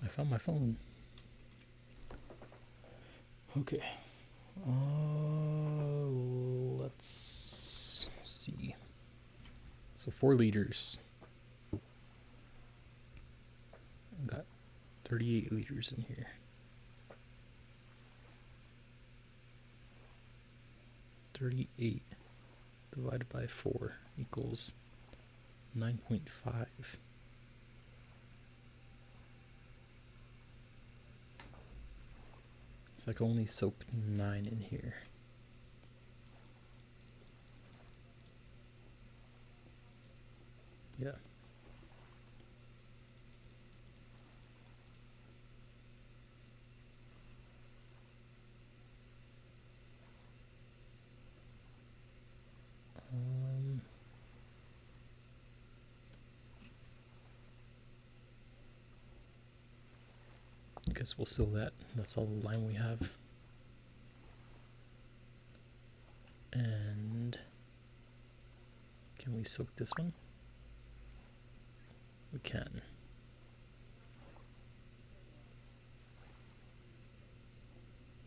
I found my phone. Okay. Let's see. So 4 liters. I've got 38 liters in here. $38 divided by 4 equals 9.5. So I can only soak 9 in here. Yeah. Okay. Guess we'll seal that. That's all the lime we have. And can we soak this one? We can.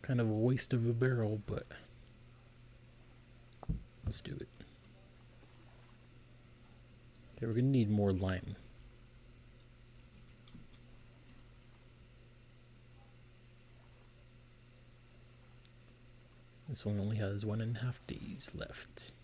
Kind of a waste of a barrel, but let's do it. Okay, we're gonna need more lime. This one only has 1.5 days left.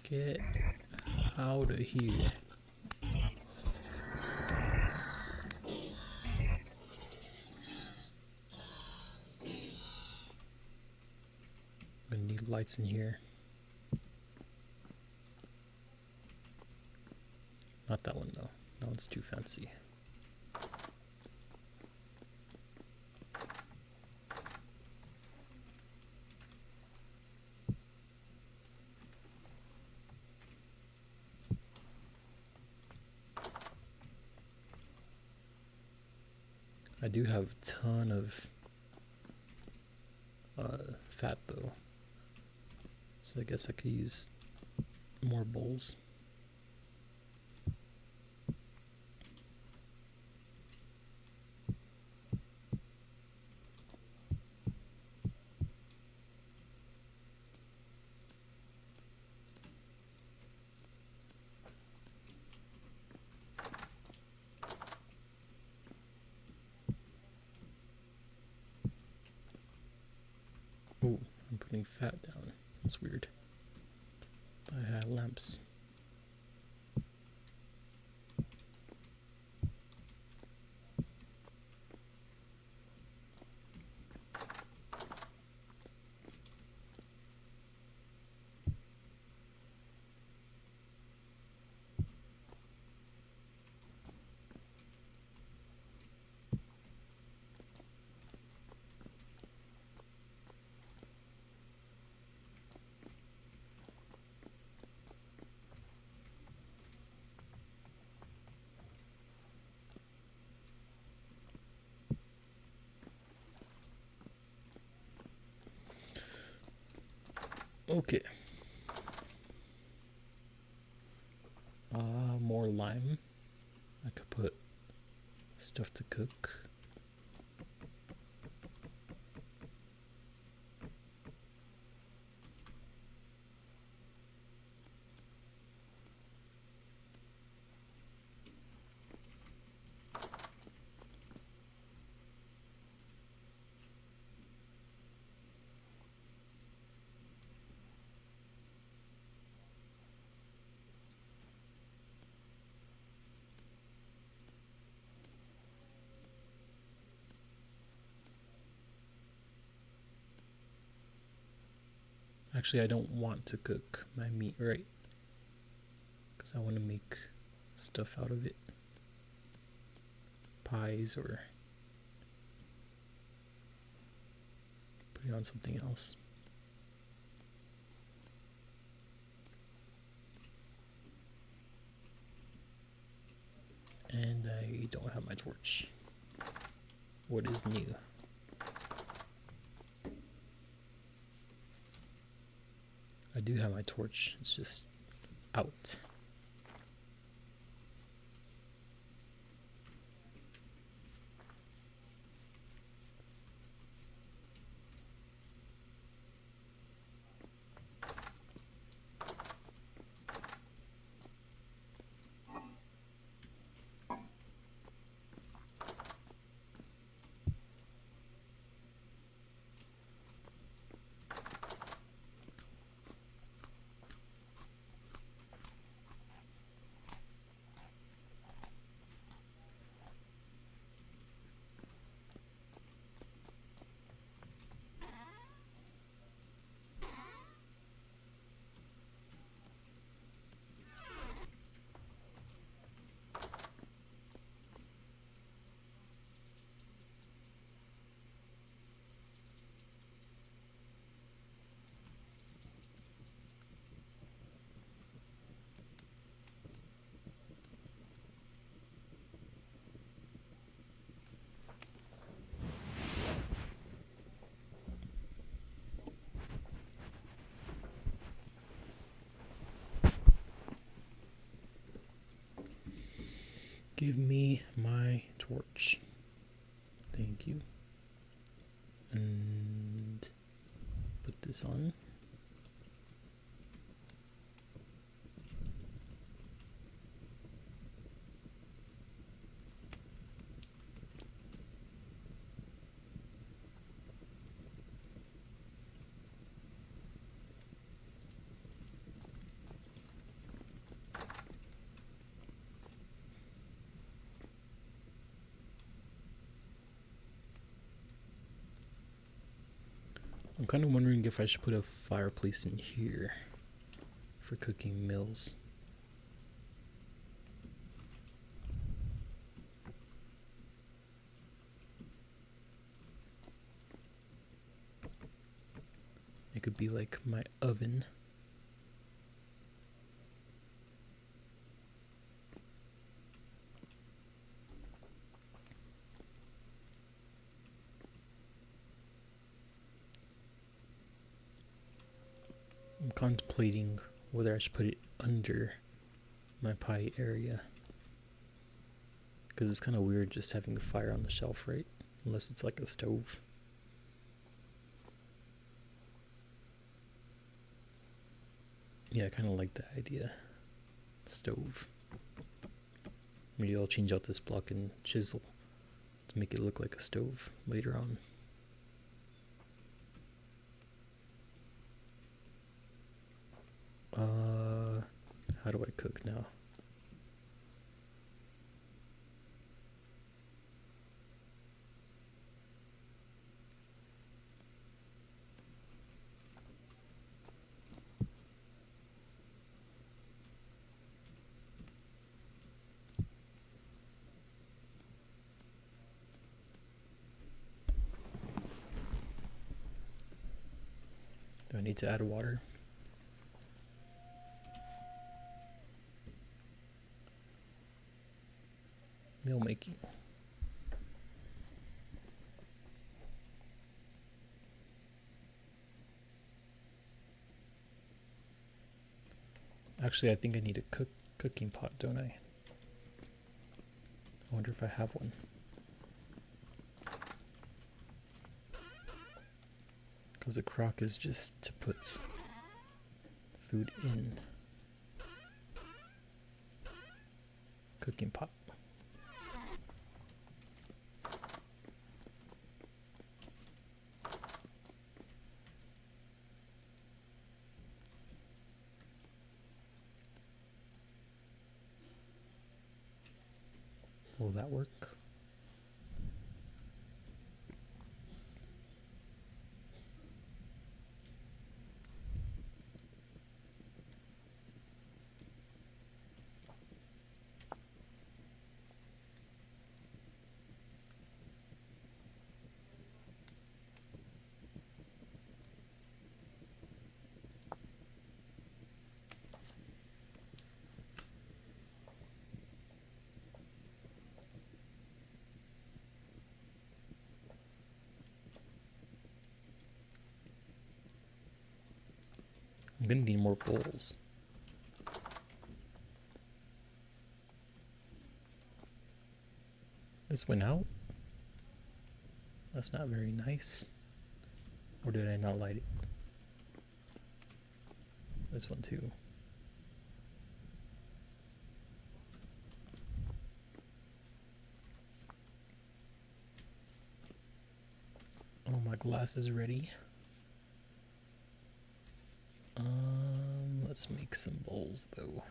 Get out of here. I'm gonna need lights in here. Not that one though. That one's too fancy. I do have a ton of fat though, so I guess I could use more bowls. Oh, I'm putting fat down. That's weird. I had lamps. Okay. More lime. I could put stuff to cook. Actually, I don't want to cook my meat right, because I want to make stuff out of it. Pies or put it on something else. And I don't have my torch. What is new? I do have my torch, it's just out. Give me my torch. Thank you. And put this on. I'm kind of wondering if I should put a fireplace in here for cooking meals. It could be like my oven. I'm contemplating whether I should put it under my pie area, because it's kind of weird just having the fire on the shelf, right? Unless it's like a stove. Yeah, I kind of like that idea. Stove. Maybe I'll change out this block and chisel to make it look like a stove later on. How do I cook now? Do I need to add water? Meal making. Actually, I think I need a cooking pot, don't I? I wonder if I have one. Because the crock is just to put food in. Cooking pot. Will that work? I'm gonna need more bowls. This went out? That's not very nice. Or did I not light it? This one too. Oh, my glass is ready. Let's make some bowls though.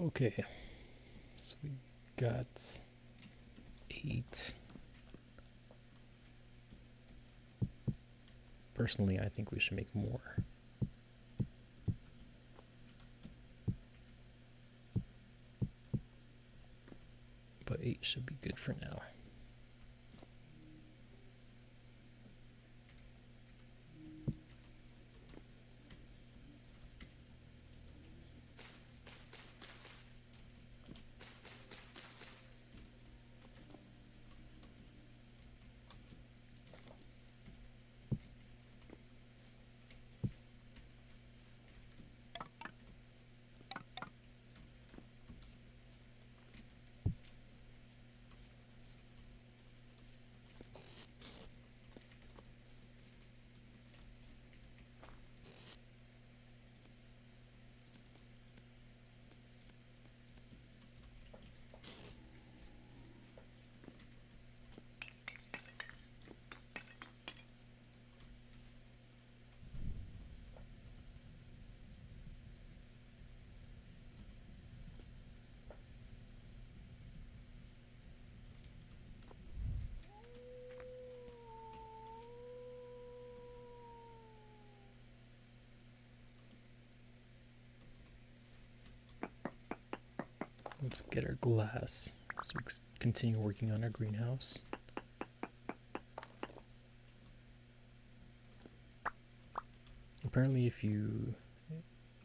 Okay, so we got 8. Personally, I think we should make more. But 8 should be good for now. Let's get our glass so we can continue working on our greenhouse. Apparently if you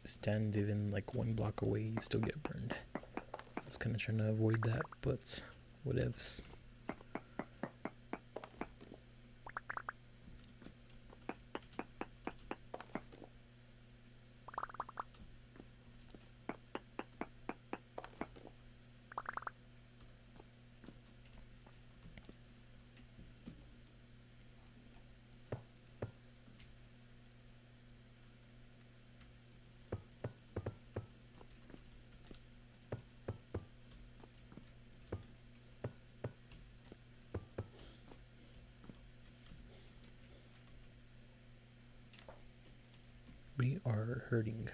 stand even like 1 block away, you still get burned. I was kind of trying to avoid that, but whatevs. We are hurting.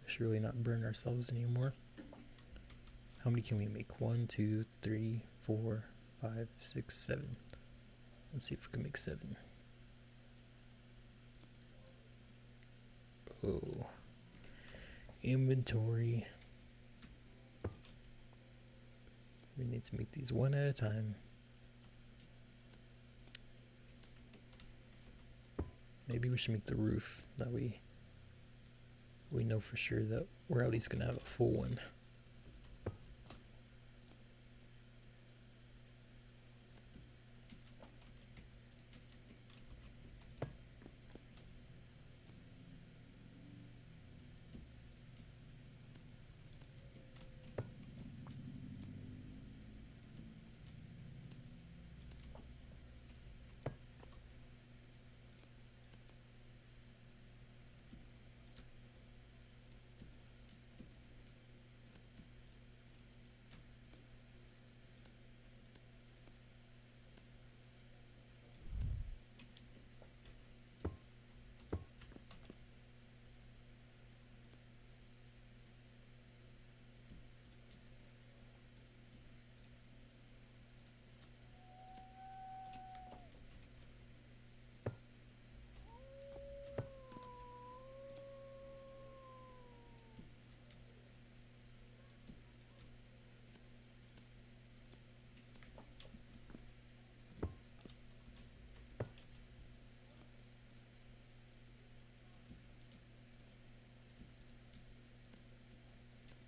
We should really not burn ourselves anymore. How many can we make? 1, 2, 3, 4, 5, 6, 7. Let's see if we can make 7. Oh. Inventory. We need to make these one at a time. Maybe we should make the roof. That way we know for sure that we're at least going to have a full one.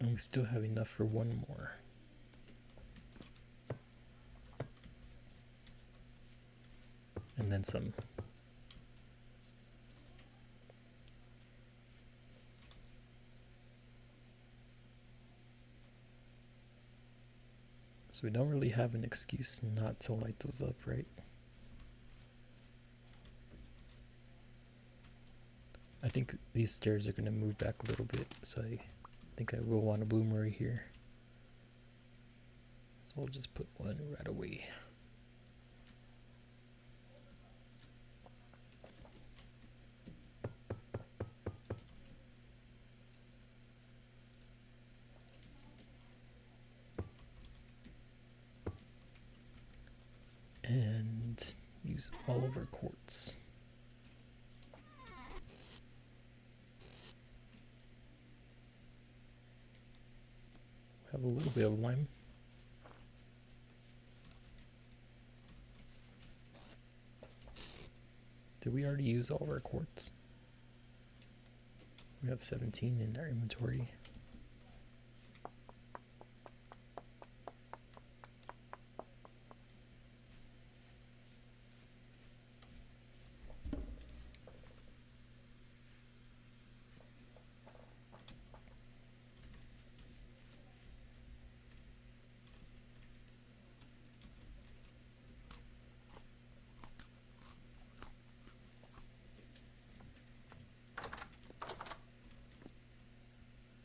And we still have enough for one more. And then some. So we don't really have an excuse not to light those up, right? I think these stairs are going to move back a little bit, so I think I will want a bloomery here. So I'll just put one right away. use all of our quartz. Have a little bit of lime. Did we already use all of our quartz? We have 17 in our inventory.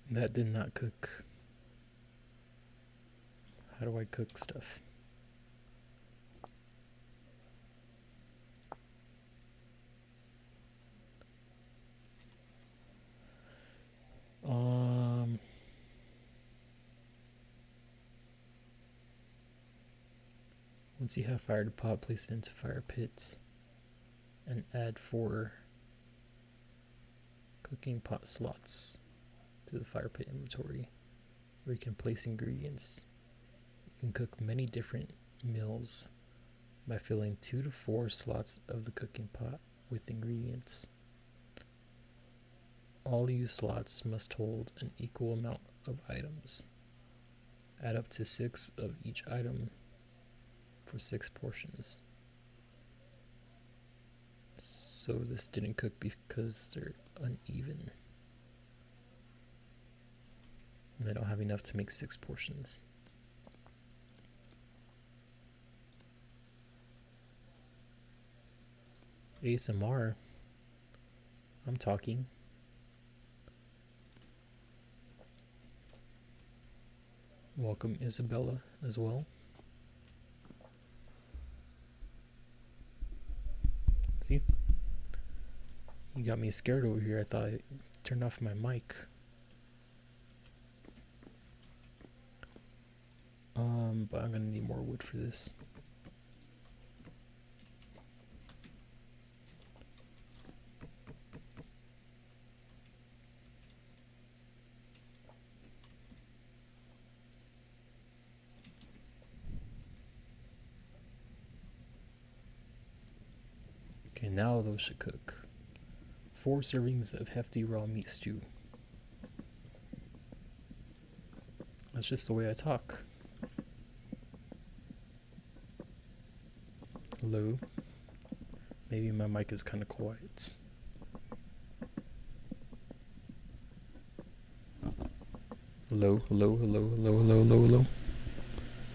That did not cook. How do I cook stuff? Once you have fire to pot, place it into fire pits and add 4 cooking pot slots to the fire pit inventory where you can place ingredients. You can cook many different meals by filling 2 to 4 slots of the cooking pot with ingredients. All used slots must hold an equal amount of items. Add up to 6 of each item for 6 portions. So this didn't cook because they're uneven. And I don't have enough to make 6 portions. ASMR. I'm talking. Welcome Isabella as well. See? You got me scared over here. I thought I turned off my mic. But I'm gonna need more wood for this. Okay, now those should cook. 4 servings of hefty raw meat stew. That's just the way I talk. Hello. Maybe my mic is kind of quiet. Hello, hello, hello, hello, hello, hello, hello.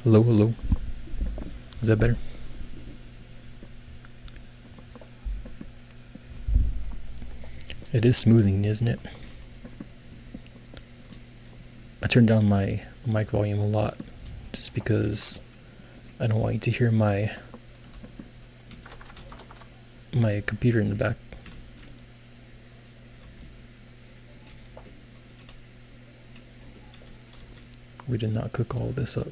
Hello, hello. Is that better? It is smoothing, isn't it? I turned down my mic volume a lot just because I don't want you to hear my computer in the back. We did not cook all this up.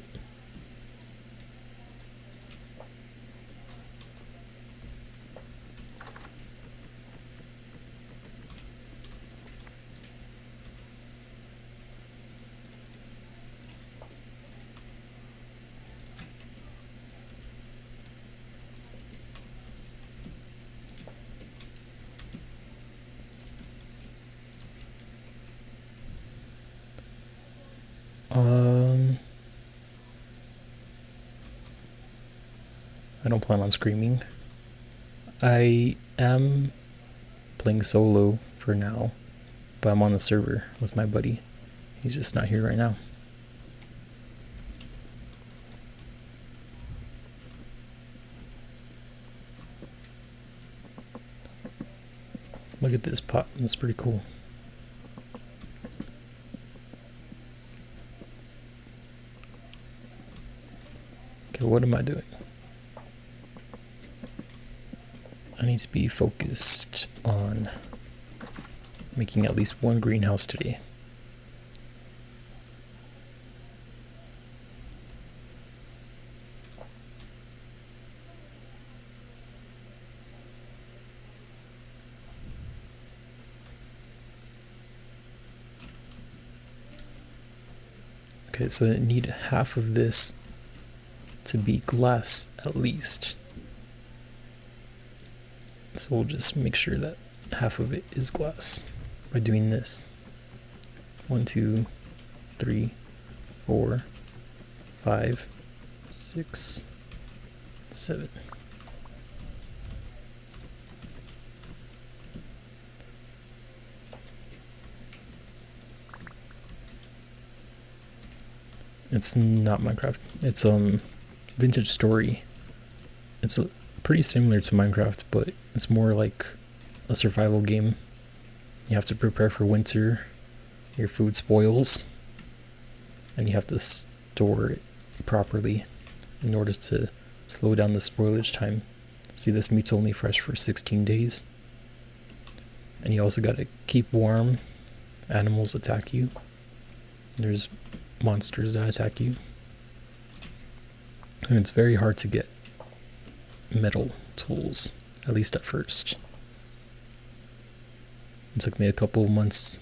I don't plan on screaming. I am playing solo for now, but I'm on the server with my buddy. He's just not here right now. Look at this pot, that's pretty cool. Okay, what am I doing? I need to be focused on making at least 1 greenhouse today. Okay, so I need half of this to be glass at least. So we'll just make sure that half of it is glass by doing this. 1, 2, 3, 4, 5, 6, 7. It's not Minecraft. It's Vintage Story. It's pretty similar to Minecraft, but it's more like a survival game. You have to prepare for winter, your food spoils, and you have to store it properly in order to slow down the spoilage time. See, this meat's only fresh for 16 days. And you also gotta keep warm. Animals attack you. There's monsters that attack you. And it's very hard to get metal tools, at least at first. It took me a couple months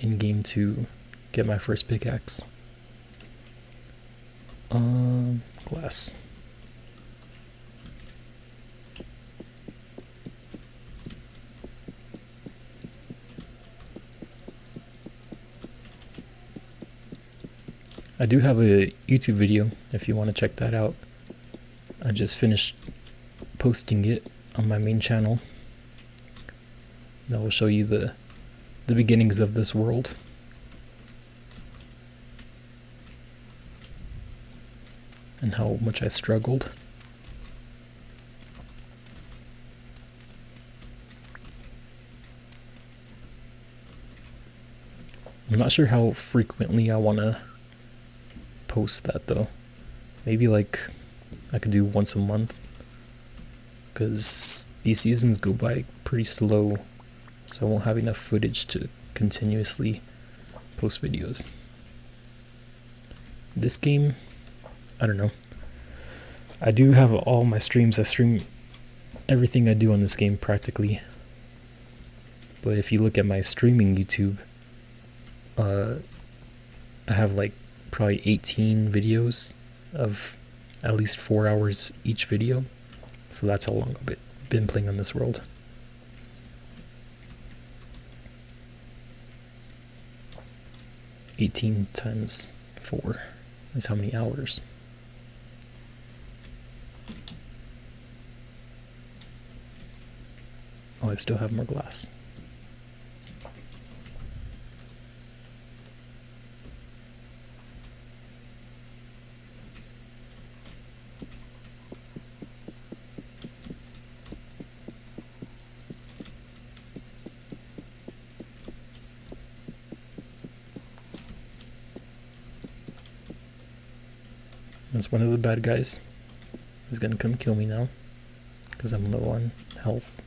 in game to get my first pickaxe. Glass. I do have a YouTube video if you want to check that out. I just finished posting it on my main channel. That will show you the beginnings of this world. And how much I struggled. I'm not sure how frequently I want to post that though. Maybe like I could do once a month, because these seasons go by pretty slow, so I won't have enough footage to continuously post videos. This game, I don't know. I do have all my streams. I stream everything I do on this game practically. But if you look at my streaming YouTube, I have like probably 18 videos of at least 4 hours each video. So that's how long I've been playing on this world. $18 times 4 is how many hours? Oh, I still have more glass. That's one of the bad guys. He's gonna come kill me now, because I'm low on health.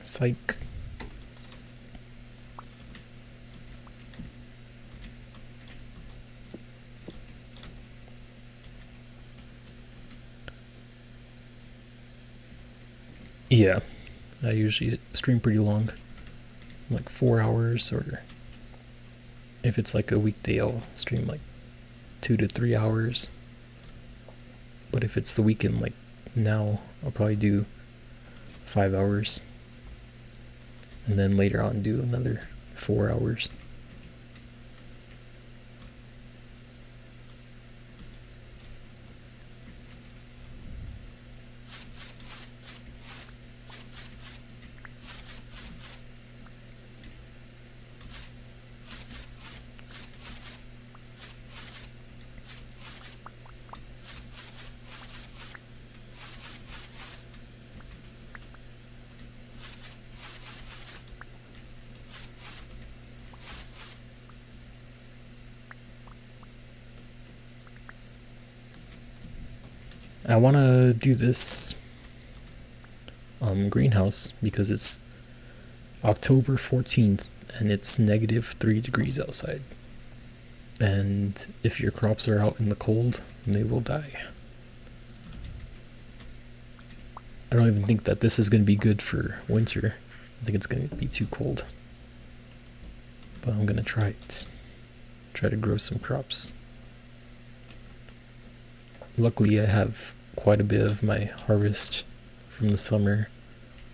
Psych. Yeah, I usually stream pretty long, like 4 hours, or if it's like a weekday, I'll stream like 2 to 3 hours. But if it's the weekend, like now, I'll probably do 5 hours, and then later on do another 4 hours. I want to do this greenhouse because it's October 14th and it's -3 degrees outside. and if your crops are out in the cold, they will die. I don't even think that this is going to be good for winter. I think it's going to be too cold. But I'm going to try it. Try to grow some crops. Luckily, I have quite a bit of my harvest from the summer.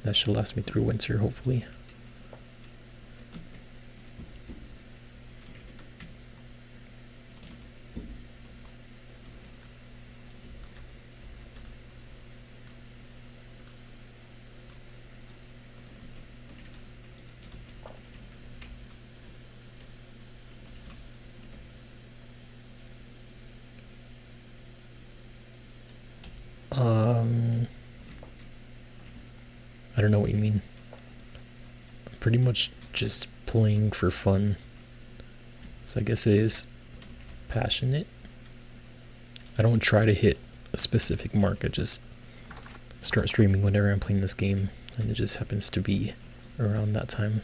That should last me through winter, hopefully. I don't know what you mean. I'm pretty much just playing for fun. So I guess it is passionate. I don't try to hit a specific mark. I just start streaming whenever I'm playing this game, and it just happens to be around that time.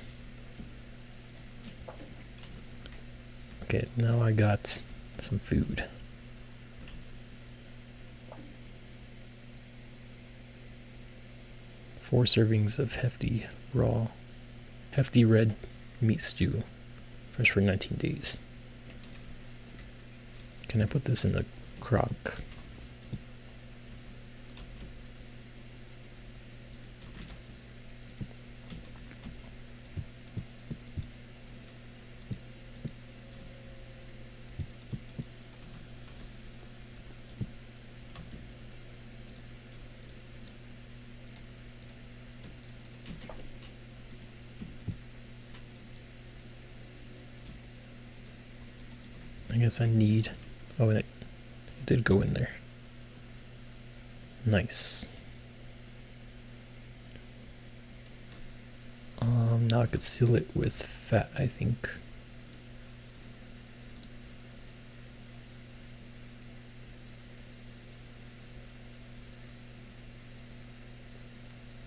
Okay, now I got some food. Four servings of hefty red meat stew, fresh for 19 days. Can I put this in a crock? I guess I need... Oh, it did go in there. Nice. Now I could seal it with fat, I think.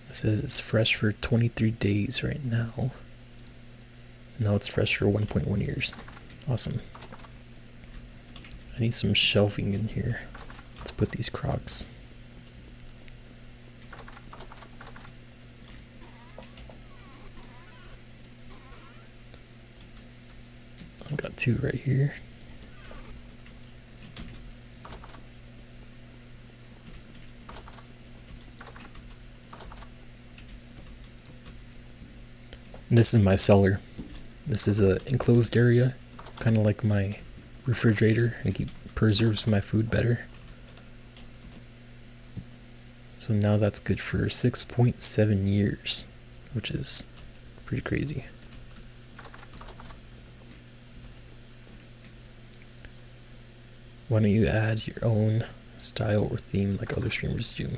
It says it's fresh for 23 days right now. Now it's fresh for 1.1 years. Awesome. I need some shelving in here. Let's put these crocks. I've got two right here. And this is my cellar. This is an enclosed area, kind of like my refrigerator, and preserves my food better. So now that's good for 6.7 years, which is pretty crazy. Why don't you add your own style or theme like other streamers do?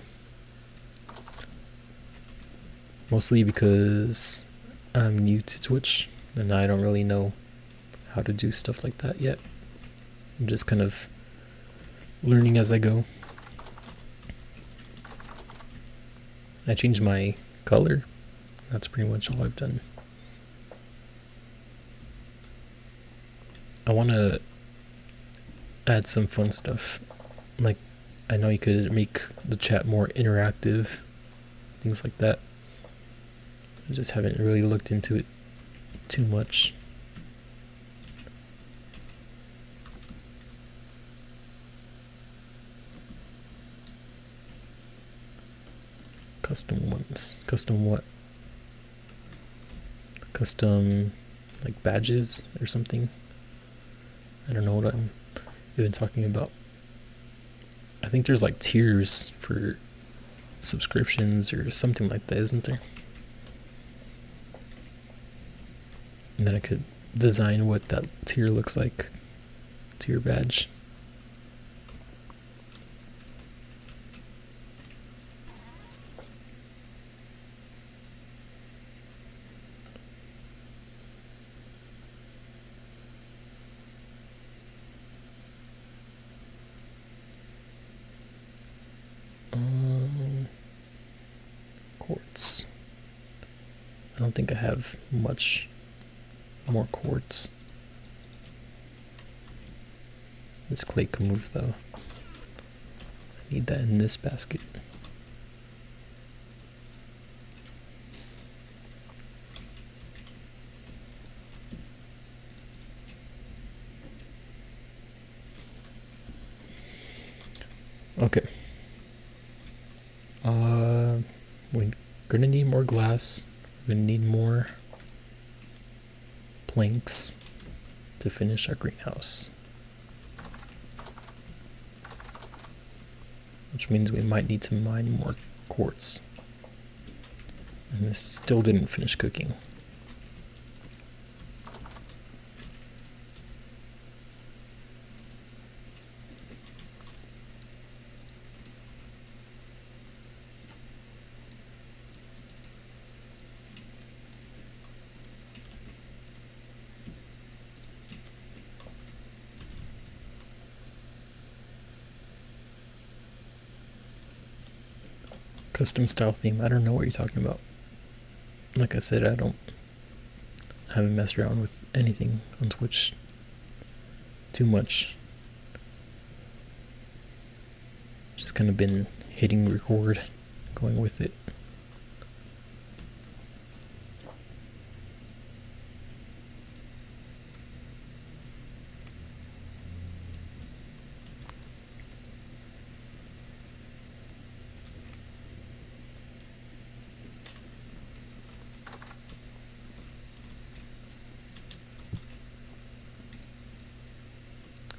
Mostly because I'm new to Twitch and I don't really know how to do stuff like that yet. I'm just kind of learning as I go. I changed my color. That's pretty much all I've done. I want to add some fun stuff. Like, I know you could make the chat more interactive, things like that. I just haven't really looked into it too much. Custom ones. Custom what? Custom, like, badges or something? I don't know what I'm even talking about. I think there's like tiers for subscriptions or something like that, isn't there? And then I could design what that tier looks like. Tier badge. Quartz. I don't think I have much more quartz. This clay can move though. I need that in this basket. Okay. We're gonna need more glass. We're gonna need more planks to finish our greenhouse. Which means we might need to mine more quartz. And this still didn't finish cooking. Custom style theme, I don't know what you're talking about. Like I said, I haven't messed around with anything on Twitch too much. Just kind of been hitting record, going with it.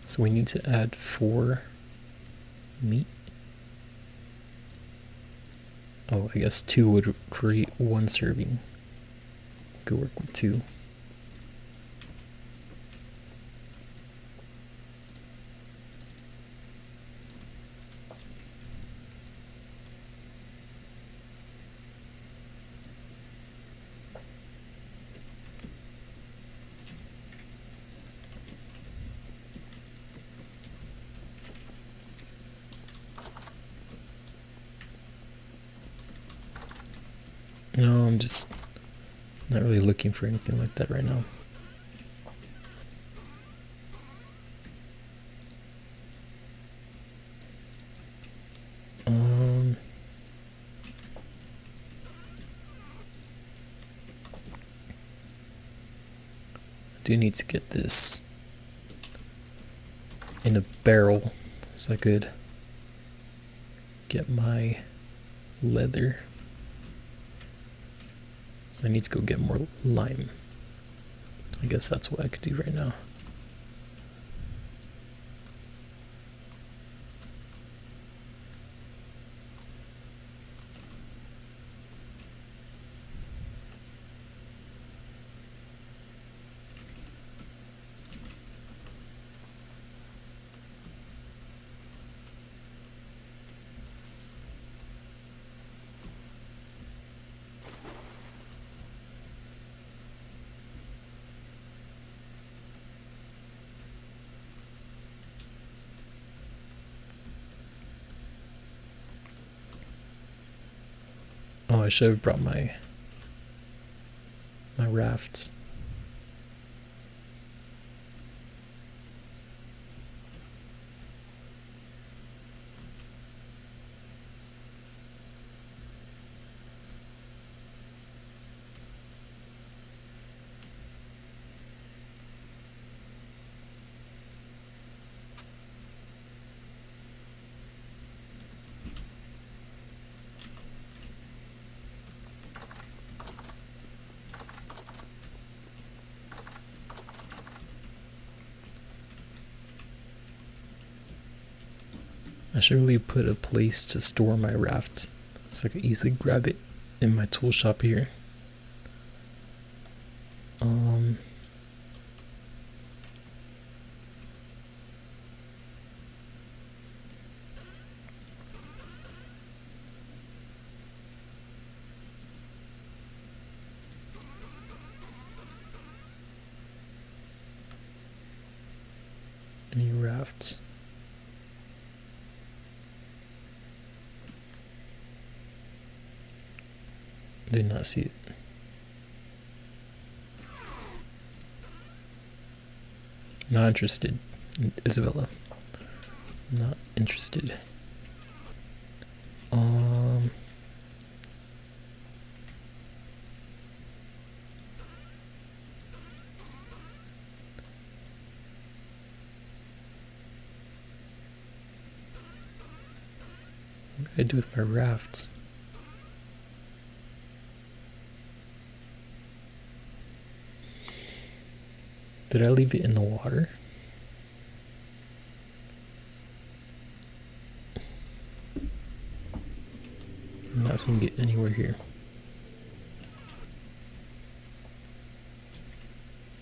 So we need to add 4 meat. Oh, I guess 2 would create 1 serving. Could work with 2. No, I'm just not really looking for anything like that right now. I do need to get this in a barrel so I could get my leather. So I need to go get more lime. I guess that's what I could do right now. Oh, I should have brought my rafts. I should really put a place to store my raft so I could easily grab it in my tool shop here. Any rafts? Did not see it. Not interested, Isabella. Not interested. What did I do with my rafts? Did I leave it in the water? I'm not seeing it anywhere here.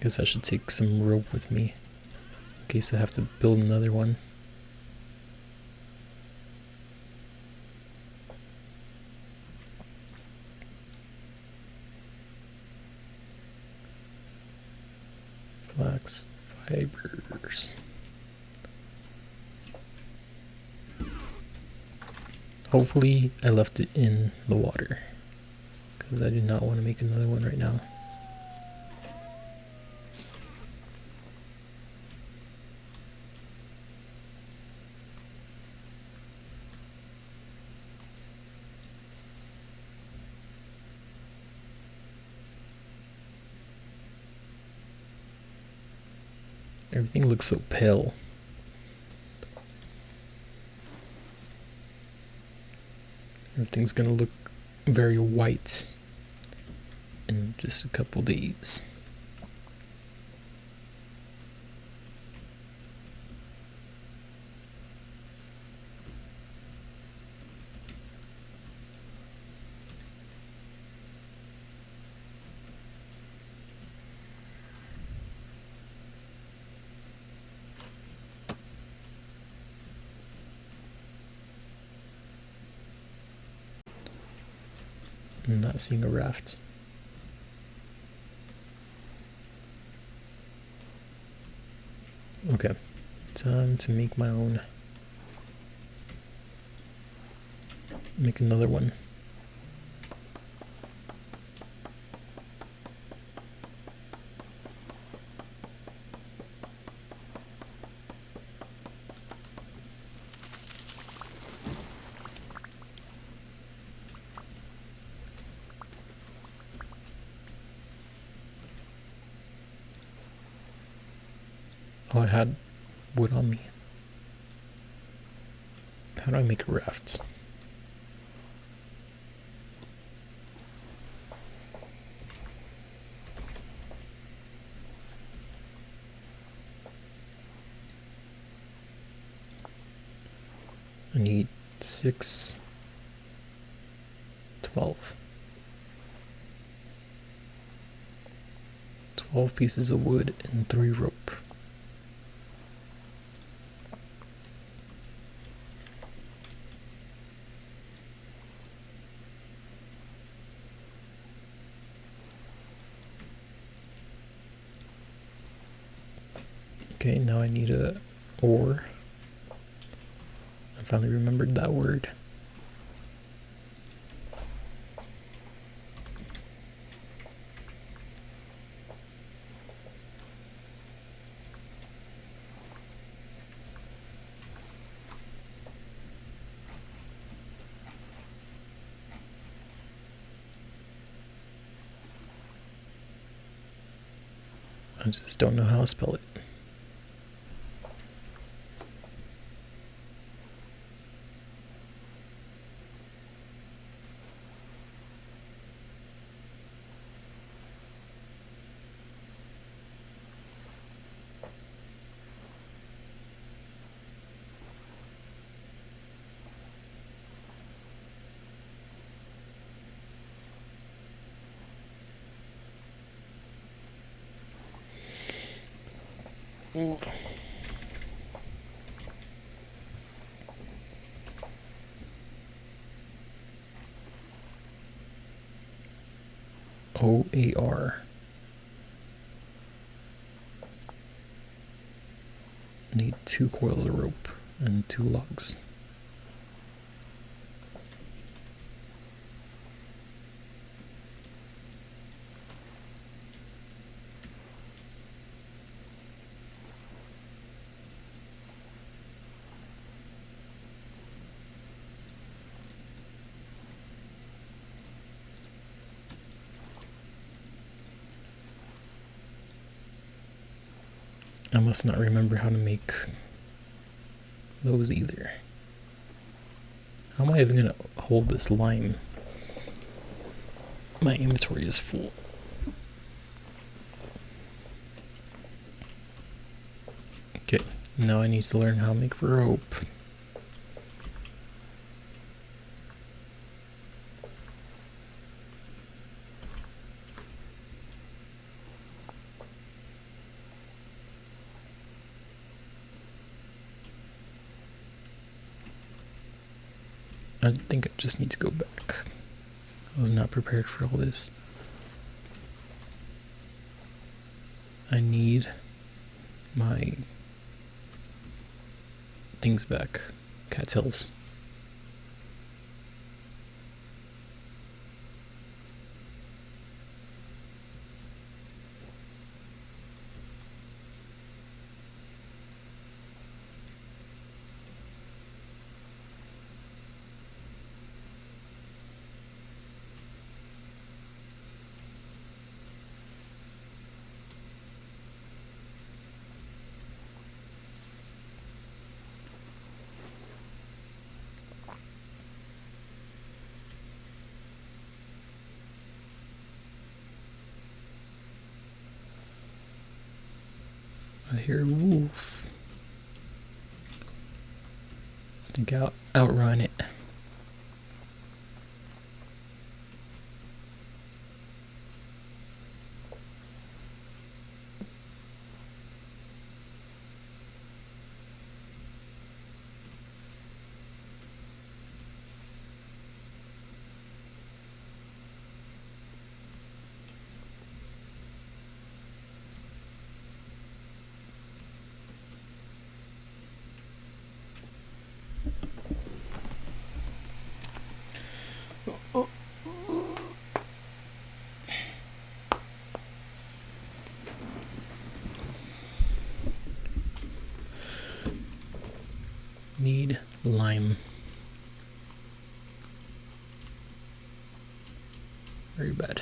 Guess I should take some rope with me in case I have to build another one. Flax fibers. Hopefully I left it in the water, because I do not want to make another one right now. Everything looks so pale. Everything's gonna look very white in just a couple days. I'm not seeing a raft. Okay, time to make my own. Make another one. Oh, I had wood on me. How do I make a raft? I need 6, 12. 12 pieces of wood and 3 rope. Okay, now I need a oar. I finally remembered that word. I just don't know how to spell it. Ooh. OAR. Need 2 coils of rope and 2 logs. I must not remember how to make those either. How am I even gonna hold this lime? My inventory is full. Okay, now I need to learn how to make rope. I think I just need to go back. I was not prepared for all this. I need my things back. Cattails. I hear a wolf. I think I'll outrun it. Need lime. Very bad.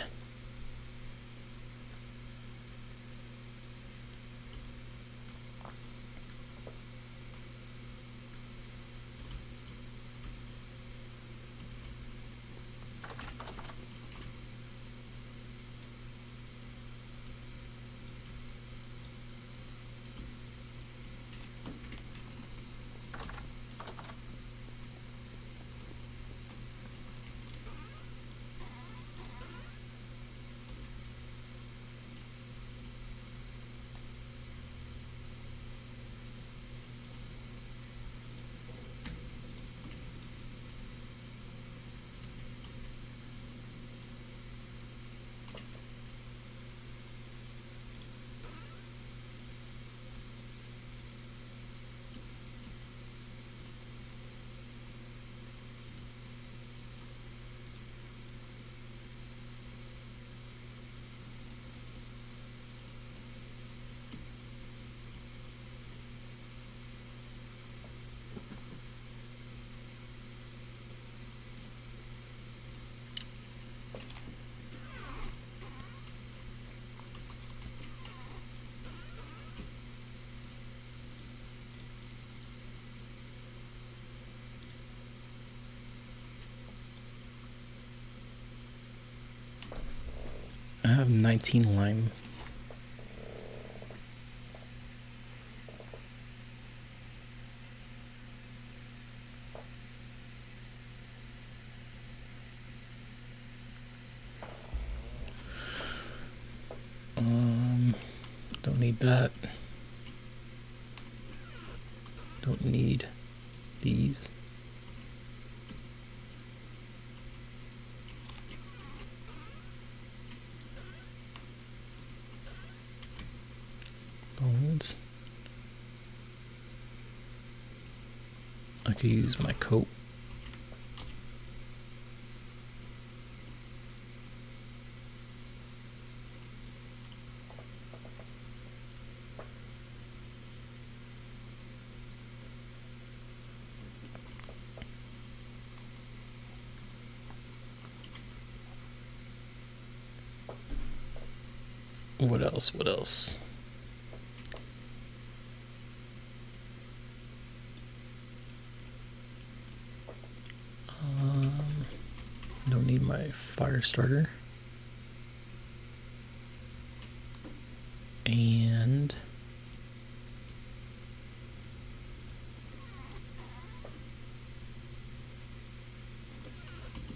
I have 19 lime. Don't need that. Don't need these. Bones. I could use my coat. What else? What else? need my fire starter. And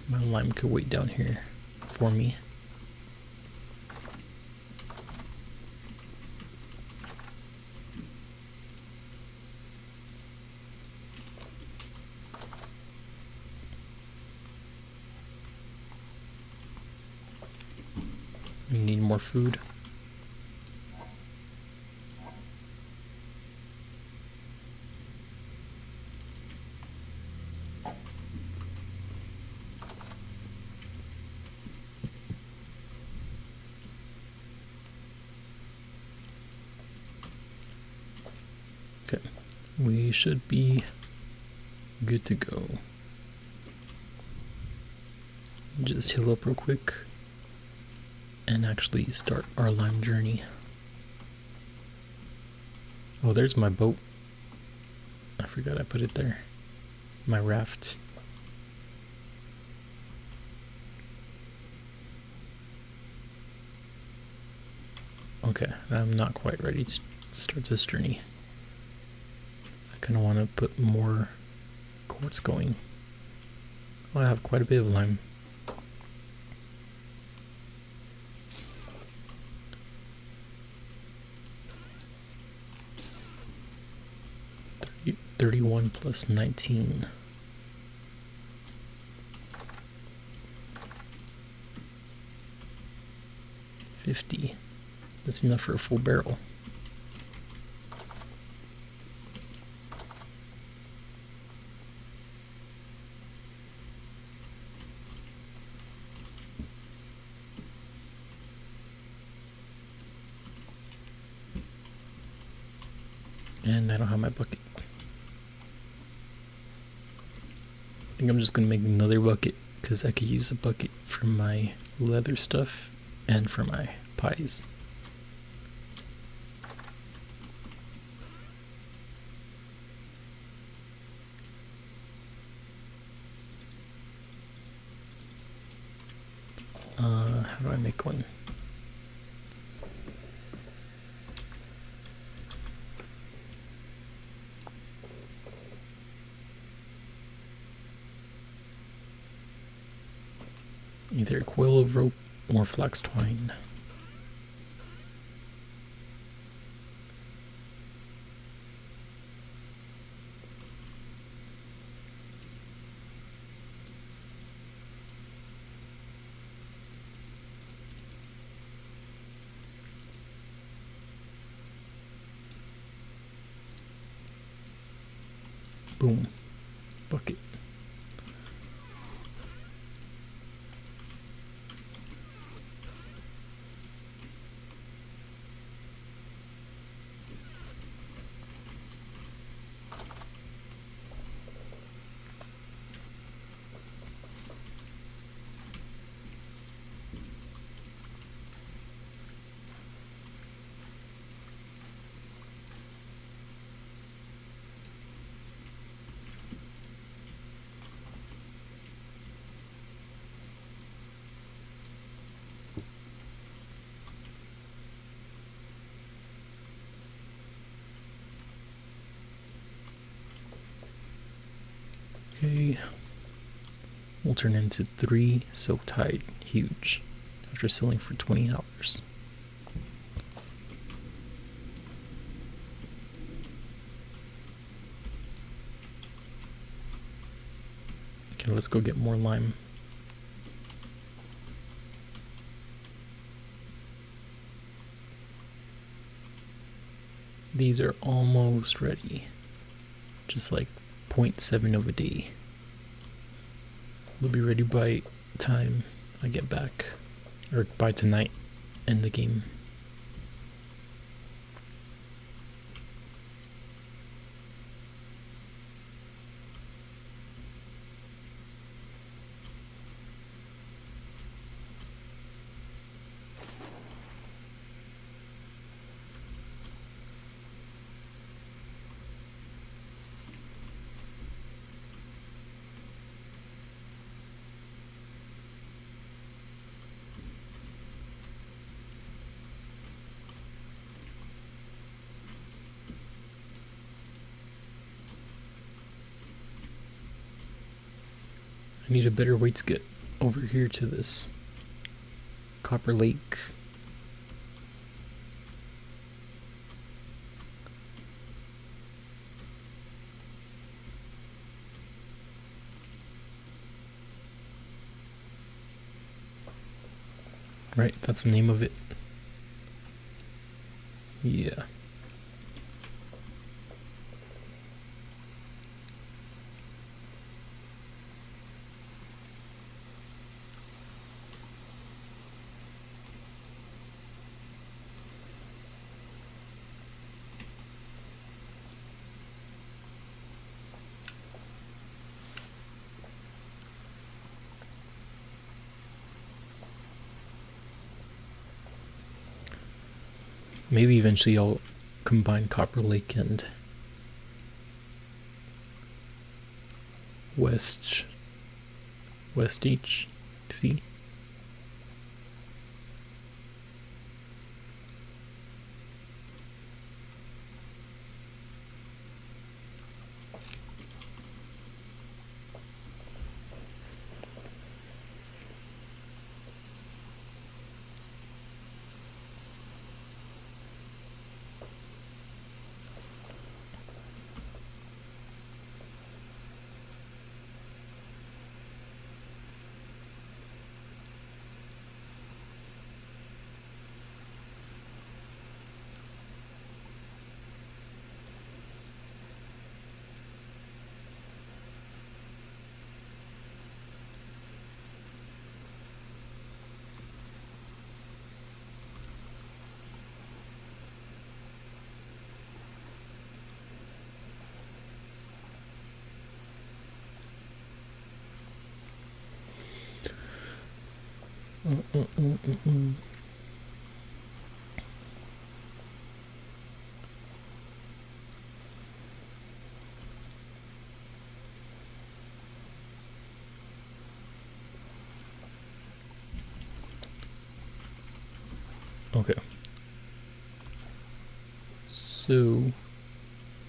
my lime could wait down here for me. We need more food. Okay, we should be good to go. Just heal up real quick and actually start our lime journey. Oh, there's my boat. I forgot I put it there. My raft. Okay, I'm not quite ready to start this journey. I kind of want to put more quartz going. Oh, I have quite a bit of lime. $31 plus 19. $50. That's enough for a full barrel. And I don't have my bucket. I think I'm just gonna make another bucket because I could use a bucket for my leather stuff and for my pies. How do I make one? Either a coil of rope or flax twine. Boom. Bucket. Okay, we'll turn into 3 soaked hide, huge, after selling for 20 hours. Okay, let's go get more lime. These are almost ready, just like 0.7 of a day. They'll be ready by time I get back, or by tonight in the game. I need a better way to get over here to this copper lake. Right, that's the name of it. Yeah. Maybe eventually I'll combine Copper Lake and West HC. Okay. So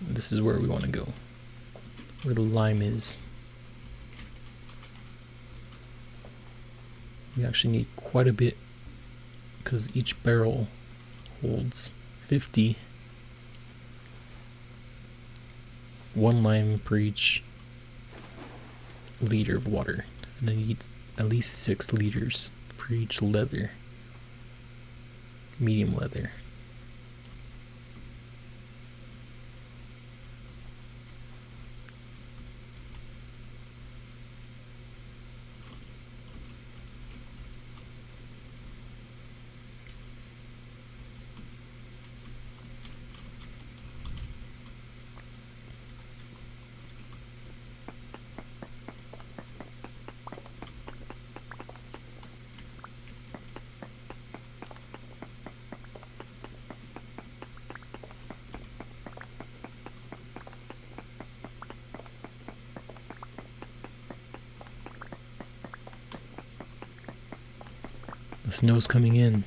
this is where we want to go. Where the lime is. We actually need quite a bit because each barrel holds 50. One lime per each liter of water. And I need at least 6 liters per each leather. Medium leather. The snow's coming in.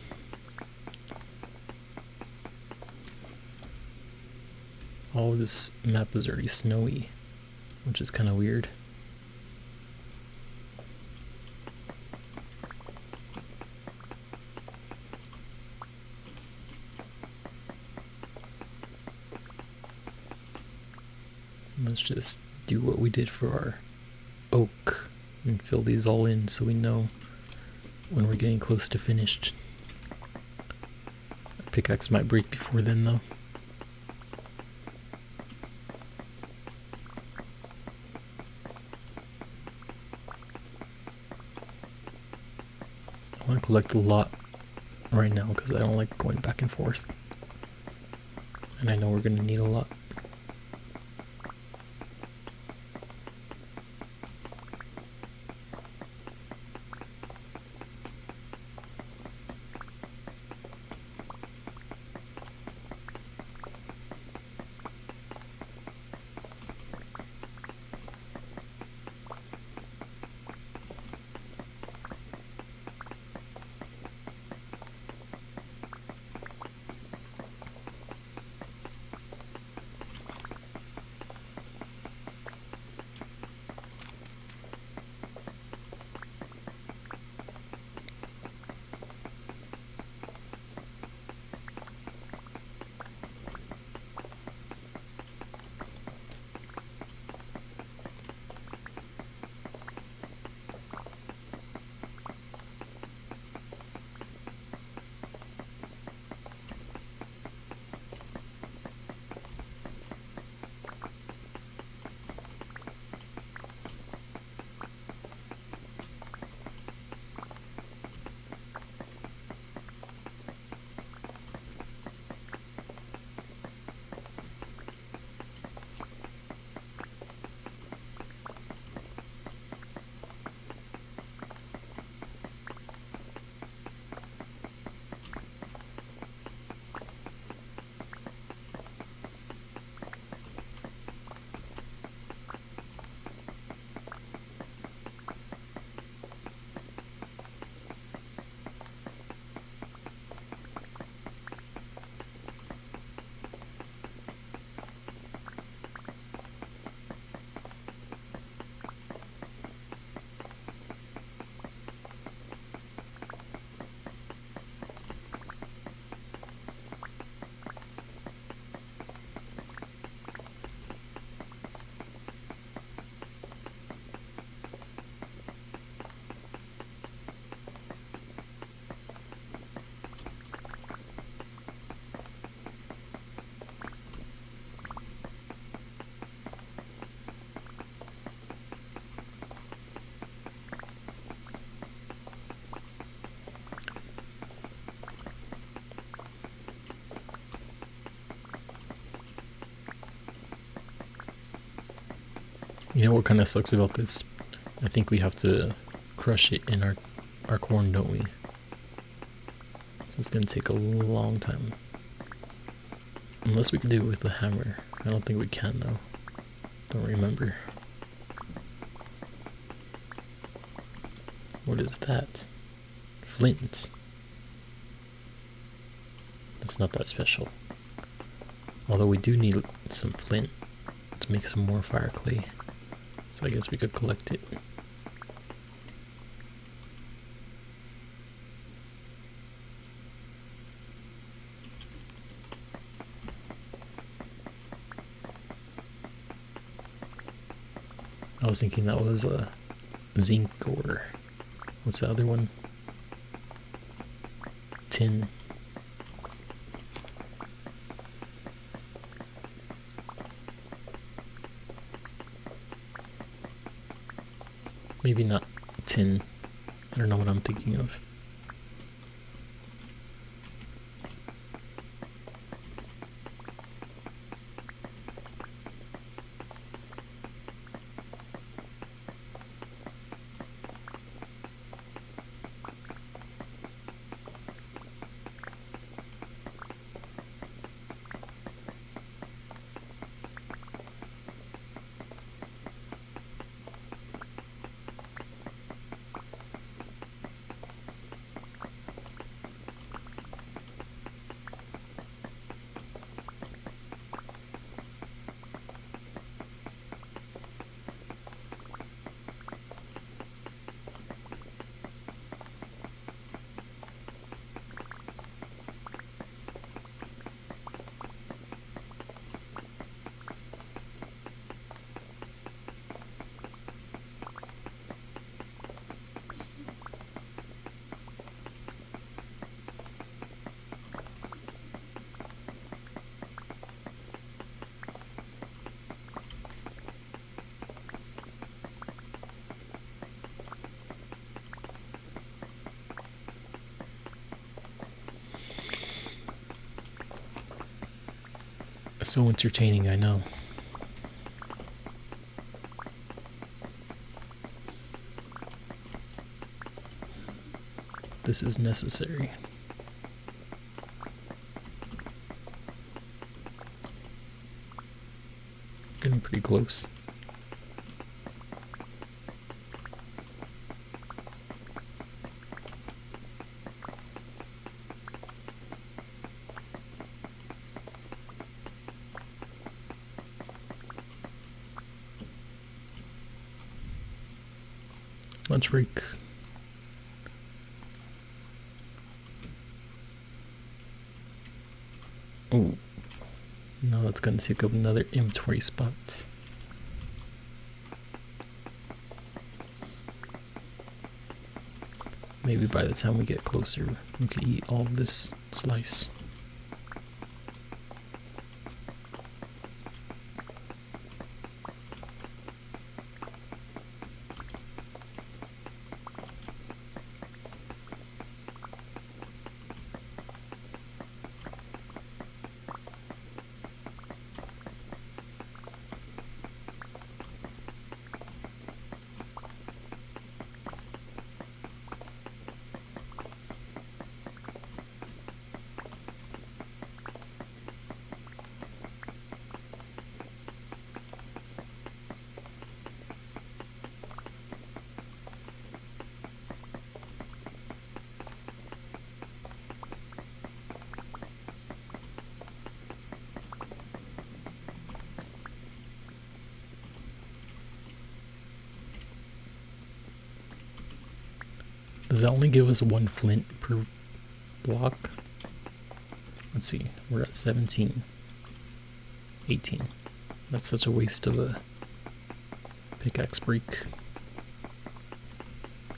All of this map is already snowy, which is kind of weird. Let's just do what we did for our oak and fill these all in so we know when we're getting close to finished. Our pickaxe might break before then though. I want to collect a lot right now because I don't like going back and forth. And I know we're going to need a lot. You know what kind of sucks about this? I think we have to crush it in our corn, don't we? So it's gonna take a long time. Unless we can do it with a hammer. I don't think we can though. Don't remember. What is that? Flint. That's not that special. Although we do need some flint to make some more fire clay. So I guess we could collect it. I was thinking that was a zinc, or what's the other one? Tin. Maybe not tin. I don't know what I'm thinking of. So entertaining, I know. This is necessary. Getting pretty close. Let's rake. Oh, no, that's gonna take up another inventory spot. Maybe by the time we get closer, we could eat all of this slice. Does that only give us 1 flint per block? Let's see, we're at 17, 18. That's such a waste of a pickaxe break.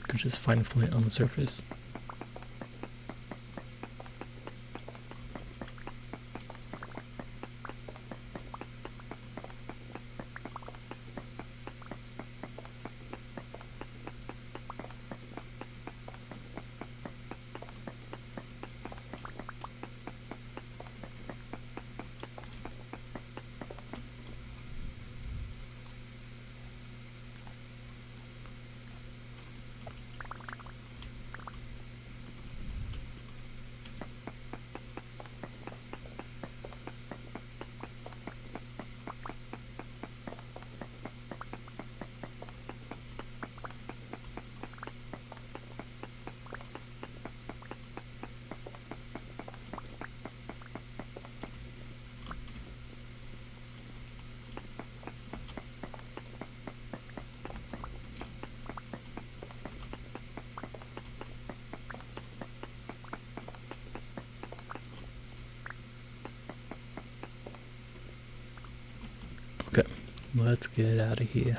Could just find flint on the surface. Let's get out of here.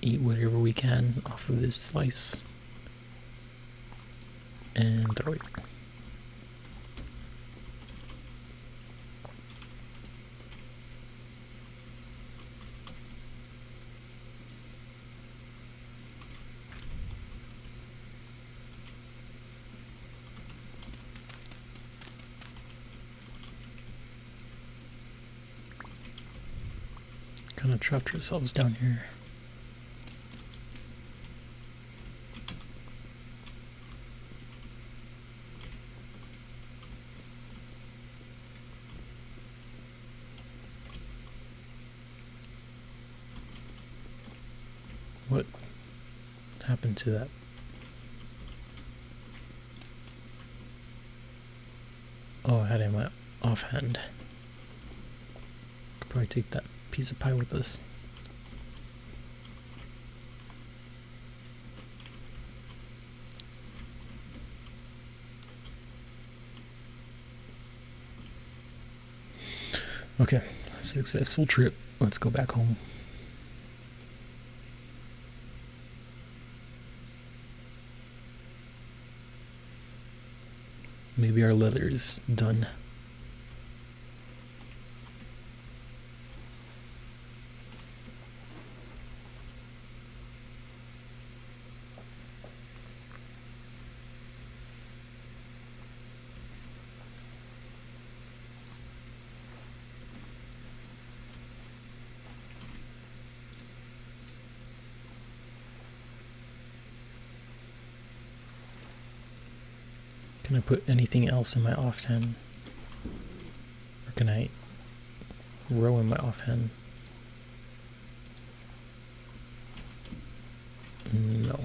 Eat whatever we can off of this slice. And throw it. Kind of trapped ourselves down here. What happened to that? Oh, I had it in my offhand. Could probably take that piece of pie with us. Okay, successful trip. Let's go back home. Maybe our leather is done. Can I put anything else in my offhand? Or can I row in my offhand? No.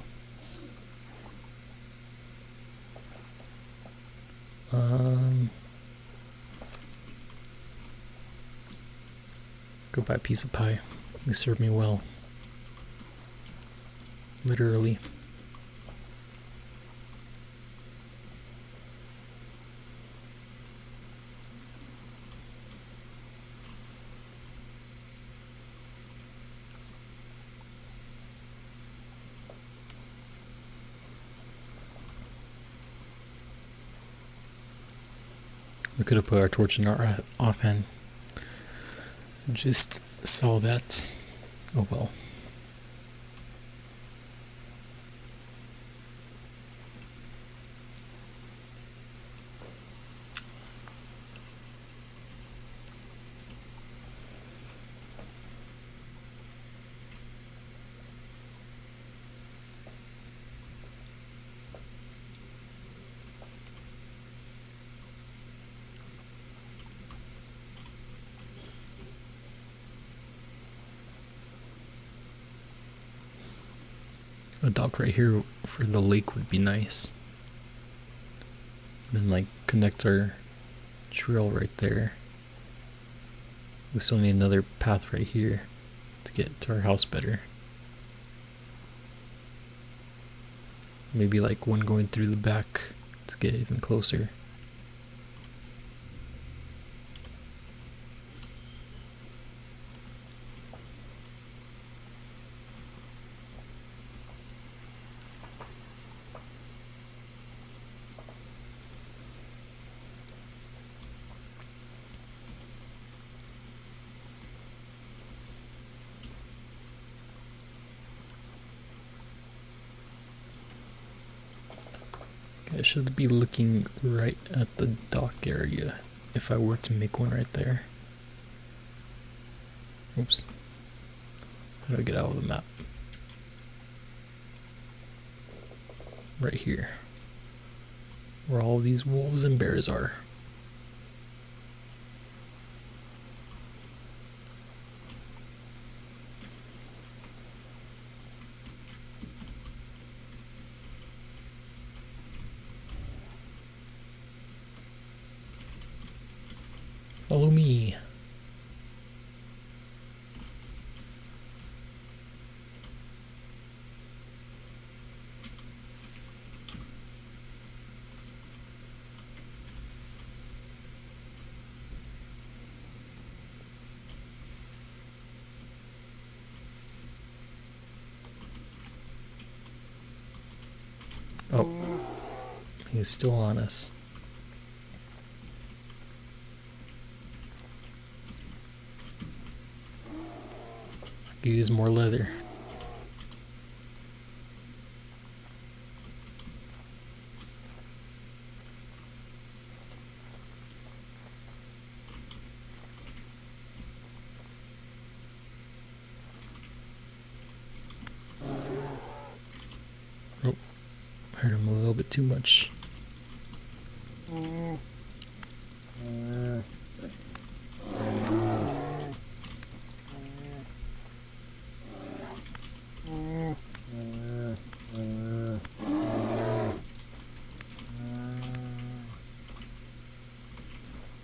Go buy a piece of pie. They serve me well. Literally. We could have put our torch in our offhand. Just saw that. Oh well. A dock right here for the lake would be nice. Then like connect our trail right there. We still need another path right here to get to our house better. Maybe like one going through the back to get even closer. I should be looking right at the dock area if I were to make one right there. Oops. How do I get out of the map? Right here. Where all these wolves and bears are. Follow me. Oh, he's still on us. I could use more leather. Oh, hurt him a little bit too much.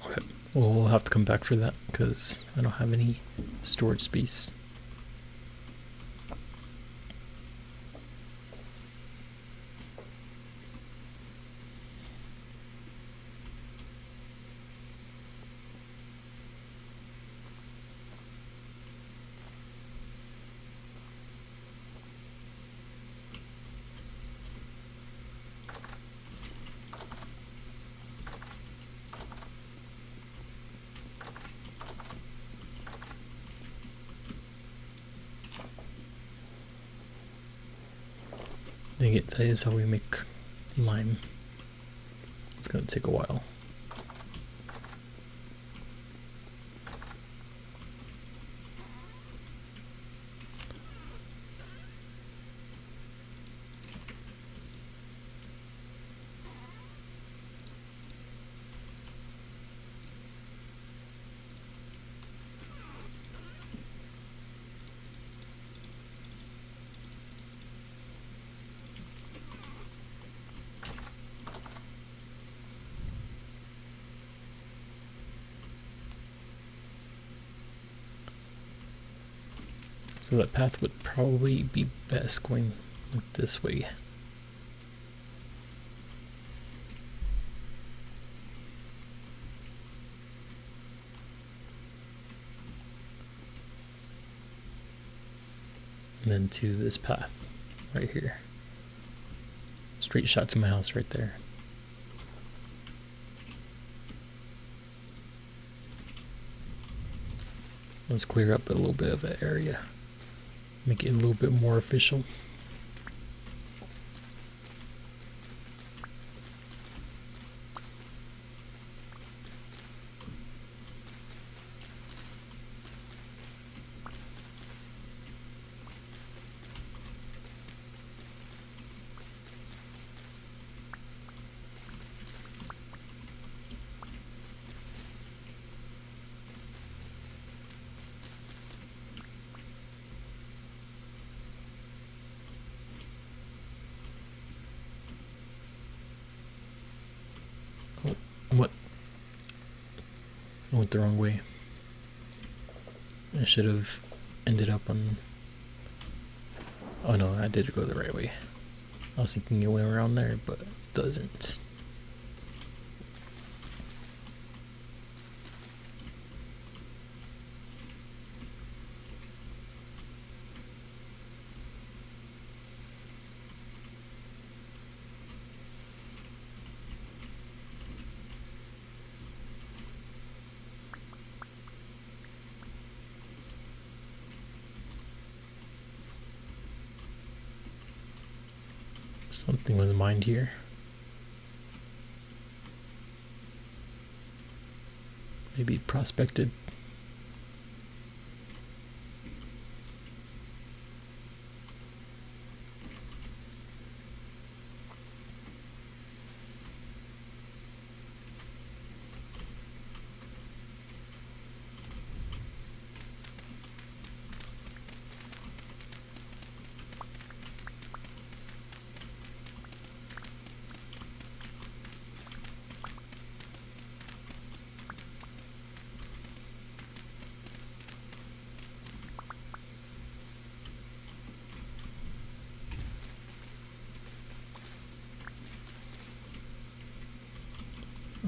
Okay. Well, we'll have to come back for that because I don't have any storage space. Dang it, that is how we make lime. It's gonna take a while. So that path would probably be best going this way. And then to this path right here. Straight shot to my house right there. Let's clear up a little bit of an area. Make it a little bit more official. What? I went the wrong way. I should have ended up on... Oh no, I did go the right way. I was thinking it went around there, but it doesn't. Something was mined here. Maybe prospected.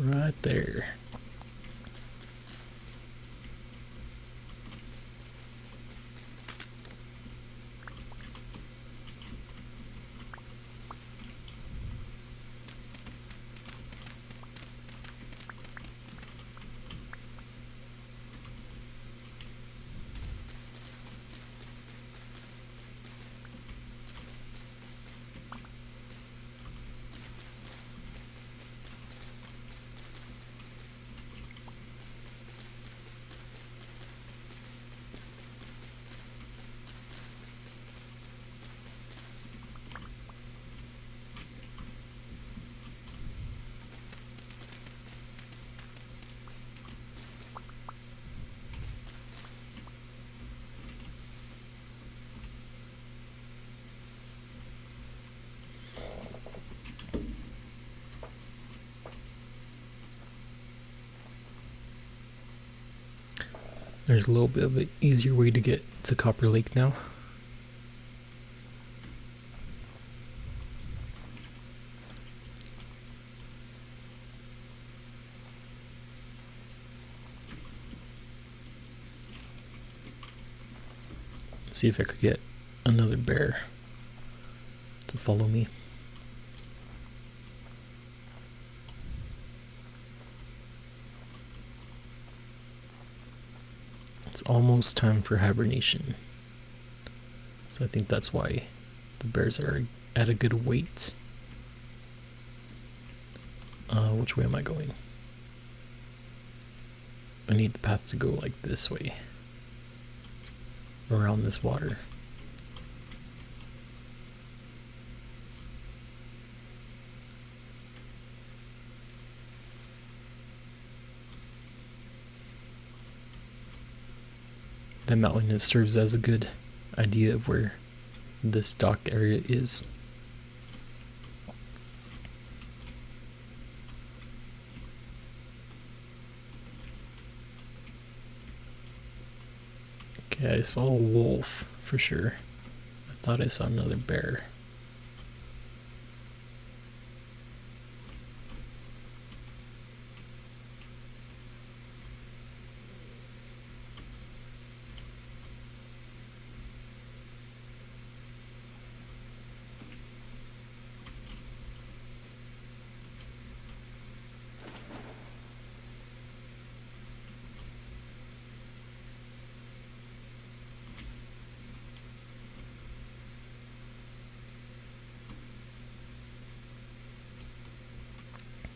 Right there. There's a little bit of an easier way to get to Copper Lake now. See if I could get another bear to follow me. It's almost time for hibernation. So I think that's why the bears are at a good weight. Which way am I going? I need the path to go like this way. Around this water. That mountain serves as a good idea of where this dock area is. Okay, I saw a wolf for sure. I thought I saw another bear.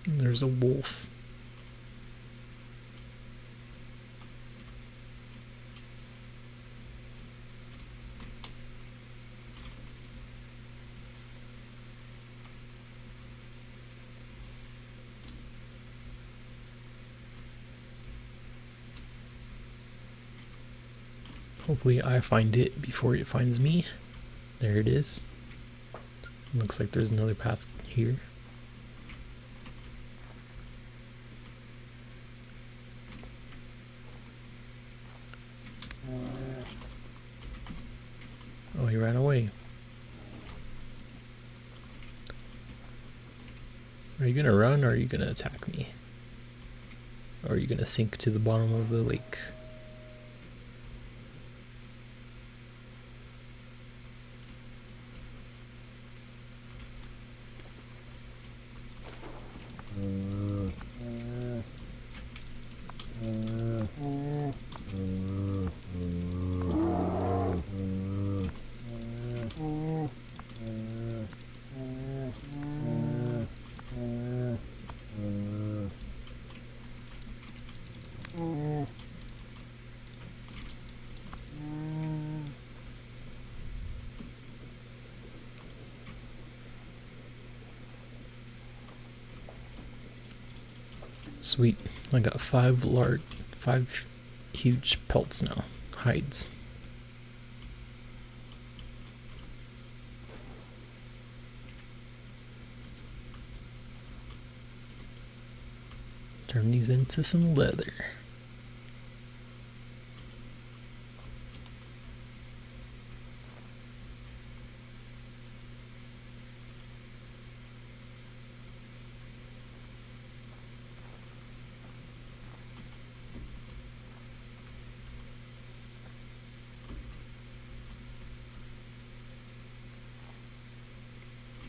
There's a wolf. Hopefully I find it before it finds me. There it is. Looks like there's another path here. Oh, he ran away. Are you gonna run or are you gonna attack me? Or are you gonna sink to the bottom of the lake? Sweet, I got five huge pelts now, hides. Turn these into some leather.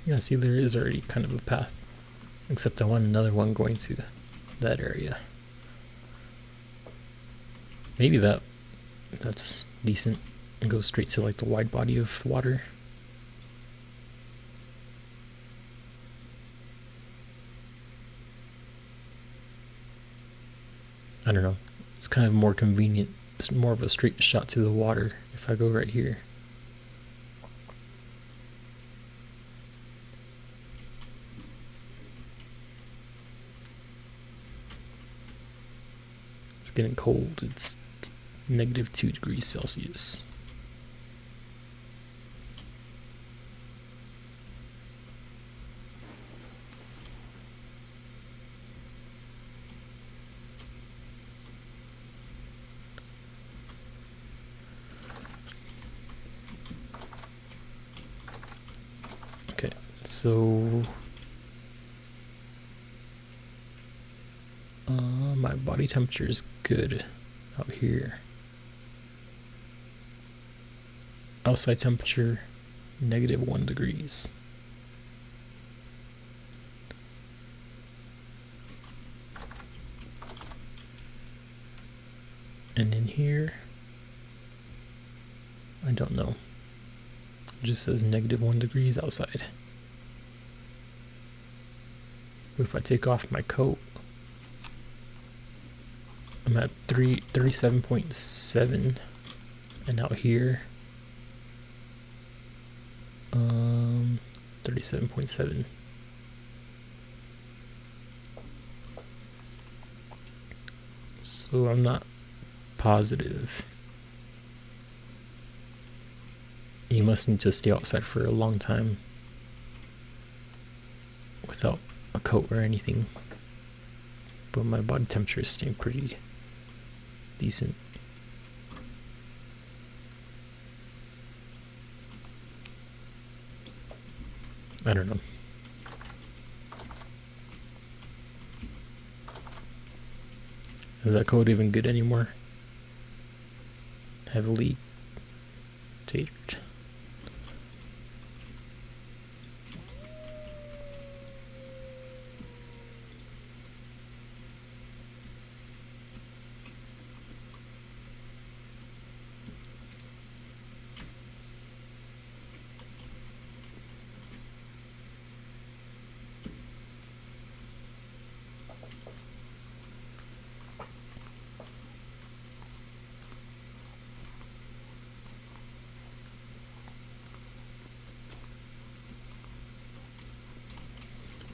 Yeah, see, there is already kind of a path, except I want another one going to that area. Maybe that's decent and goes straight to like the wide body of water. I don't know. It's kind of more convenient. It's more of a straight shot to the water if I go right here. It's getting cold. It's -2 degrees Celsius. So my body temperature is good out here. Outside temperature -1 degrees. And in here, I don't know. It just says -1 degrees outside. But if I take off my coat, I'm at 37.7, and out here, 37.7. So I'm not positive. You mustn't just stay outside for a long time without a coat or anything. But my body temperature is staying pretty decent. I don't know. Is that code even good anymore? Heavily tapered.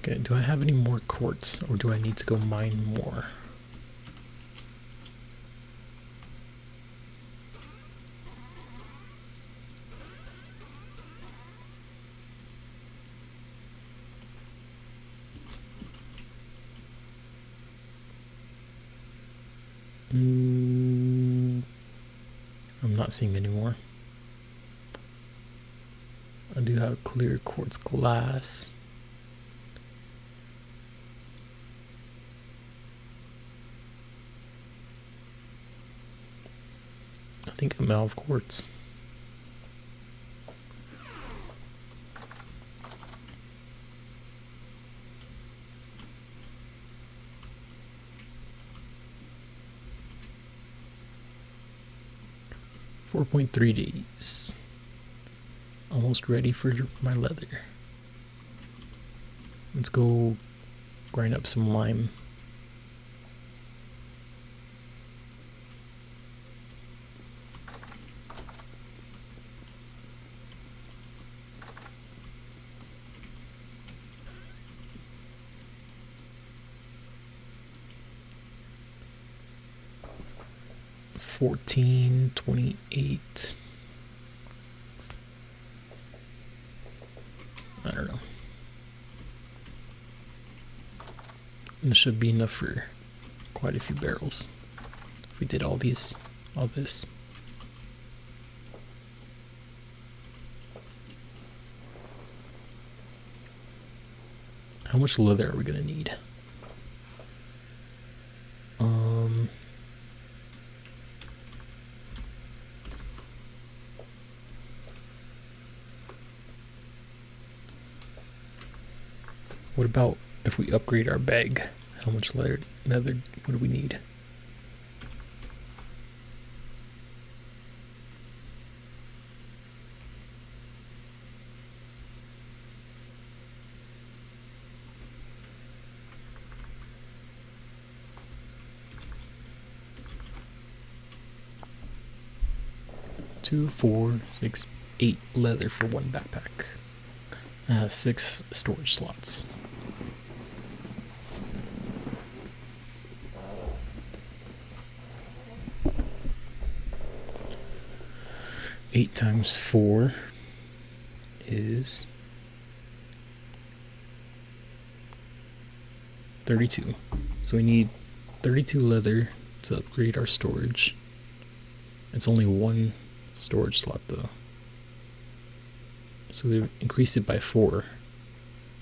Okay, do I have any more quartz, or do I need to go mine more? I'm not seeing any more. I do have clear quartz glass. I think I'm out of quartz. .3 days. Almost ready for my leather. Let's go grind up some lime. $14.28. I don't know. This should be enough for quite a few barrels if we did all this. How much leather are we gonna need? What about if we upgrade our bag? How much leather what do we need? Two, 4, 6, 8 leather for one backpack. 6 storage slots. Eight times 4 is 32. So we need 32 leather to upgrade our storage. It's only 1 storage slot though. So we increase it by 4.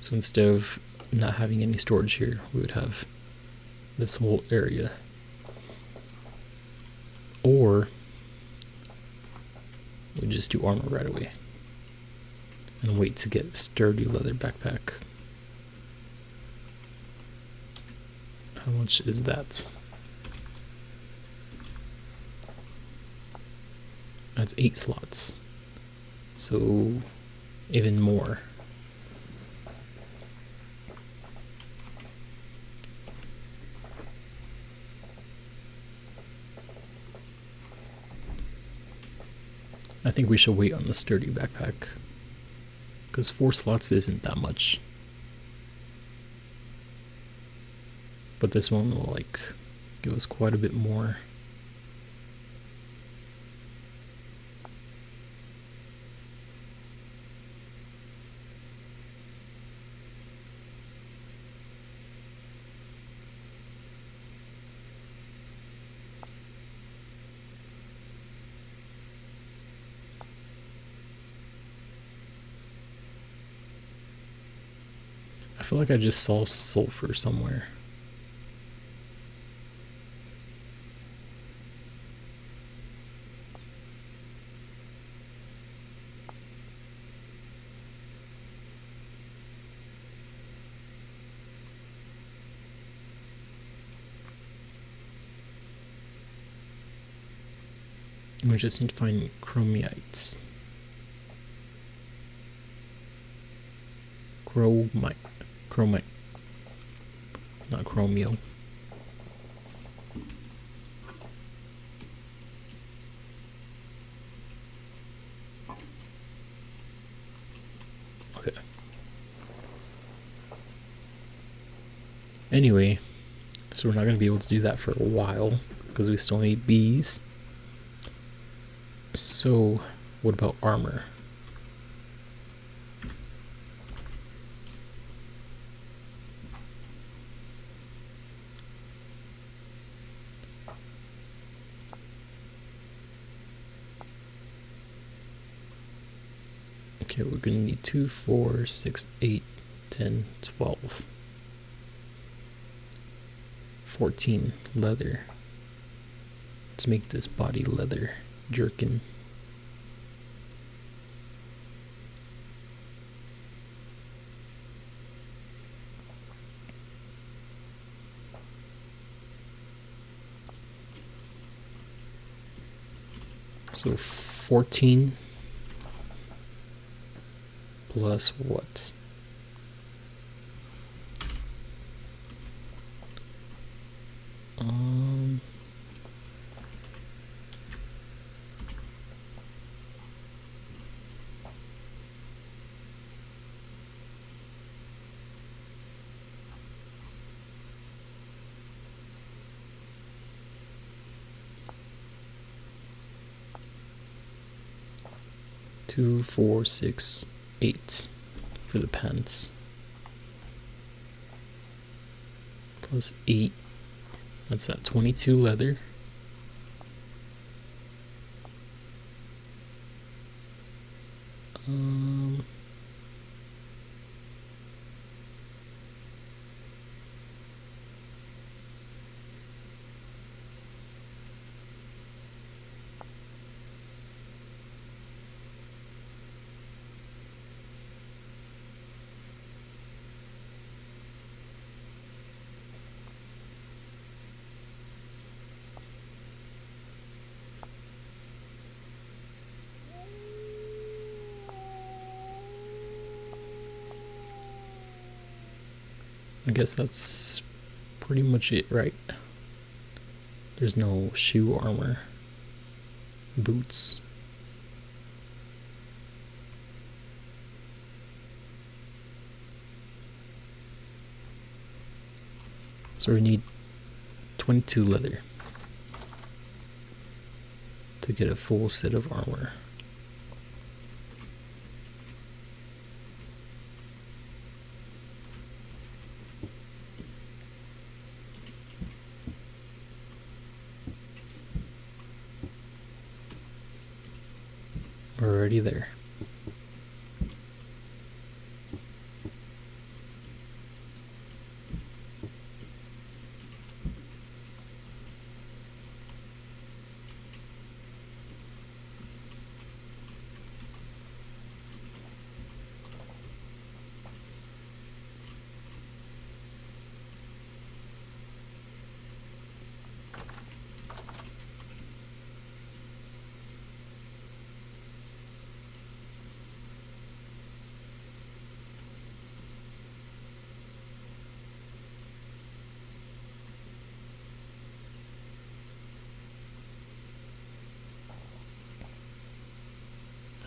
So instead of not having any storage here, we would have this whole area. Or we just do armor right away and wait to get sturdy leather backpack. How much is that? That's 8 slots. So even more. I think we should wait on the sturdy backpack, because 4 slots isn't that much. But this one will like give us quite a bit more. I feel like I just saw sulfur somewhere. We just need to find chromites. Chromite. Not chromio. Okay. Anyway, so we're not going to be able to do that for a while because we still need bees. So, what about armor? Okay, we're gonna need 2, 4, 6, 8, 10, 12, 14 leather. Let's make this body leather jerkin. So 14 plus what? Two, 4, 6, 8 for the pants. Plus 8. That's at 22 leather. I guess that's pretty much it, right? There's no shoe armor. Boots. So we need 22 leather to get a full set of armor. We're already there.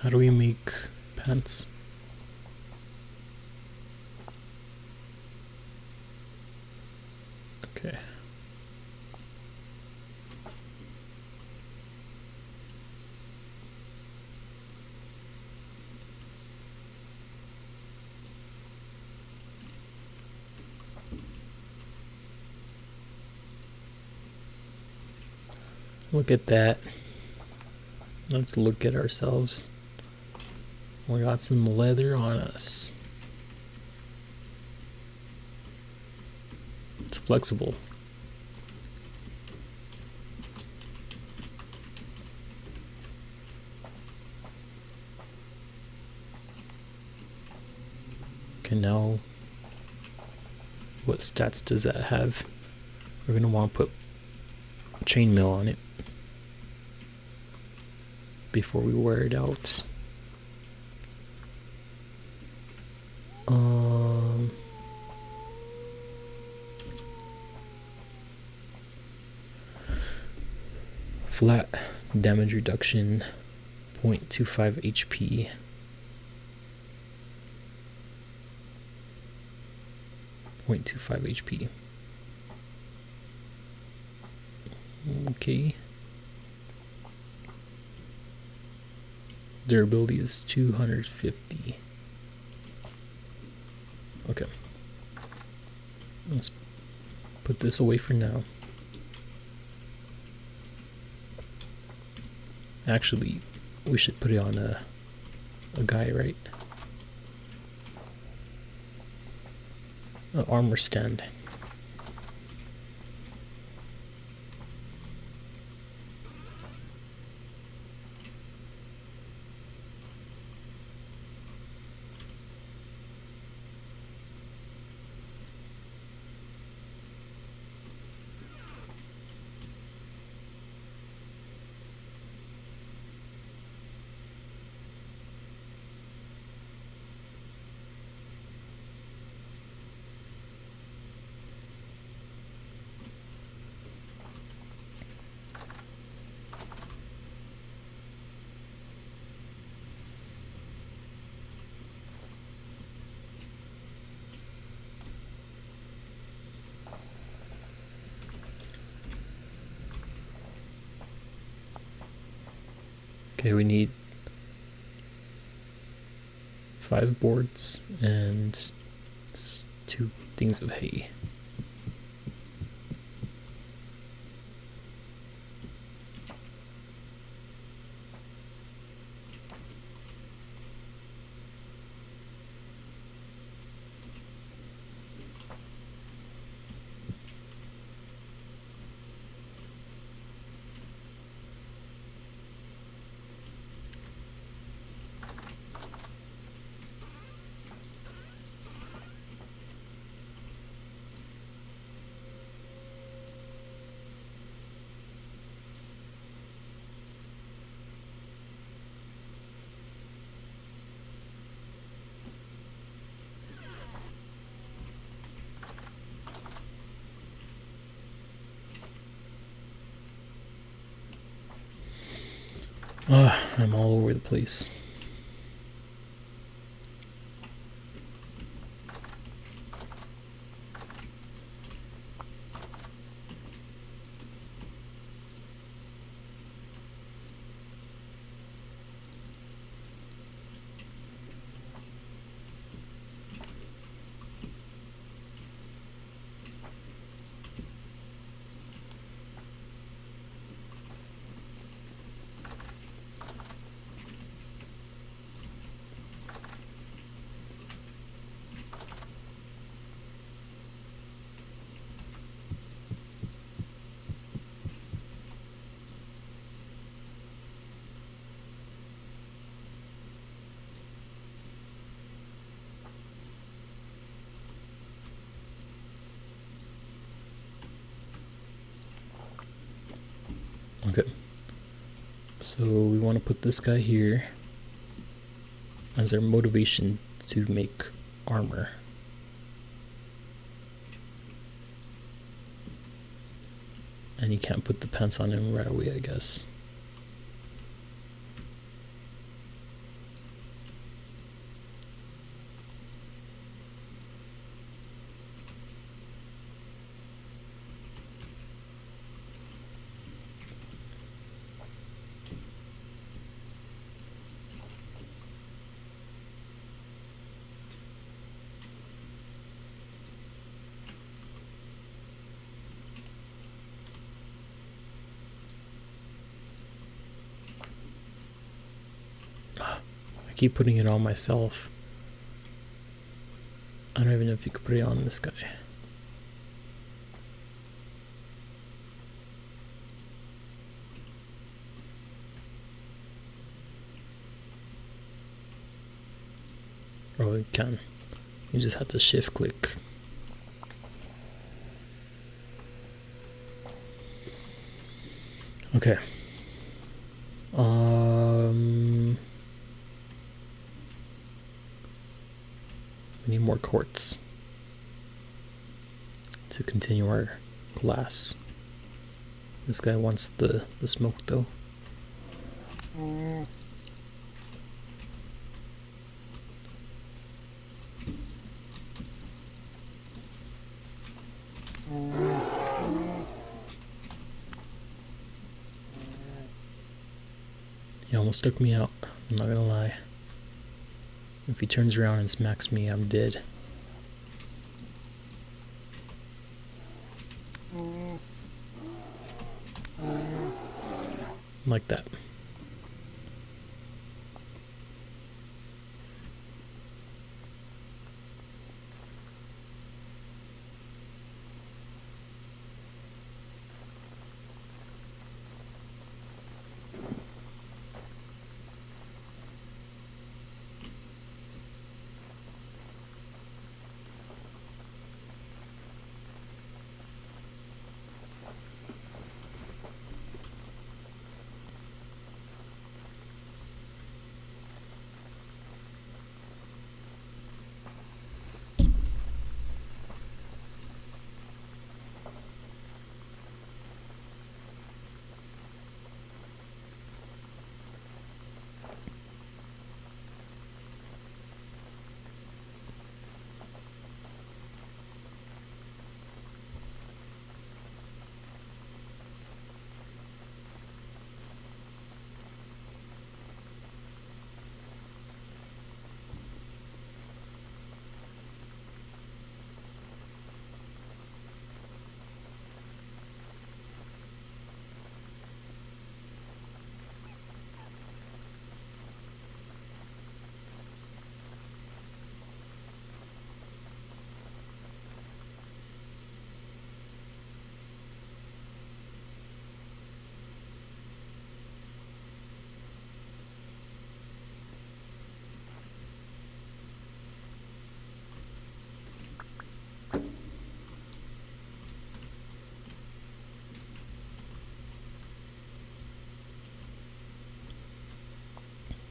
How do we make pants? Okay. Look at that. Let's look at ourselves. We got some leather on us. It's flexible. Okay, now what stats does that have? We're gonna want to put chainmail on it before we wear it out. Flat damage reduction, 0.25 HP. .25 HP. Okay. Durability is 250. Okay. Let's put this away for now. Actually, we should put it on a guy, right? An armor stand. Okay, we need 5 boards and 2 things of hay. I'm all over the place. Okay, so we want to put this guy here as our motivation to make armor. And you can't put the pants on him right away, I guess. keep putting it on myself. I don't even know if you could put it on this guy. Oh, you can. You just have to shift click. Okay. We need more quartz to continue our glass. This guy wants the smoke though. He almost took me out, I'm not gonna lie. If he turns around and smacks me, I'm dead. Like that.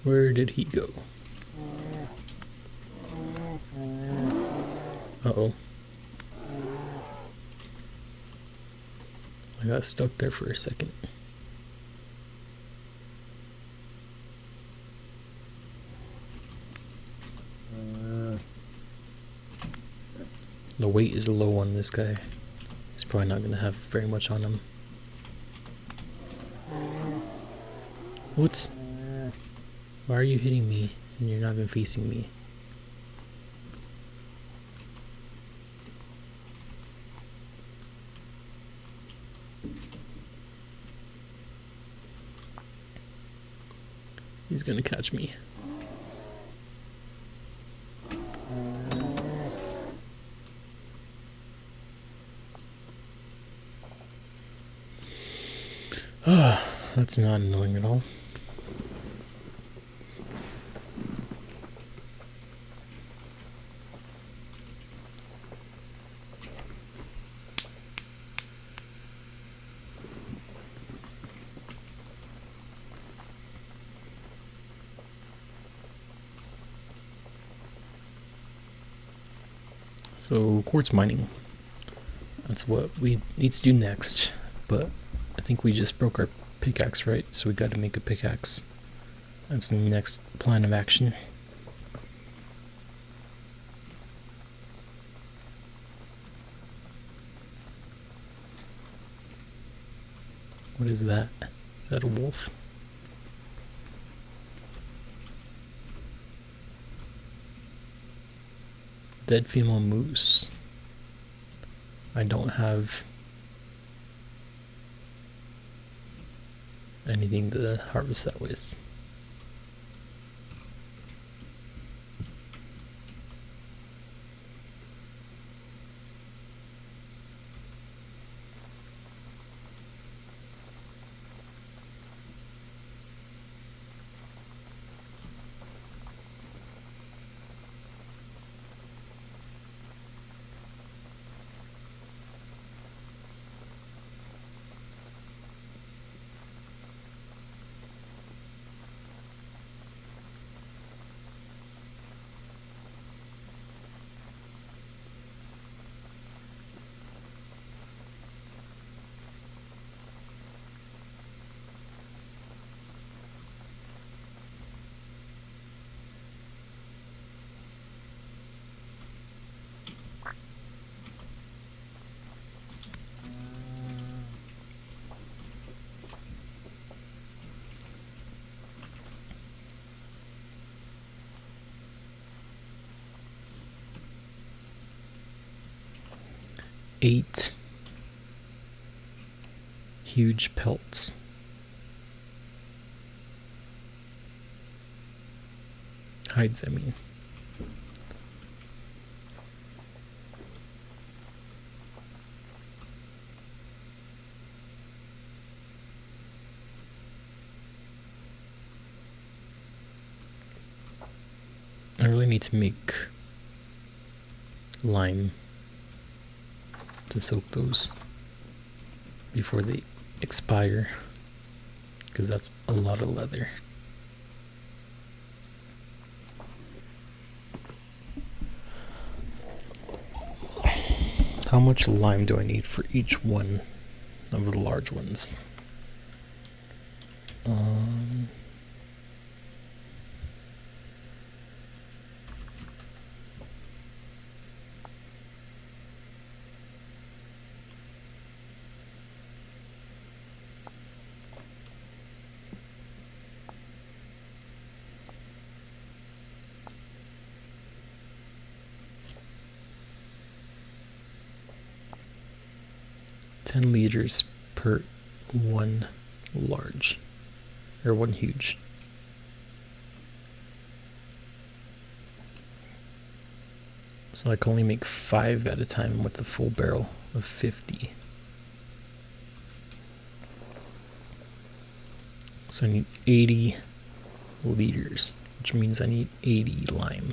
Where did he go? Uh-oh. I got stuck there for a second. The weight is low on this guy. He's probably not going to have very much on him. What's... Why are you hitting me and you're not even facing me? He's gonna catch me. Ah, that's not annoying at all. So quartz mining, that's what we need to do next, but I think we just broke our pickaxe, right? So we got to make a pickaxe. That's the next plan of action. What is that? Is that a wolf? Dead female moose. I don't have anything to harvest that with. 8 huge pelts. Hides, I mean. I really need to make lime to soak those before they expire, because that's a lot of leather. How much lime do I need for each one of the large ones? 10 liters per one large, or one huge. So I can only make 5 at a time with the full barrel of 50. So I need 80 liters, which means I need 80 lime.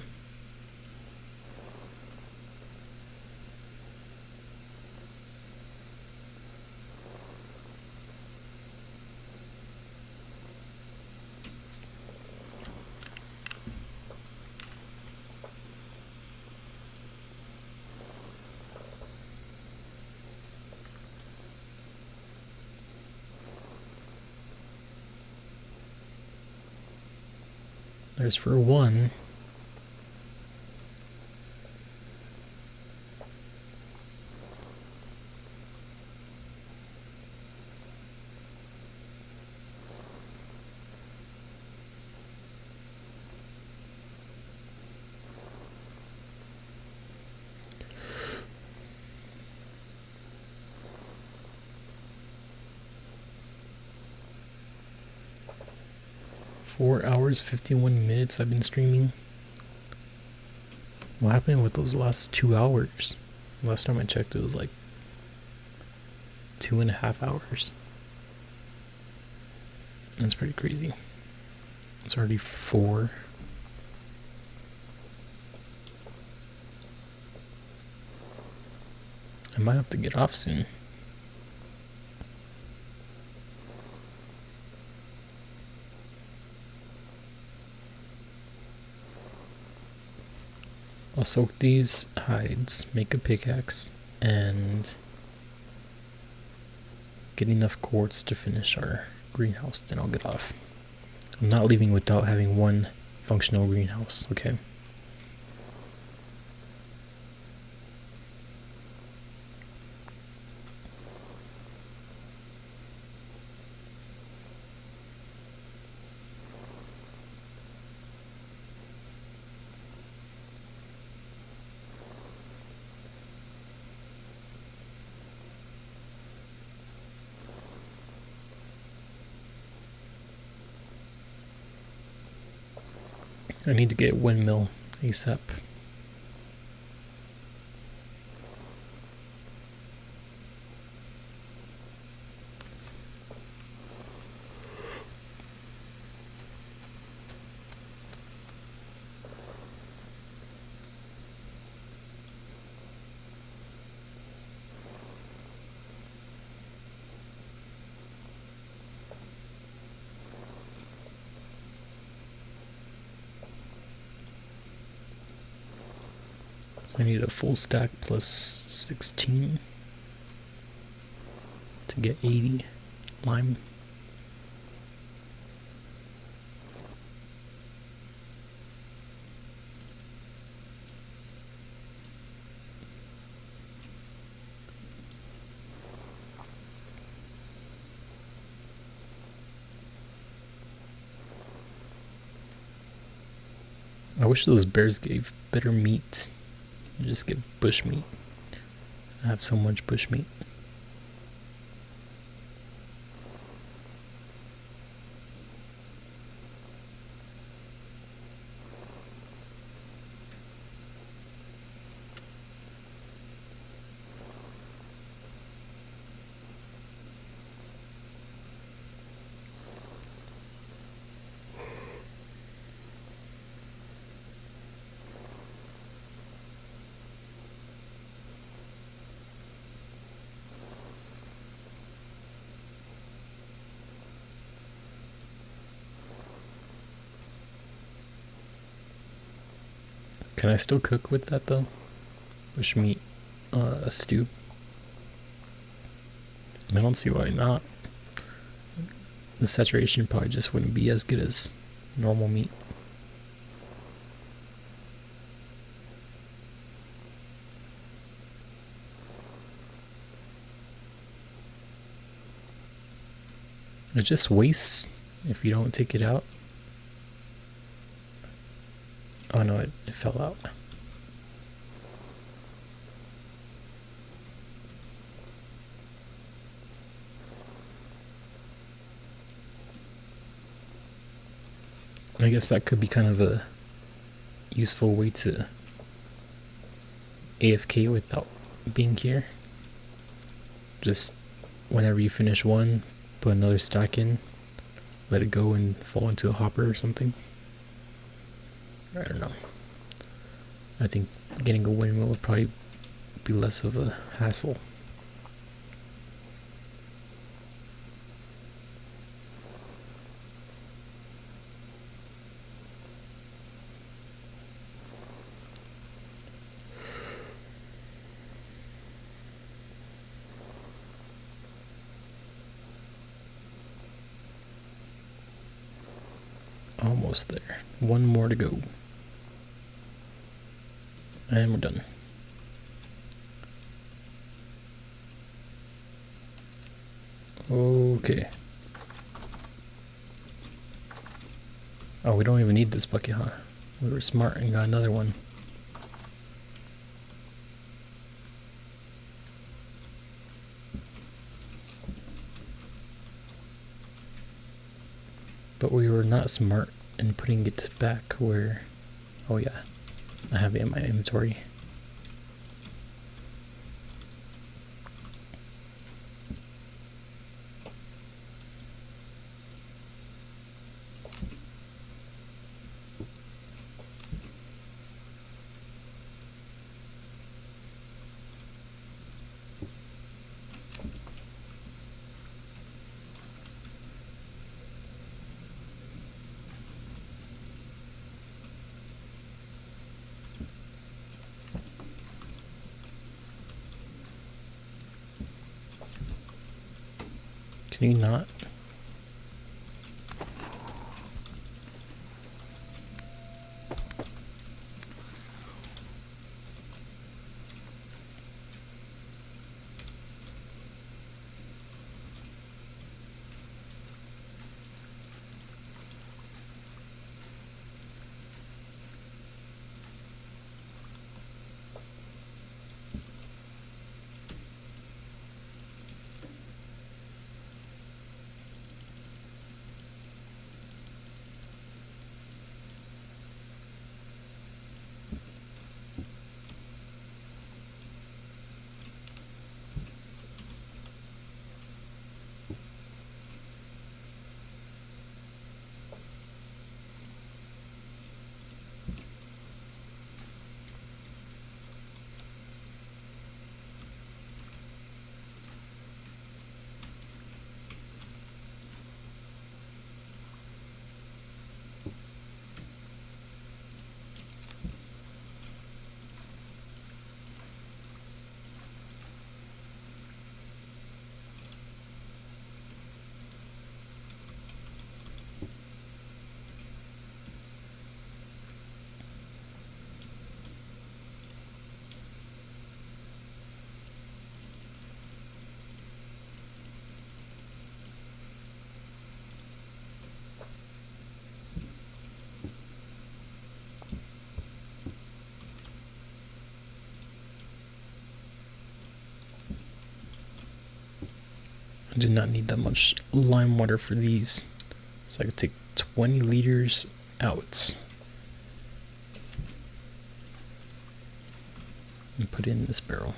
There's for one. Four hours, 51 minutes I've been streaming. What happened with those last 2 hours? Last time I checked, it was like 2.5 hours. That's pretty crazy. It's already 4. I might have to get off soon. I'll soak these hides, make a pickaxe, and get enough quartz to finish our greenhouse, then I'll get off. I'm not leaving without having one functional greenhouse, okay? I need to get windmill ASAP. So I need a full stack plus 16 to get 80 lime. I wish those bears gave better meat. Just give bush meat. I have so much bushmeat. Can I still cook with that though? Bushmeat stew? I don't see why not. The saturation probably just wouldn't be as good as normal meat. It just wastes if you don't take it out. Oh no, it fell out. I guess that could be kind of a useful way to AFK without being here. Just whenever you finish one, put another stack in, let it go and fall into a hopper or something. I don't know. I think getting a windmill would probably be less of a hassle. Almost there. One more to go. And we're done. Okay. Oh, we don't even need this bucket, huh? We were smart and got another one. But we were not smart in putting it back where... Oh yeah, I have it in my inventory. Can you not? did not need that much lime water for these, so I could take 20 liters out and put it in this barrel.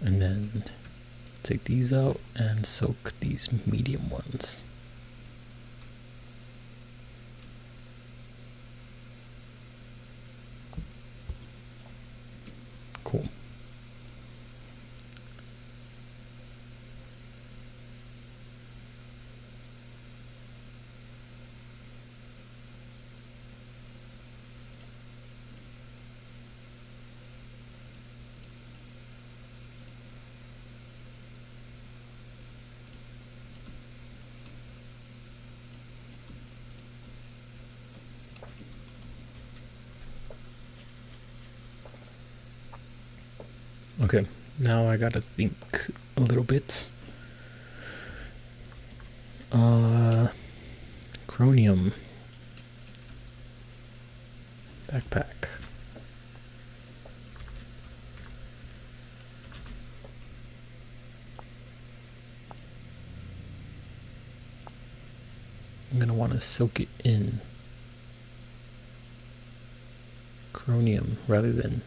And then take these out and soak these medium ones. Cool. Okay, now I gotta think a little bit. Chromium backpack. I'm gonna want to soak it in chromium rather than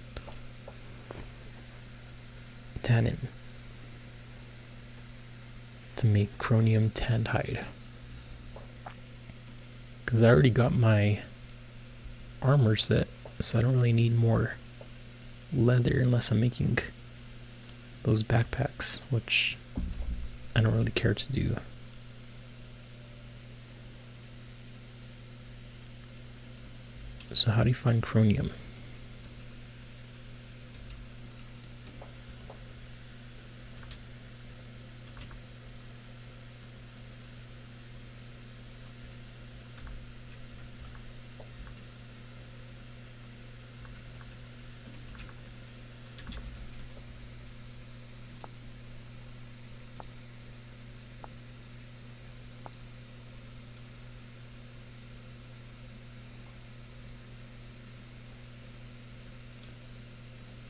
tannin to make chromium tanned hide, because I already got my armor set, so I don't really need more leather unless I'm making those backpacks, which I don't really care to do. So how do you find chromium?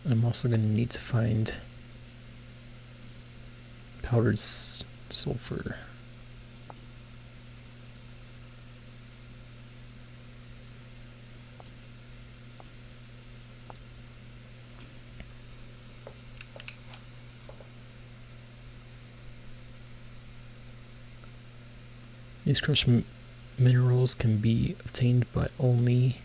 I'm also going to need to find powdered sulfur. These crushed minerals can be obtained by only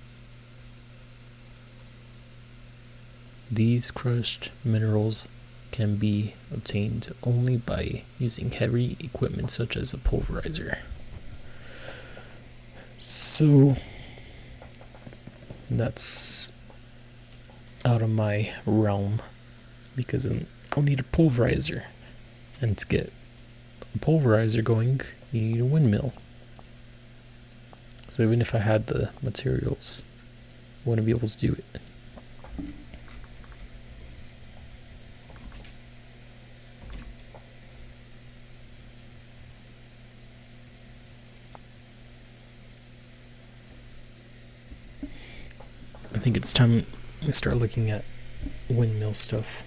These crushed minerals can be obtained only by using heavy equipment such as a pulverizer. So that's out of my realm, because I'll need a pulverizer, and to get a pulverizer going you need a windmill. So even if I had the materials, I wouldn't be able to do it. I think it's time we start looking at windmill stuff.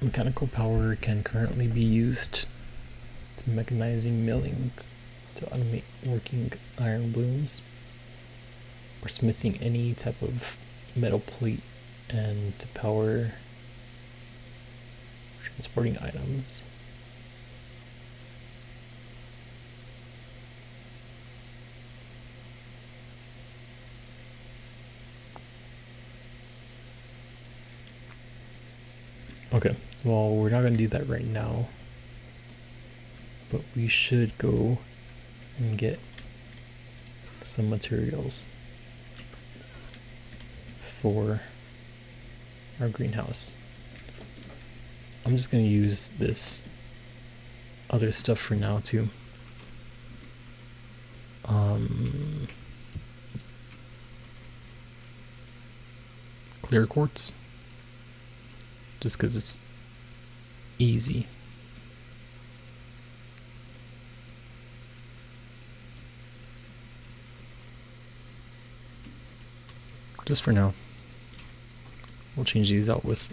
Mechanical power can currently be used to mechanizing milling to automate working iron blooms, or smithing any type of metal plate, and to power transporting items. Okay, well, we're not going to do that right now, but we should go and get some materials for our greenhouse. I'm just going to use this other stuff for now too. Clear quartz, just because it's easy. just for now. We'll change these out with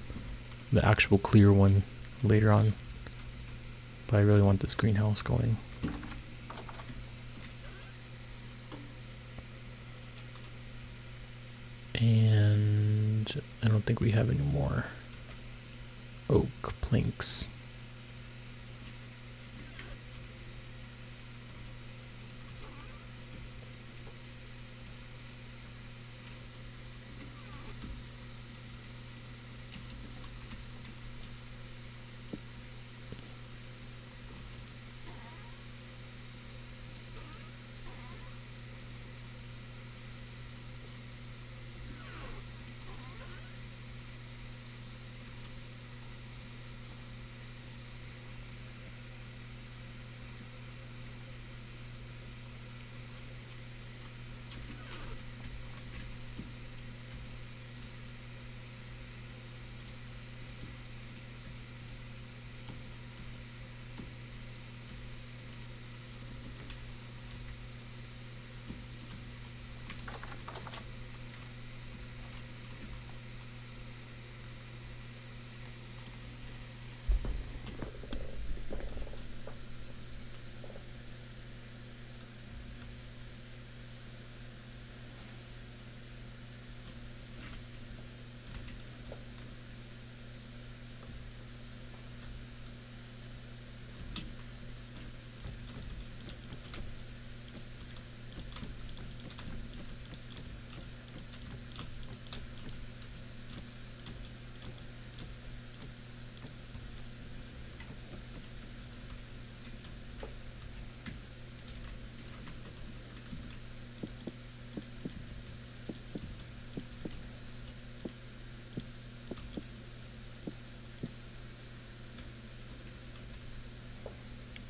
the actual clear one later on. But I really want this greenhouse going. And I don't think we have any more oak planks.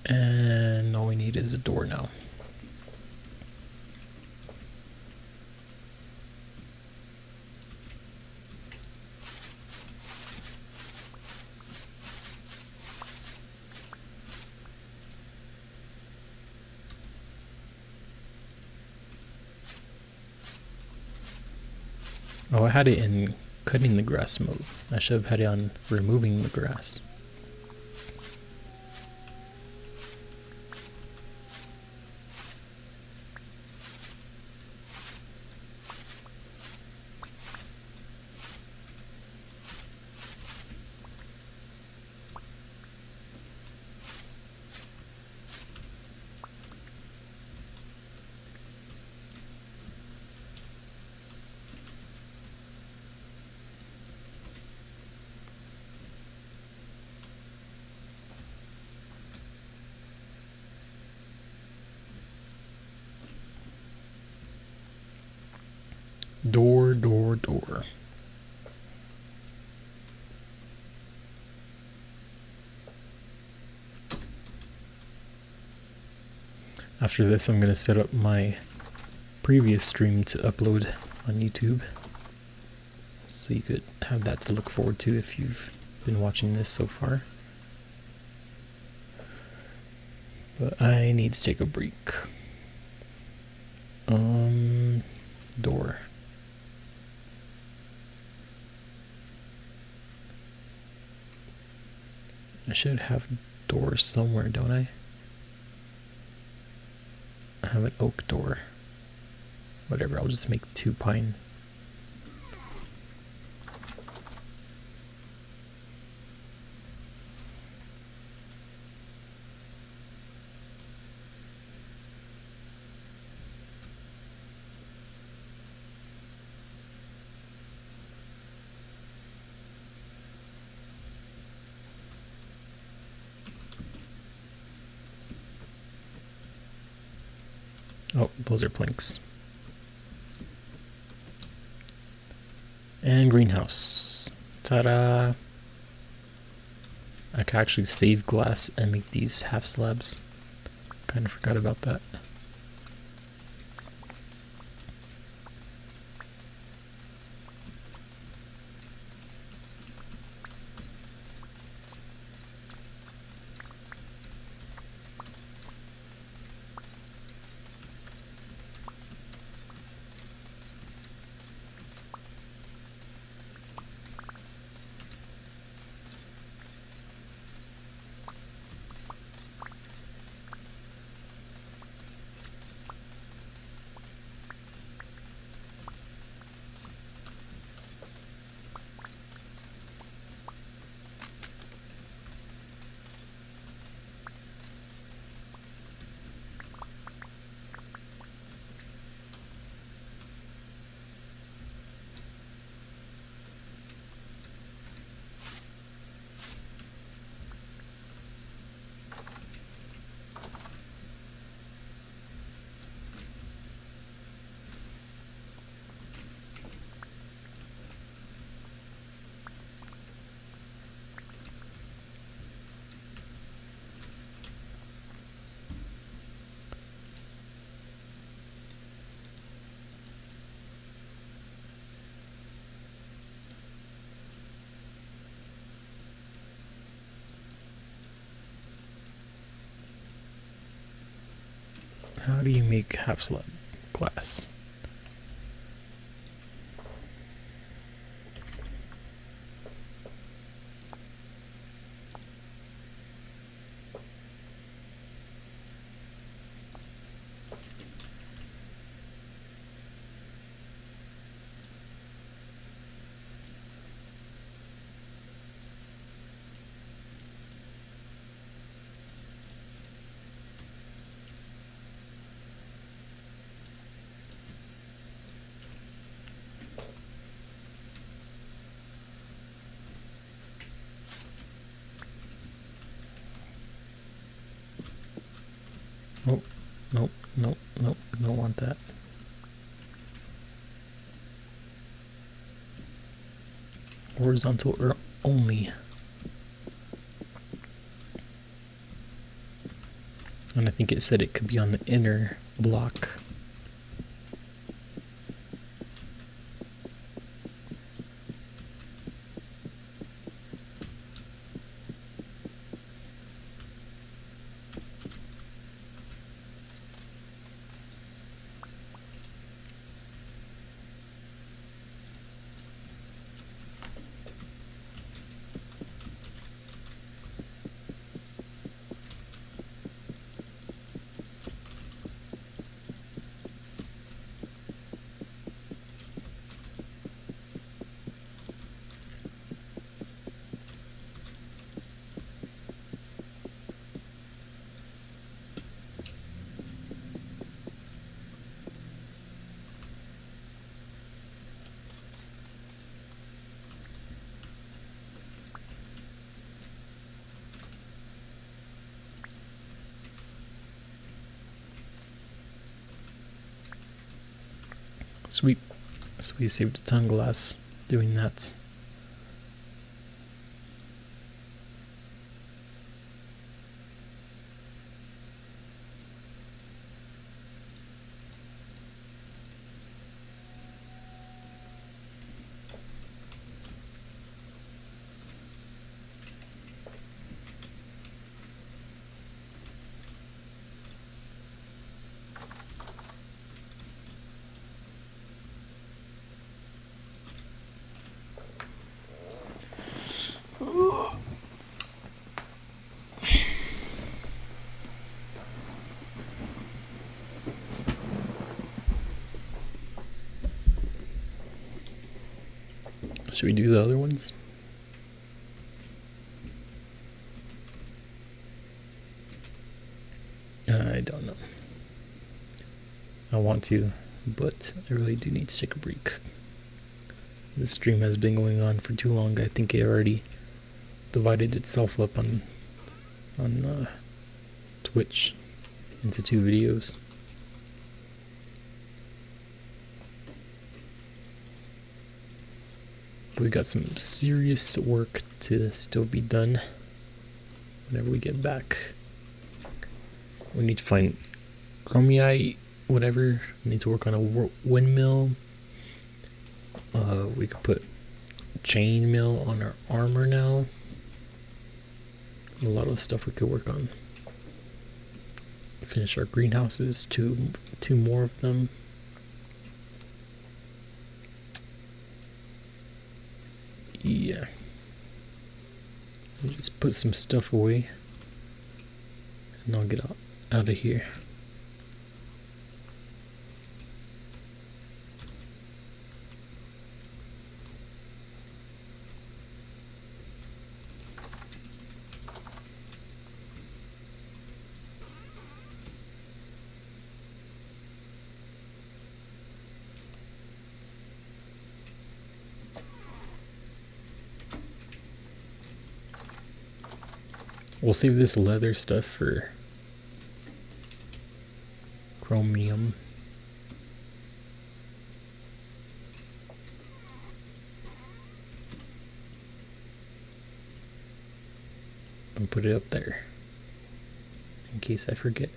And all we need is a door now. Oh, I had it in cutting the grass mode. I should have had it on removing the grass. Door, door, door. After this, I'm going to set up my previous stream to upload on YouTube. So you could have that to look forward to if you've been watching this so far. But I need to take a break. Door. I should have doors somewhere, don't I? I have an oak door. Whatever, I'll just make 2 pine. Oh, those are planks. And greenhouse. Ta-da! I can actually save glass and make these half slabs. Kind of forgot about that. How do you make half slab glass? Nope, nope, nope, nope, don't want that. Horizontal or only. And I think it said it could be on the inner block. Sweet. So we saved a ton of glass doing that. Should we do the other ones? I don't know. I want to, but I really do need to take a break. This stream has been going on for too long. I think it already divided itself up on Twitch into 2 videos. But we got some serious work to still be done whenever we get back. We need to find chromium, whatever. We need to work on a windmill. We could put chainmail on our armor now. A lot of stuff we could work on. Finish our greenhouses, two more of them. Yeah. I'll just put some stuff away and I'll get out of here. We'll save this leather stuff for chromium. And put it up there in case I forget.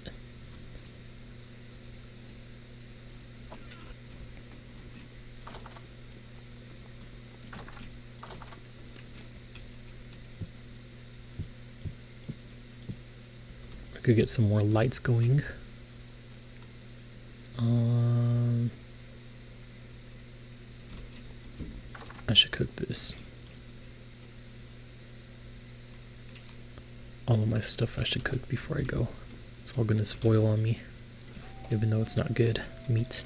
Could get some more lights going. should cook this. All of my stuff I should cook before I go. It's all gonna spoil on me, even though it's not good meat.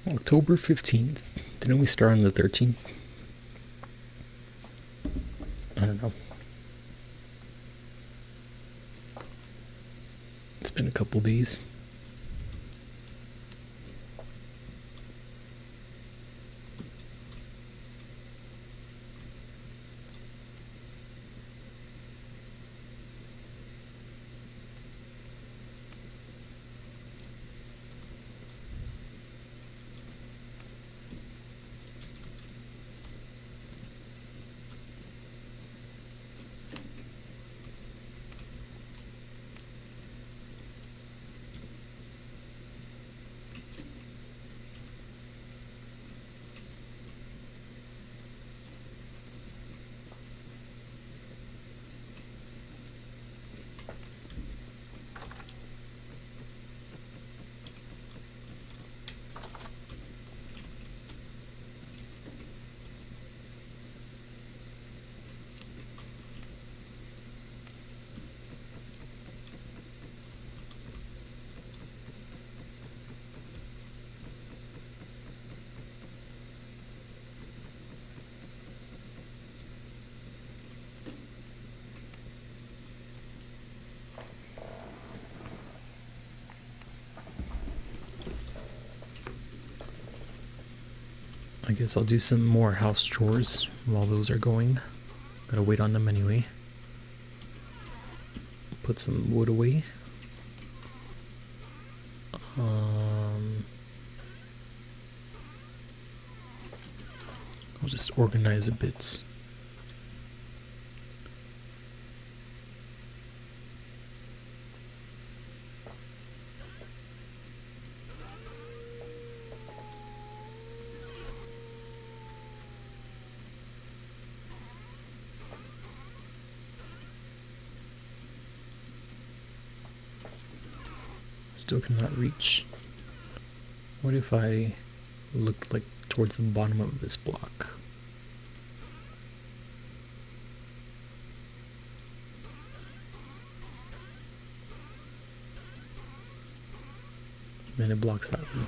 October 15th. Didn't we start on the 13th? I don't know. It's been a couple days. I guess I'll do some more house chores while those are going. Gotta wait on them anyway. Put some wood away. I'll just organize a bit. Still cannot reach. What if I looked like towards the bottom of this block? Then it blocks that one.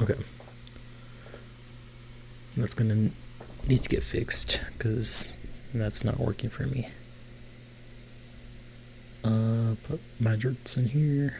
Okay. That's gonna need to get fixed because that's not working for me. Put my dirts in here.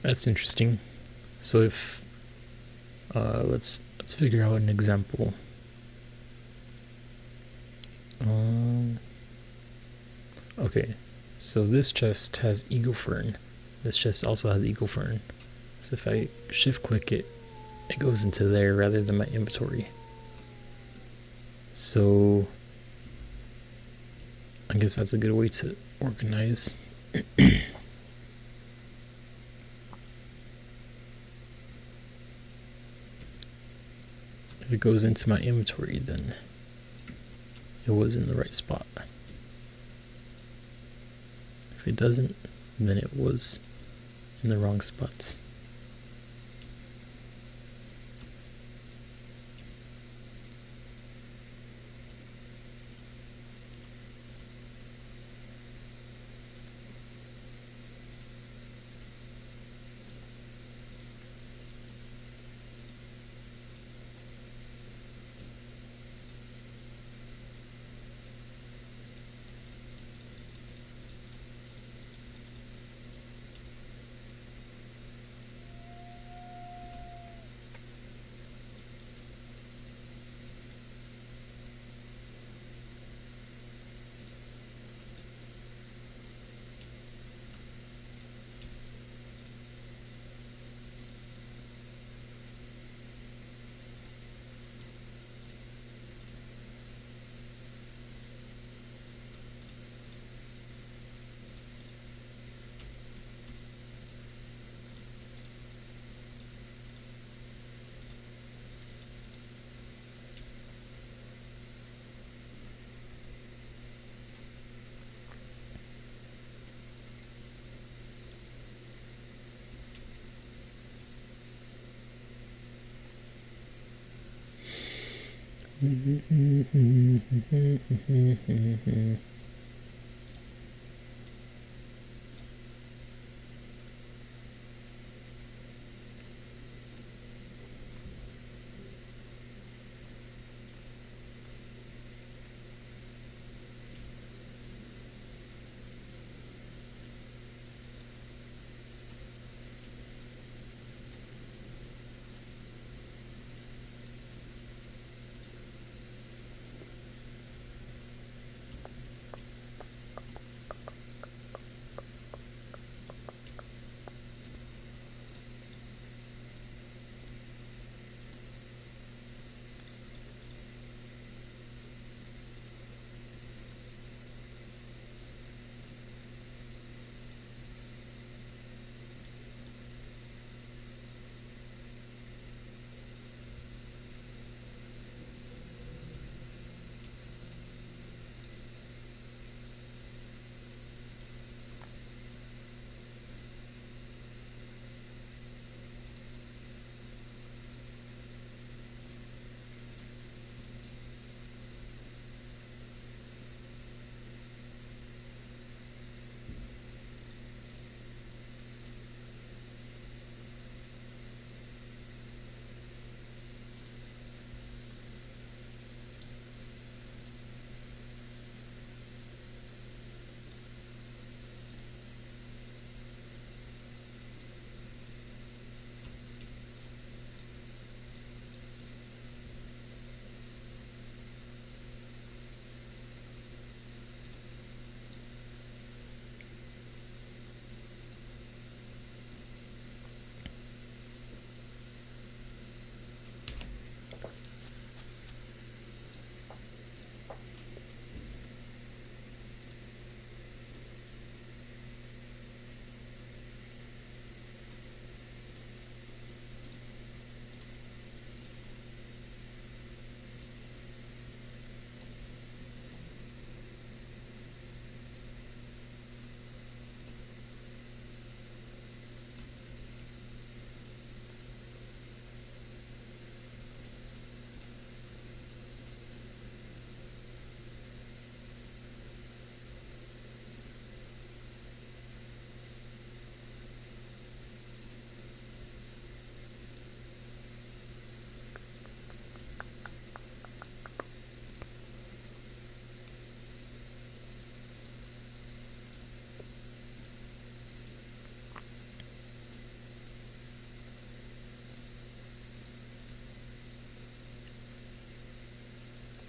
That's interesting. So if let's figure out an example. Okay, so this chest has Eagle Fern. This chest also has Eagle Fern. So if I shift click it, it goes into there rather than my inventory. So I guess that's a good way to organize. If it goes into my inventory, then it was in the right spot. If it doesn't, then it was in the wrong spots.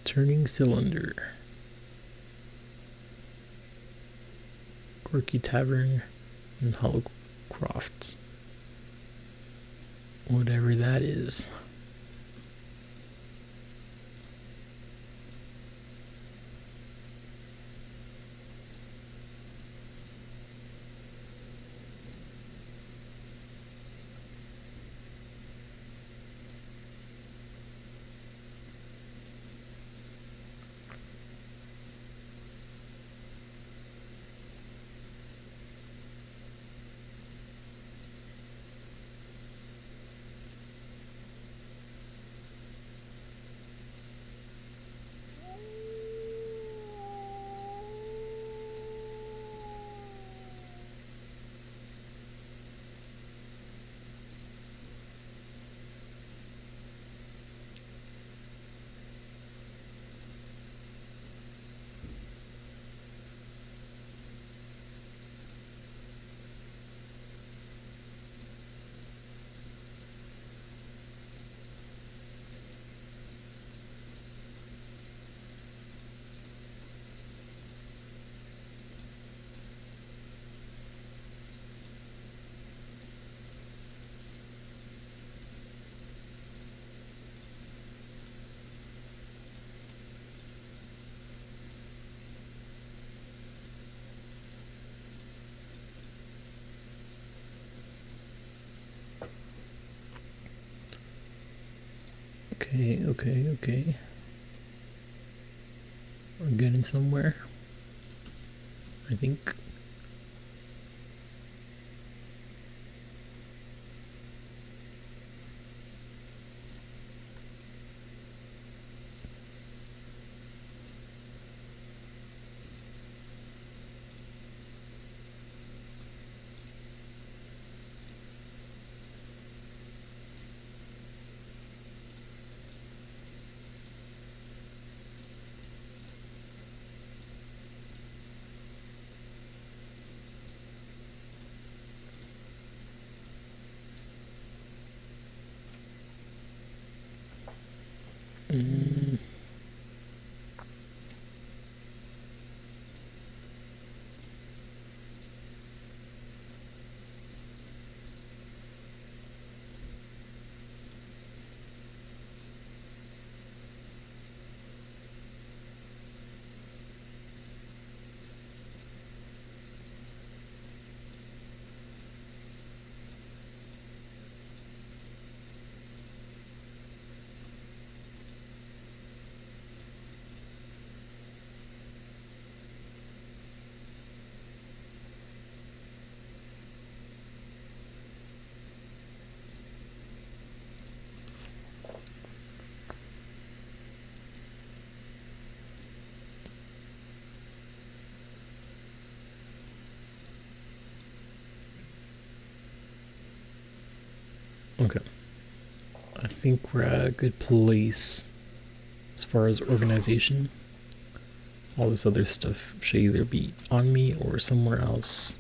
Turning cylinder. Quirky Tavern and Hollowcroft. Whatever that is. Okay. We're getting somewhere, I think. Okay. I think we're at a good place as far as organization. All this other stuff should either be on me or somewhere else.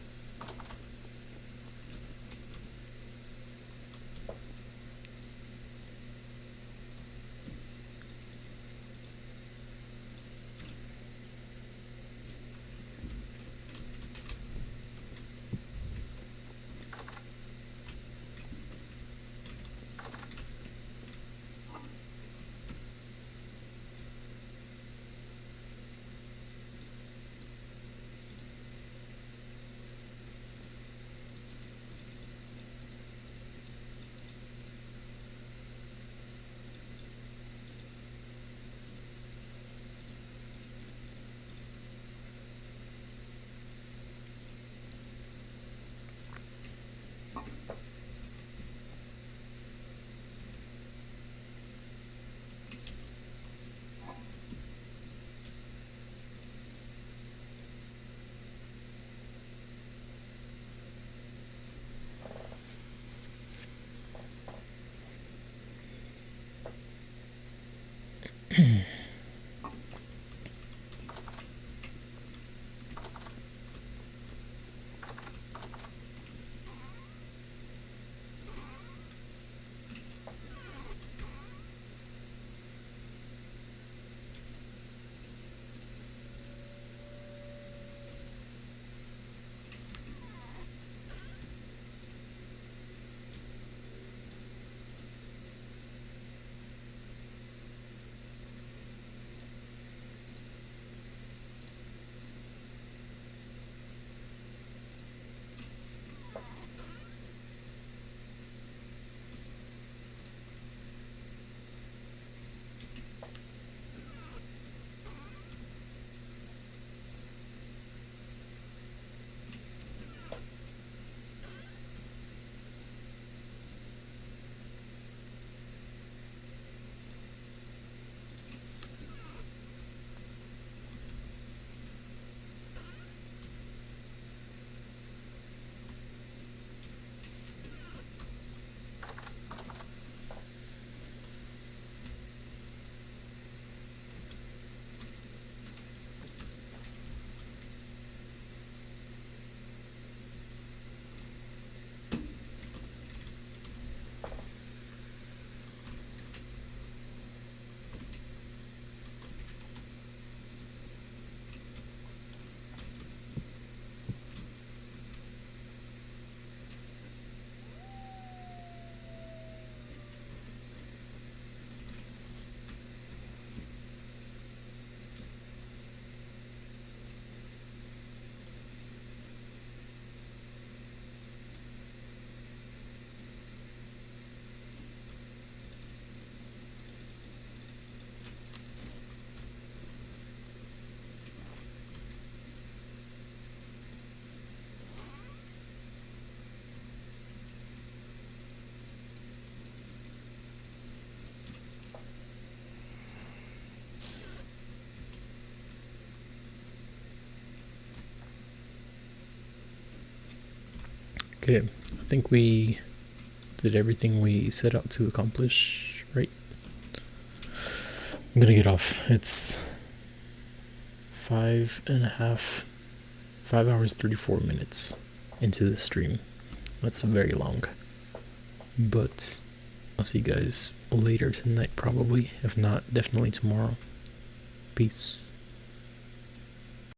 Okay, I think we did everything we set out to accomplish, right? I'm gonna get off. It's 5 hours 34 minutes into the stream. That's very long. But I'll see you guys later tonight probably. If not, definitely tomorrow. Peace.